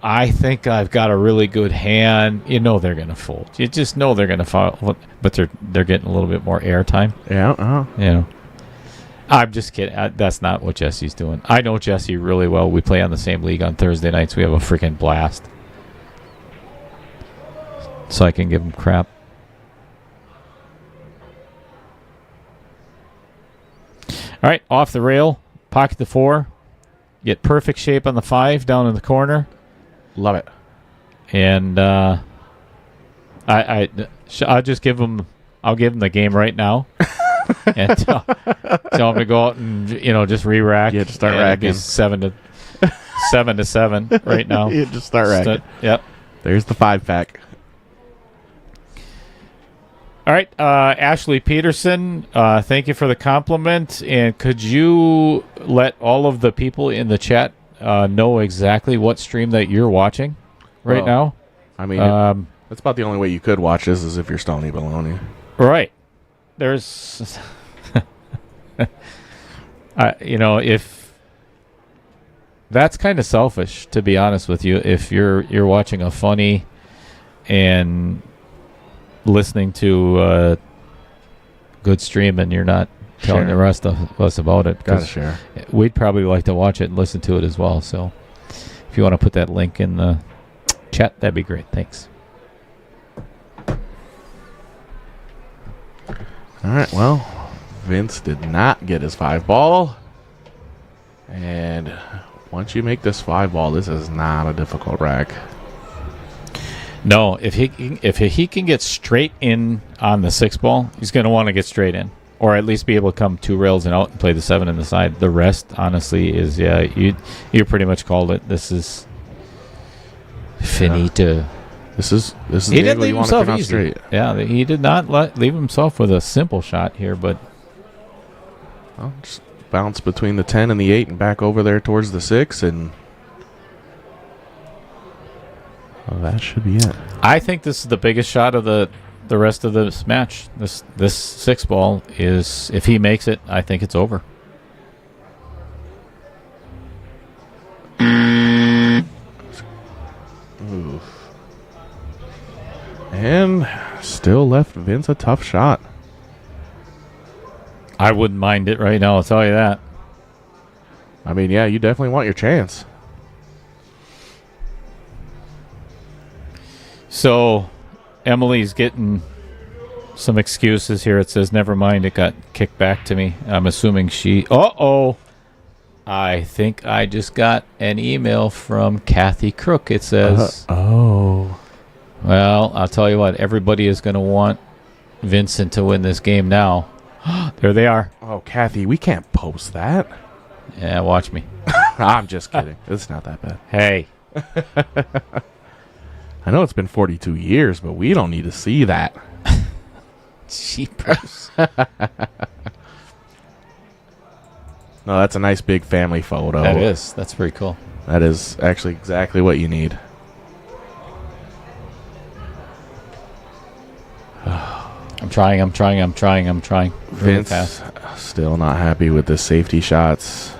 I think I've got a really good hand." They're going to fold. You just know they're going to fold, but they're getting a little bit more airtime. Yeah. I'm just kidding. That's not what Jesse's doing. I know Jesse really well. We play on the same league on Thursday nights. We have a freaking blast. So I can give him crap. All right, off the rail, pocket the 4, get perfect shape on the 5 down in the corner. Love it. And I'll just give him. I'll give him the game right now, and tell him to go out and just re-rack. Yeah, just start racking. 7 to 7 right now. Yeah, just start racking. Yep. There's the 5-pack. All right, Ashley Peterson, thank you for the compliment. And could you let all of the people in the chat know exactly what stream that you're watching right now? I mean, that's about the only way you could watch this is if you're Stony Baloney. Right. There's, if that's kind of selfish, to be honest with you, if you're watching a funny and listening to a good stream and you're not telling the rest of us about it, gotta share. We'd probably like to watch it and listen to it as well. So if you want to put that link in the chat, that'd be great. Thanks. All right, well, Vince did not get his 5-ball. And once you make this 5-ball, this is not a difficult rack. No, if he can get straight in on the 6-ball, he's going to want to get straight in, or at least be able to come 2 rails and out and play the 7 in the side. The rest, honestly, is you pretty much called it. This is finito. This is He didn't leave himself easy. Straight. Yeah, he did not leave himself with a simple shot here, but Well, just bounce between the 10 and the 8 and back over there towards the 6, and that should be it. I think this is the biggest shot of the rest of this match. This 6-ball is, if he makes it, I think it's over. Oof. And still left Vince a tough shot. I wouldn't mind it right now, I'll tell you that. I mean, yeah, you definitely want your chance. So, Emily's getting some excuses here. It says, never mind, it got kicked back to me. I'm assuming she... I think I just got an email from Kathy Crook. It says... Well, I'll tell you what. Everybody is going to want Vincent to win this game now. There they are. Oh, Kathy, we can't post that. Yeah, watch me. I'm just kidding. It's not that bad. Hey. I know it's been 42 years, but we don't need to see that. Jeepers. No, that's a nice big family photo. That is. That's pretty cool. That is actually exactly what you need. I'm trying. Really Vince fast. still not happy with the safety shots.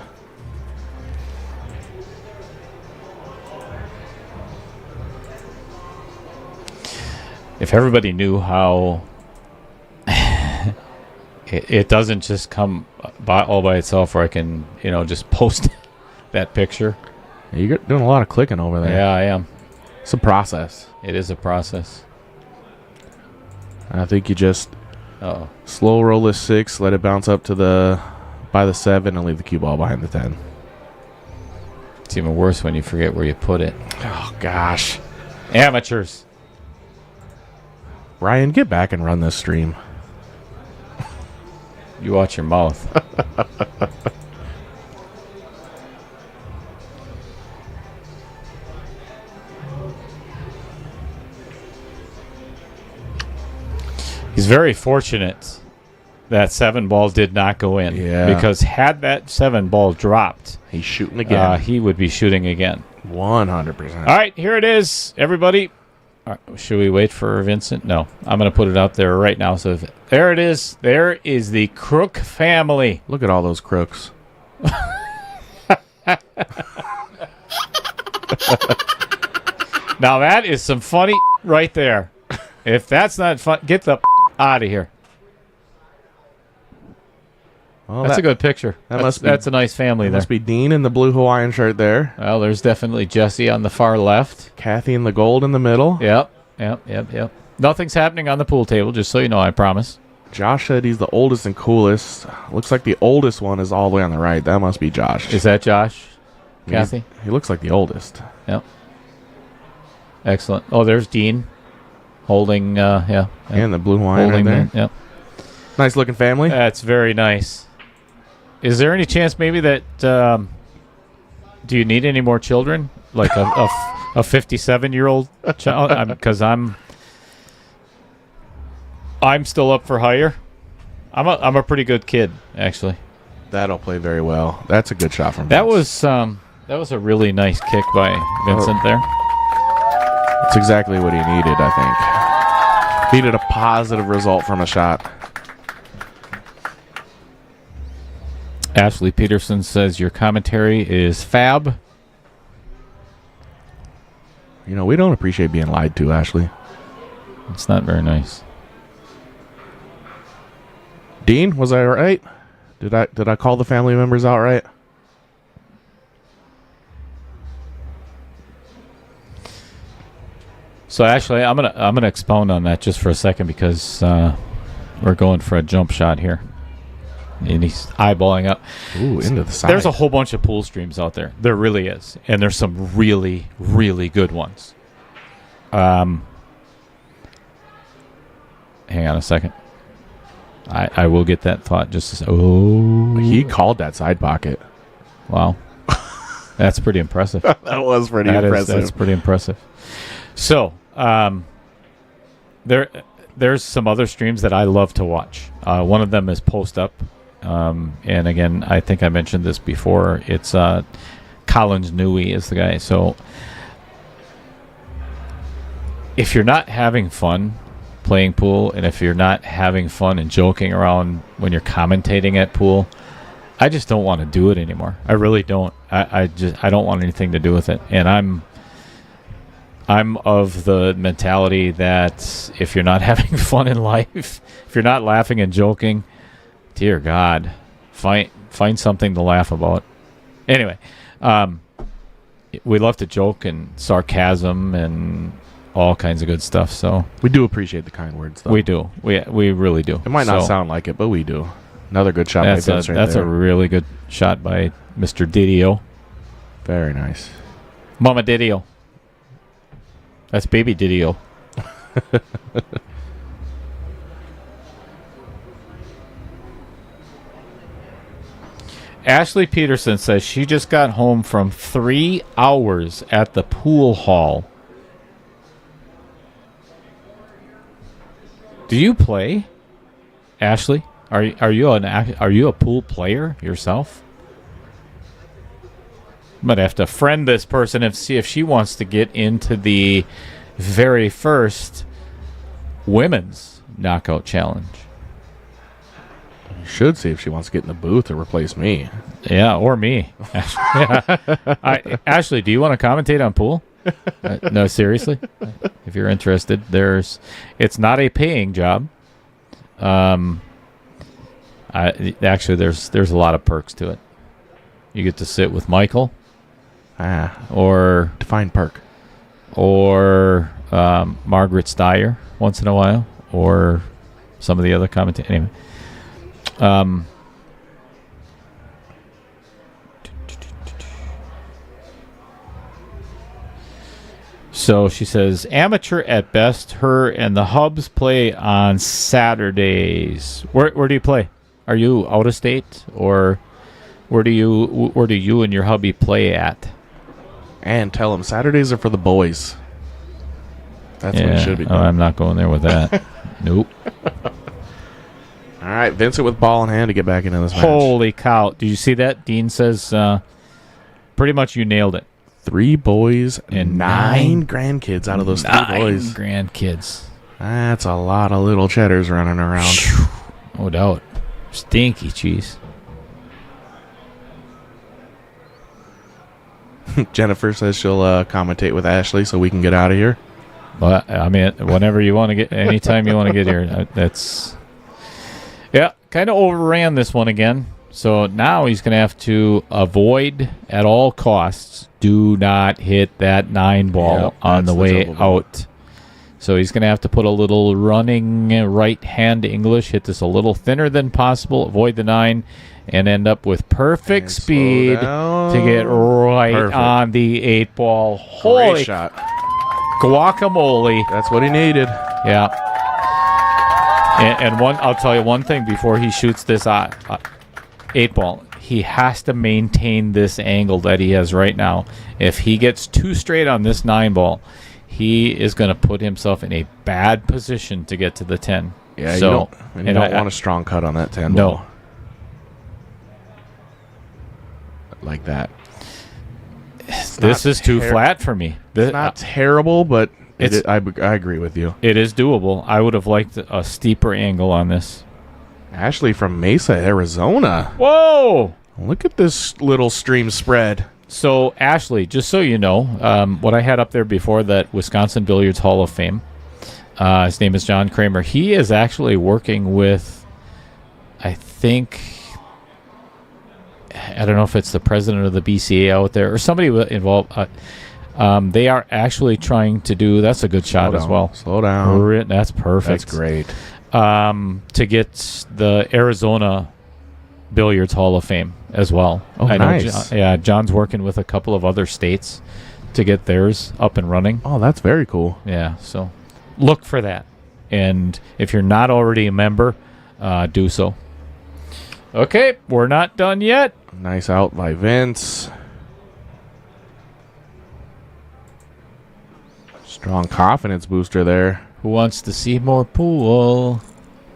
If everybody knew how it doesn't just come all by itself where I can, just post that picture. You're doing a lot of clicking over there. Yeah, I am. It's a process. It is a process. I think you just Uh-oh. slow roll the 6, let it bounce up to by the 7, and leave the cue ball behind the 10. It's even worse when you forget where you put it. Oh, gosh. Amateurs. Ryan, get back and run this stream. You watch your mouth. He's very fortunate that 7 ball did not go in. Yeah. Because had that 7 ball dropped, He's shooting again. he would be shooting again. 100%. All right, here it is, everybody. All right, should we wait for Vincent? No, I'm going to put it out there right now. So there it is. There is the Crook family. Look at all those crooks. Now that is some funny right there. If that's not fun, get the out of here. Well, That's a good picture. must be- That's a nice family there. Must be Dean in the blue Hawaiian shirt there. Well, there's definitely Jesse on the far left. Kathy in the gold in the middle. Yep. Nothing's happening on the pool table, just so you know, I promise. Josh said he's the oldest and coolest. Looks like the oldest one is all the way on the right. That must be Josh. Is that Josh? Kathy? He looks like the oldest. Yep. Excellent. Oh, there's Dean holding, And the blue Hawaiian holding right there. Yep. Nice looking family. That's very nice. Is there any chance maybe that do you need any more children, like a 57-year-old child? Because I'm still up for hire. I'm a pretty good kid, actually. That'll play very well. That's a good shot from That Vince. was a really nice kick by Vincent there. That's exactly what he needed, I think. Needed a positive result from a shot. Ashley Peterson says your commentary is fab. We don't appreciate being lied to, Ashley. It's not very nice. Dean, was I right? Did I call the family members out right? So actually, I'm gonna expound on that just for a second because we're going for a jump shot here, and he's eyeballing up. Ooh, into the side. There's a whole bunch of pool streams out there. There really is, and there's some really, really good ones. Hang on a second. I will get that thought just as. Oh, He called that side pocket. wow, that's pretty impressive. That was pretty impressive. That's pretty impressive. So, there's some other streams that I love to watch. One of them is Post Up, and again, I think I mentioned this before. It's Collins Newey is the guy. So, if you're not having fun playing pool, and if you're not having fun and joking around when you're commentating at pool, I just don't want to do it anymore. I really don't. I don't want anything to do with it, and I'm of the mentality that if you're not having fun in life, if you're not laughing and joking, dear God, find something to laugh about. Anyway, we love to joke and sarcasm and all kinds of good stuff. So We do appreciate the kind words, though. we do. We really do. It might not So sound like it, but we do. Another good shot by That's Vince right that's there. a really good shot by Mr. DiDio. Very nice. Mama DiDio. That's baby DiDio. Ashley Peterson says she just got home from 3 hours at the pool hall. Do you play, Ashley? Are you a pool player yourself? Might have to friend this person and see if she wants to get into the very first women's knockout challenge. You should see if she wants to get in the booth to replace me. Yeah, or me. Ashley, do you want to commentate on pool? No, seriously. If you're interested, it's not a paying job. Actually, there's a lot of perks to it. You get to sit with Michael, or define perk, or Margaret Steyer once in a while, or some of the other commentators. Anyway. So she says, amateur at best. Her and the Hubs play on Saturdays. Where do you play? Are you out of state, or where do you and your hubby play at? And tell them Saturdays are for the boys. That's what it should be doing. I'm not going there with that. Nope. All right, Vincent with ball in hand to get back into this match. Holy cow. Did you see that? Dean says pretty much you nailed it. 3 boys and 9 9 grandkids out of those 3 boys. 9 grandkids. That's a lot of little cheddars running around. No doubt. Stinky cheese. Jennifer says she'll commentate with Ashley so we can get out of here. But I mean, whenever you want to get, anytime you want to get here, that's... Yeah, kind of overran this one again. So now he's going to have to avoid at all costs. Do not hit that 9 ball on the way out. So he's going to have to put a little running right hand English, hit this a little thinner than possible, avoid the 9, and end up with perfect speed to get right on the 8 ball. Holy Great shot. Guacamole. That's what he needed. Yeah. And I'll tell you one thing before he shoots this 8 ball. He has to maintain this angle that he has right now. If he gets too straight on this 9 ball, he is going to put himself in a bad position to get to the 10. Yeah, so, you don't want a strong cut on that 10 ball. Like that. This is too flat for me. It's not terrible, but I agree with you. It is doable. I would have liked a steeper angle on this. Ashley from Mesa, Arizona. Whoa! Look at this little stream spread. So, Ashley, just so you know, what I had up there before, that Wisconsin Billiards Hall of Fame, his name is John Kramer. He is actually working with, I think, I don't know if it's the president of the BCA out there or somebody involved. They are actually trying to do, that's a good shot as well. Slow down. That's perfect. That's great. To get the Arizona Billiards Hall of Fame as well. Oh, nice. John's working with a couple of other states to get theirs up and running. Oh, that's very cool. Yeah, so look for that. And if you're not already a member, do so. Okay, we're not done yet. Nice out by Vince. Strong confidence booster there. Who wants to see more pool?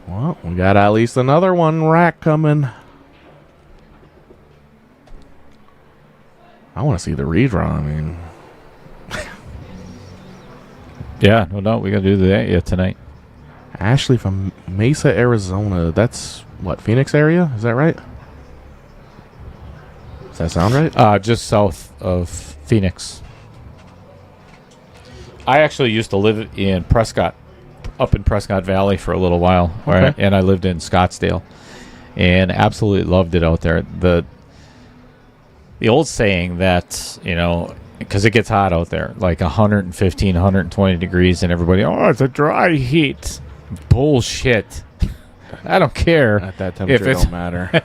Well, we got at least another one rack coming. I want to see the rerun. I mean, yeah, no doubt. We got to do that tonight. Ashley from Mesa, Arizona. That's what, Phoenix area? Is that right? Does that sound right? Just south of Phoenix. I actually used to live in Prescott, up in Prescott Valley for a little while, and I lived in Scottsdale, and absolutely loved it out there. The old saying that, because it gets hot out there, like 115, 120 degrees, and everybody, it's a dry heat. Bullshit. I don't care. At that temperature, it don't matter.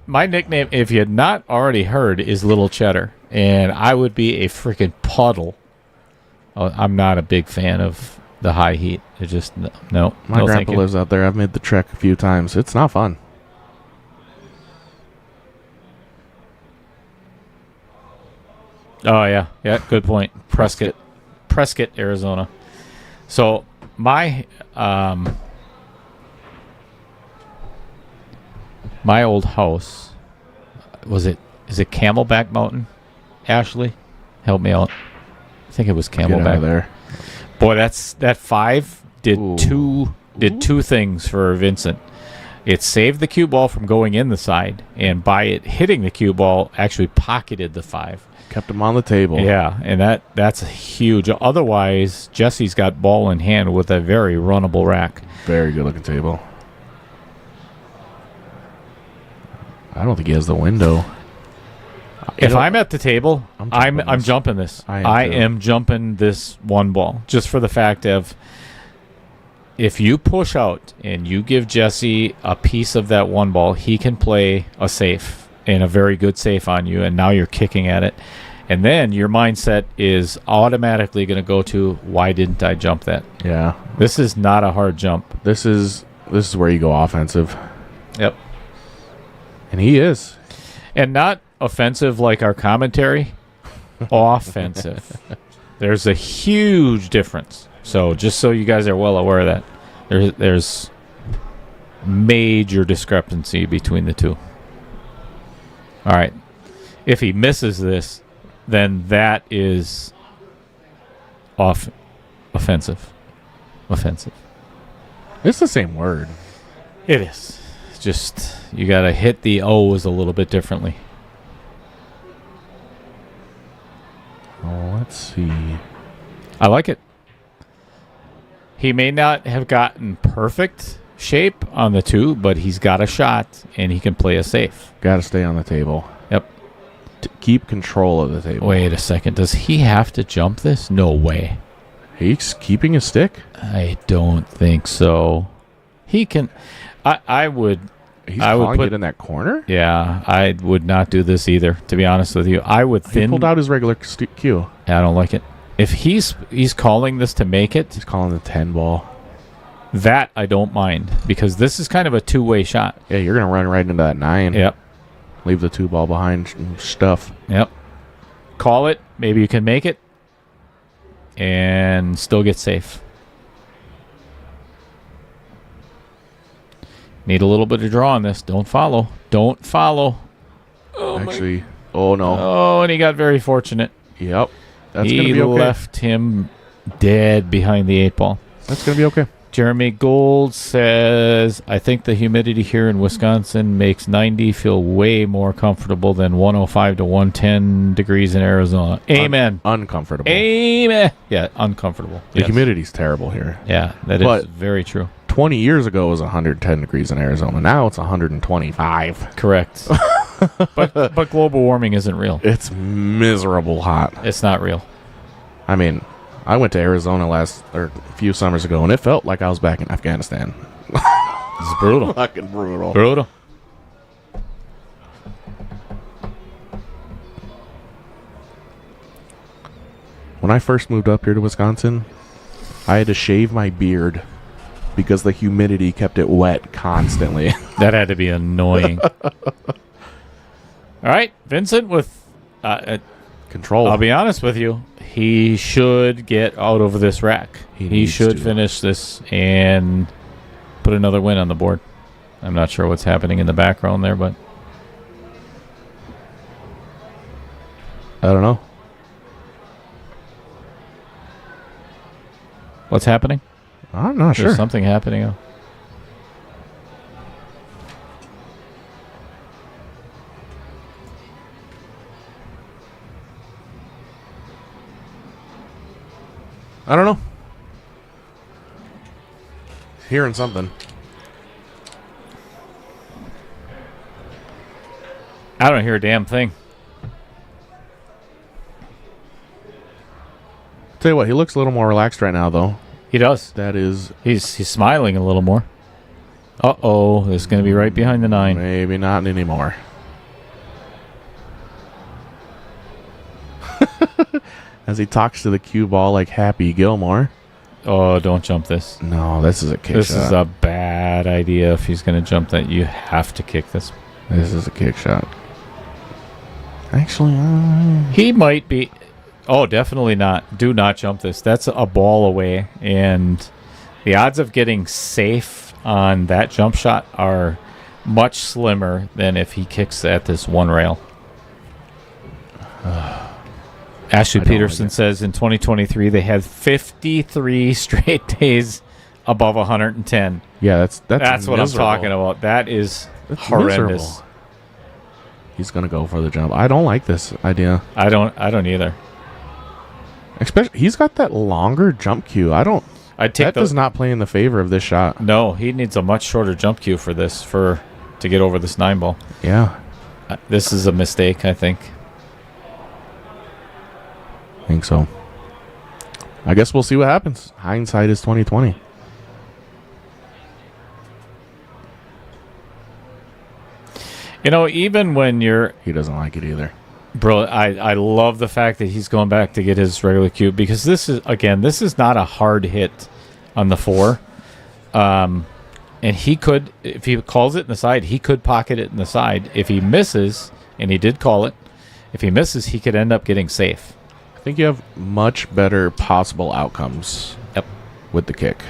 My nickname, if you had not already heard, is Little Cheddar, and I would be a freaking puddle I'm not a big fan of the high heat. It just no. My no, thank grandpa you. lives out there. I've made the trek a few times. It's not fun. Oh yeah, good point. Prescott, Arizona. So my my old house is it Camelback Mountain? Ashley, help me out. I think it was Get out of Camelback. there. Boy, that 5 did Ooh. two things for Vincent. It saved the cue ball from going in the side, and by it hitting the cue ball, actually pocketed the 5. Kept him on the table. Yeah, and that's huge. Otherwise, Jesse's got ball in hand with a very runnable rack. Very good looking table. I don't think he has the window. If I'm at the table, I'm jumping I'm this. jumping this. I am I too. am jumping this one ball just for the fact of if you push out and you give Jesse a piece of that one ball, he can play a safe and a very good safe on you, and now you're kicking at it. And then your mindset is automatically going to go to, why didn't I jump that? Yeah. This is not a hard jump. This is where you go offensive. Yep. And he is. And not offensive like our commentary, offensive. There's a huge difference. So just so you guys are well aware of that, there's major discrepancy between the two. All right. If he misses this, then that is offensive. Offensive. It's the same word. It is. It's just you got to hit the O's a little bit differently. Oh, let's see. I like it. He may not have gotten perfect shape on the 2, but he's got a shot, and he can play a safe. Got to stay on the table. Yep. To keep control of the table. Wait a second. Does he have to jump this? No way. He's keeping his stick. I don't think so. He can. I would. He's I would calling put- it in that corner. Yeah, I would not do this either, to be honest with you. I would He thin. pulled out his regular cue. I don't like it. If he's calling this to make it, He's calling the 10 ball. that I don't mind, because this is kind of a two-way shot. Yeah, you're gonna run right into that 9. Yep. Leave the 2 ball behind and stuff. Yep. Call it. Maybe you can make it. And still get safe. Need a little bit of draw on this. Don't follow. Don't follow. Actually, oh no. Oh, and he got very fortunate. Yep. That's he gonna be okay. left him dead behind the 8 ball. That's gonna be okay. Jeremy Gold says, I think the humidity here in Wisconsin makes 90 feel way more comfortable than 105 to 110 degrees in Arizona. Amen. Uncomfortable. Amen. Yeah, uncomfortable. The Yes. humidity's terrible here. Yeah, that is But- very true. 20 years ago it was 110 degrees in Arizona. Now it's 125. Correct. but global warming isn't real. It's miserable hot. It's not real. I mean, I went to Arizona a few summers ago, and it felt like I was back in Afghanistan. It's brutal. Fucking brutal. Brutal. When I first moved up here to Wisconsin, I had to shave my beard because the humidity kept it wet constantly. That had to be annoying. All right, Vincent, with Control. I'll be honest with you, he should get out of this rack. He He needs should to. finish this and put another win on the board. I'm not sure what's happening in the background there, but I don't know. what's happening? I'm not There's sure. something happening. I don't know. Hearing something. I don't hear a damn thing. Tell you what, he looks a little more relaxed right now, though. He does. That is He's smiling a little more. Uh-oh, this is going to be right behind the 9. maybe not anymore. as he talks to the cue ball like Happy Gilmore. Oh, don't jump this. No, this is a kick This shot. is a bad idea if he's going to jump that. You have to kick this. This is a kick shot. Actually, He might be. Oh, definitely not. Do not jump this. That's a ball away. And the odds of getting safe on that jump shot are much slimmer than if he kicks at this one rail. Ashley I don't Peterson like it. says in 2023 they had 53 straight days above 110. yeah, that's That's what I'm miserable. talking about. That is That's horrendous. miserable. He's gonna go for the jump. I don't like this idea. I don't either. Especially, he's got that longer jump cue. I'd take That does not play in the favor of this shot. No, he needs a much shorter jump cue for this to get over this 9 ball. Yeah, This is a mistake, I think. I think so. I guess we'll see what happens. Hindsight is 2020. You know, even when you're He doesn't like it either. bro, I love the fact that he's going back to get his regular cue because this is not a hard hit on the 4. And he could, if he calls it in the side, he could pocket it in the side. If he misses, and he did call it, if he misses, he could end up getting safe. I think you have much better possible outcomes. Yep. With the kick.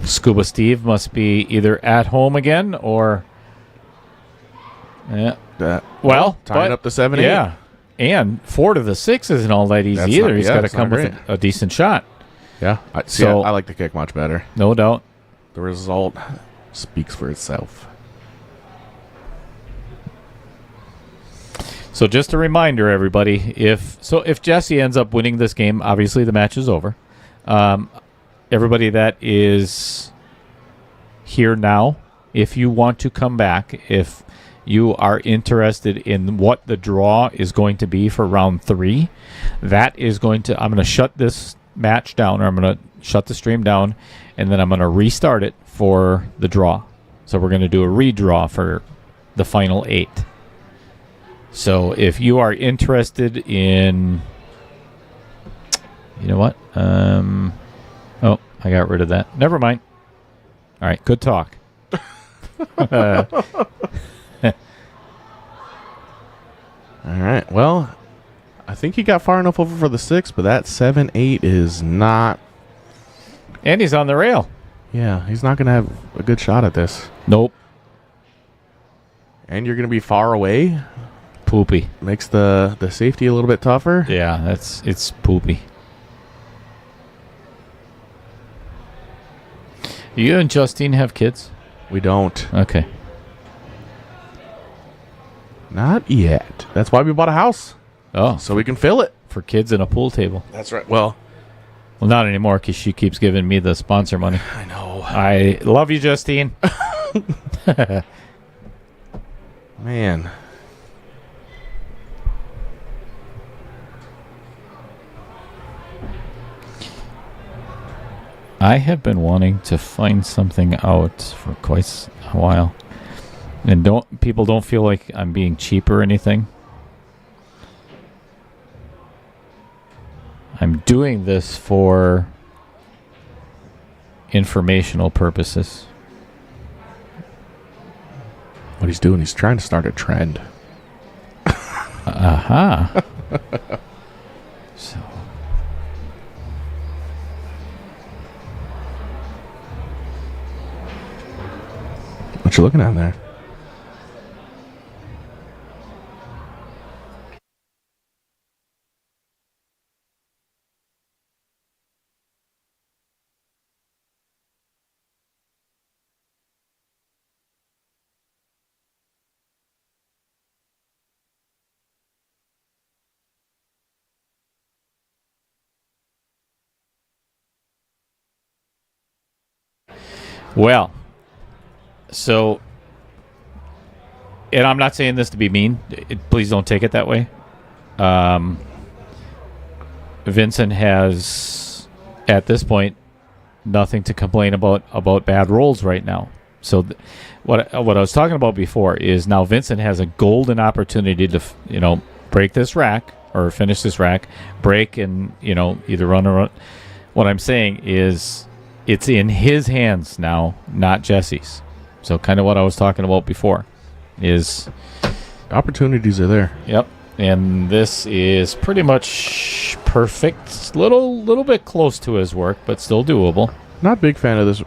Scuba Steve must be either at home again or... Yeah. Well, tying but- up the 7-8. Yeah. And 4 to the 6 isn't all that easy That's either. not- He's yeah, got to it's come not with great. a decent shot. Yeah. So- I like the kick much better. No doubt. The result speaks for itself. So just a reminder, everybody, if Jesse ends up winning this game, obviously the match is over. Everybody that is here now, if you want to come back, if you are interested in what the draw is going to be for round 3, I'm going to shut this match down, or I'm going to shut the stream down, and then I'm going to restart it for the draw. So we're going to do a redraw for the final 8. So if you are interested in, you know what? Oh, I got rid of that. Never mind. All right, good talk. All right. Well, I think he got far enough over for the 6, but that 7-8 is not. And he's on the rail. Yeah, he's not going to have a good shot at this. Nope. And you're going to be far away. Poopy. Makes the safety a little bit tougher. Yeah, it's poopy. You and Justine have kids? We don't. Okay. Not yet. That's why we bought a house. Oh, So we can fill it. for kids and a pool table. That's right. Well, Well, not anymore because she keeps giving me the sponsor money. I know. I love you, Justine. Man. I have been wanting to find something out for quite a while. And people don't feel like I'm being cheap or anything. I'm doing this for informational purposes. What he's doing, he's trying to start a trend. Aha. So What you looking at there? well, so, and I'm not saying this to be mean. Please don't take it that way. Vincent has, at this point, nothing to complain about bad rolls right now. So what I was talking about before is now Vincent has a golden opportunity to break this rack or finish this rack, break and either run or run. What I'm saying is it's in his hands now, not Jesse's. So kind of what I was talking about before is Opportunities are there. yep. And this is pretty much perfect. Little bit close to his work, but still doable. Not a big fan of this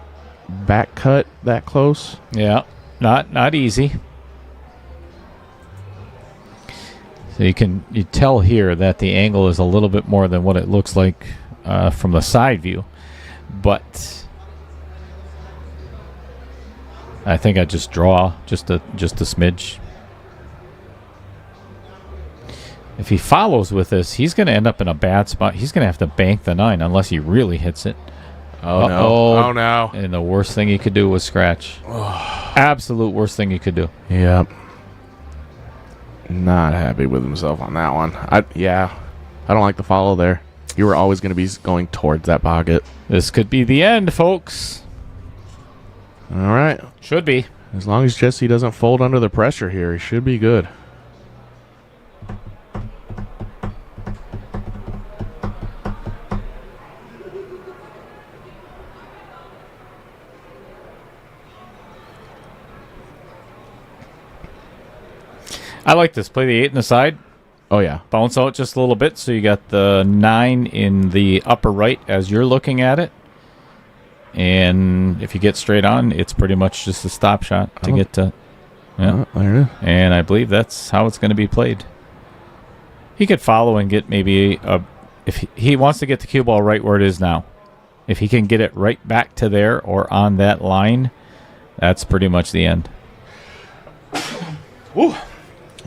back cut that close. Yeah, not easy. So you tell here that the angle is a little bit more than what it looks like from the side view, but I think I just draw just a smidge. If he follows with this, he's going to end up in a bad spot. He's going to have to bank the 9 unless he really hits it. Oh, no. Oh, no. And the worst thing he could do was scratch. Absolute worst thing he could do. Yep. Not happy with himself on that one. I don't like the follow there. You were always going to be going towards that pocket. This could be the end, folks. All right. Should be. As long as Jesse doesn't fold under the pressure here, he should be good. I like this. Play the 8 in the side. Oh, yeah. Bounce out just a little bit so you got the 9 in the upper right as you're looking at it. And if you get straight on, it's pretty much just a stop shot to get to. Yeah. There it is. And I believe that's how it's going to be played. He could follow and get maybe if he wants to get the cue ball right where it is now. If he can get it right back to there or on that line, that's pretty much the end. Woo.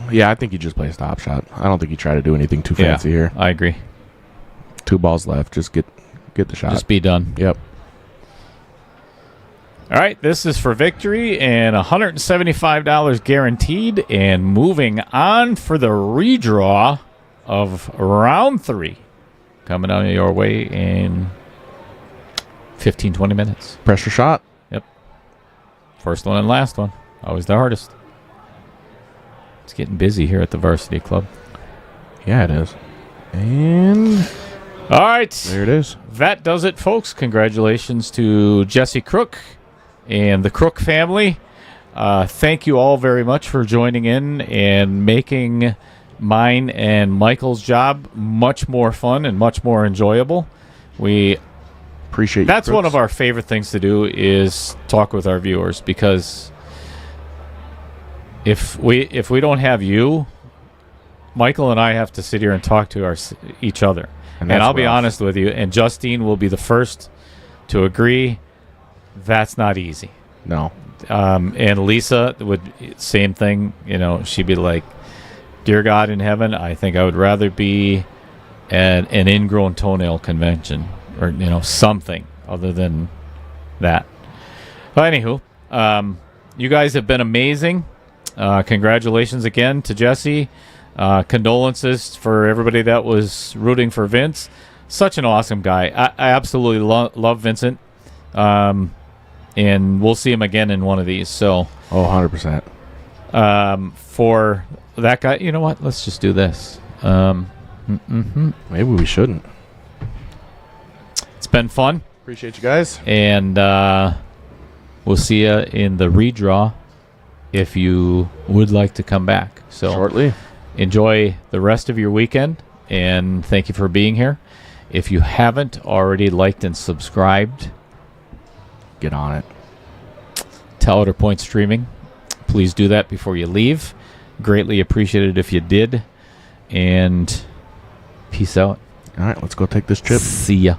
Yeah, I think he just plays stop shot. I don't think he tried to do anything too fancy here. I agree. 2 balls left. Just get the shot. Just be done. Yep. All right, this is for victory and $175 guaranteed. And moving on for the redraw of round 3. Coming on your way in 15, 20 minutes. Pressure shot. Yep. First one and last one. Always the hardest. It's getting busy here at the Varsity Club. Yeah, it is. And all right. there it is. That does it, folks. Congratulations to Jesse Crook and the Crook family. Thank you all very much for joining in and making mine and Michael's job much more fun and much more enjoyable. We appreciate you. That's one of our favorite things to do is talk with our viewers, because if we don't have you, Michael and I have to sit here and talk to each other. And I'll be honest with you, and Justine will be the first to agree, that's not easy. No. And Lisa would, same thing, she'd be like, dear God in heaven, I think I would rather be at an ingrown toenail convention or, something other than that. But anywho, you guys have been amazing. Congratulations again to Jesse. Condolences for everybody that was rooting for Vince. Such an awesome guy. I absolutely love Vincent. And we'll see him again in one of these. So, 100%. For that guy, you know what? Let's just do this. Maybe we shouldn't. It's been fun. Appreciate you guys. And we'll see you in the redraw if you would like to come back. So shortly. Enjoy the rest of your weekend, and thank you for being here. If you haven't already liked and subscribed, get on it. To Outer Point Streaming, please do that before you leave. Greatly appreciated if you did. And peace out. All right, let's go take this chip. See ya.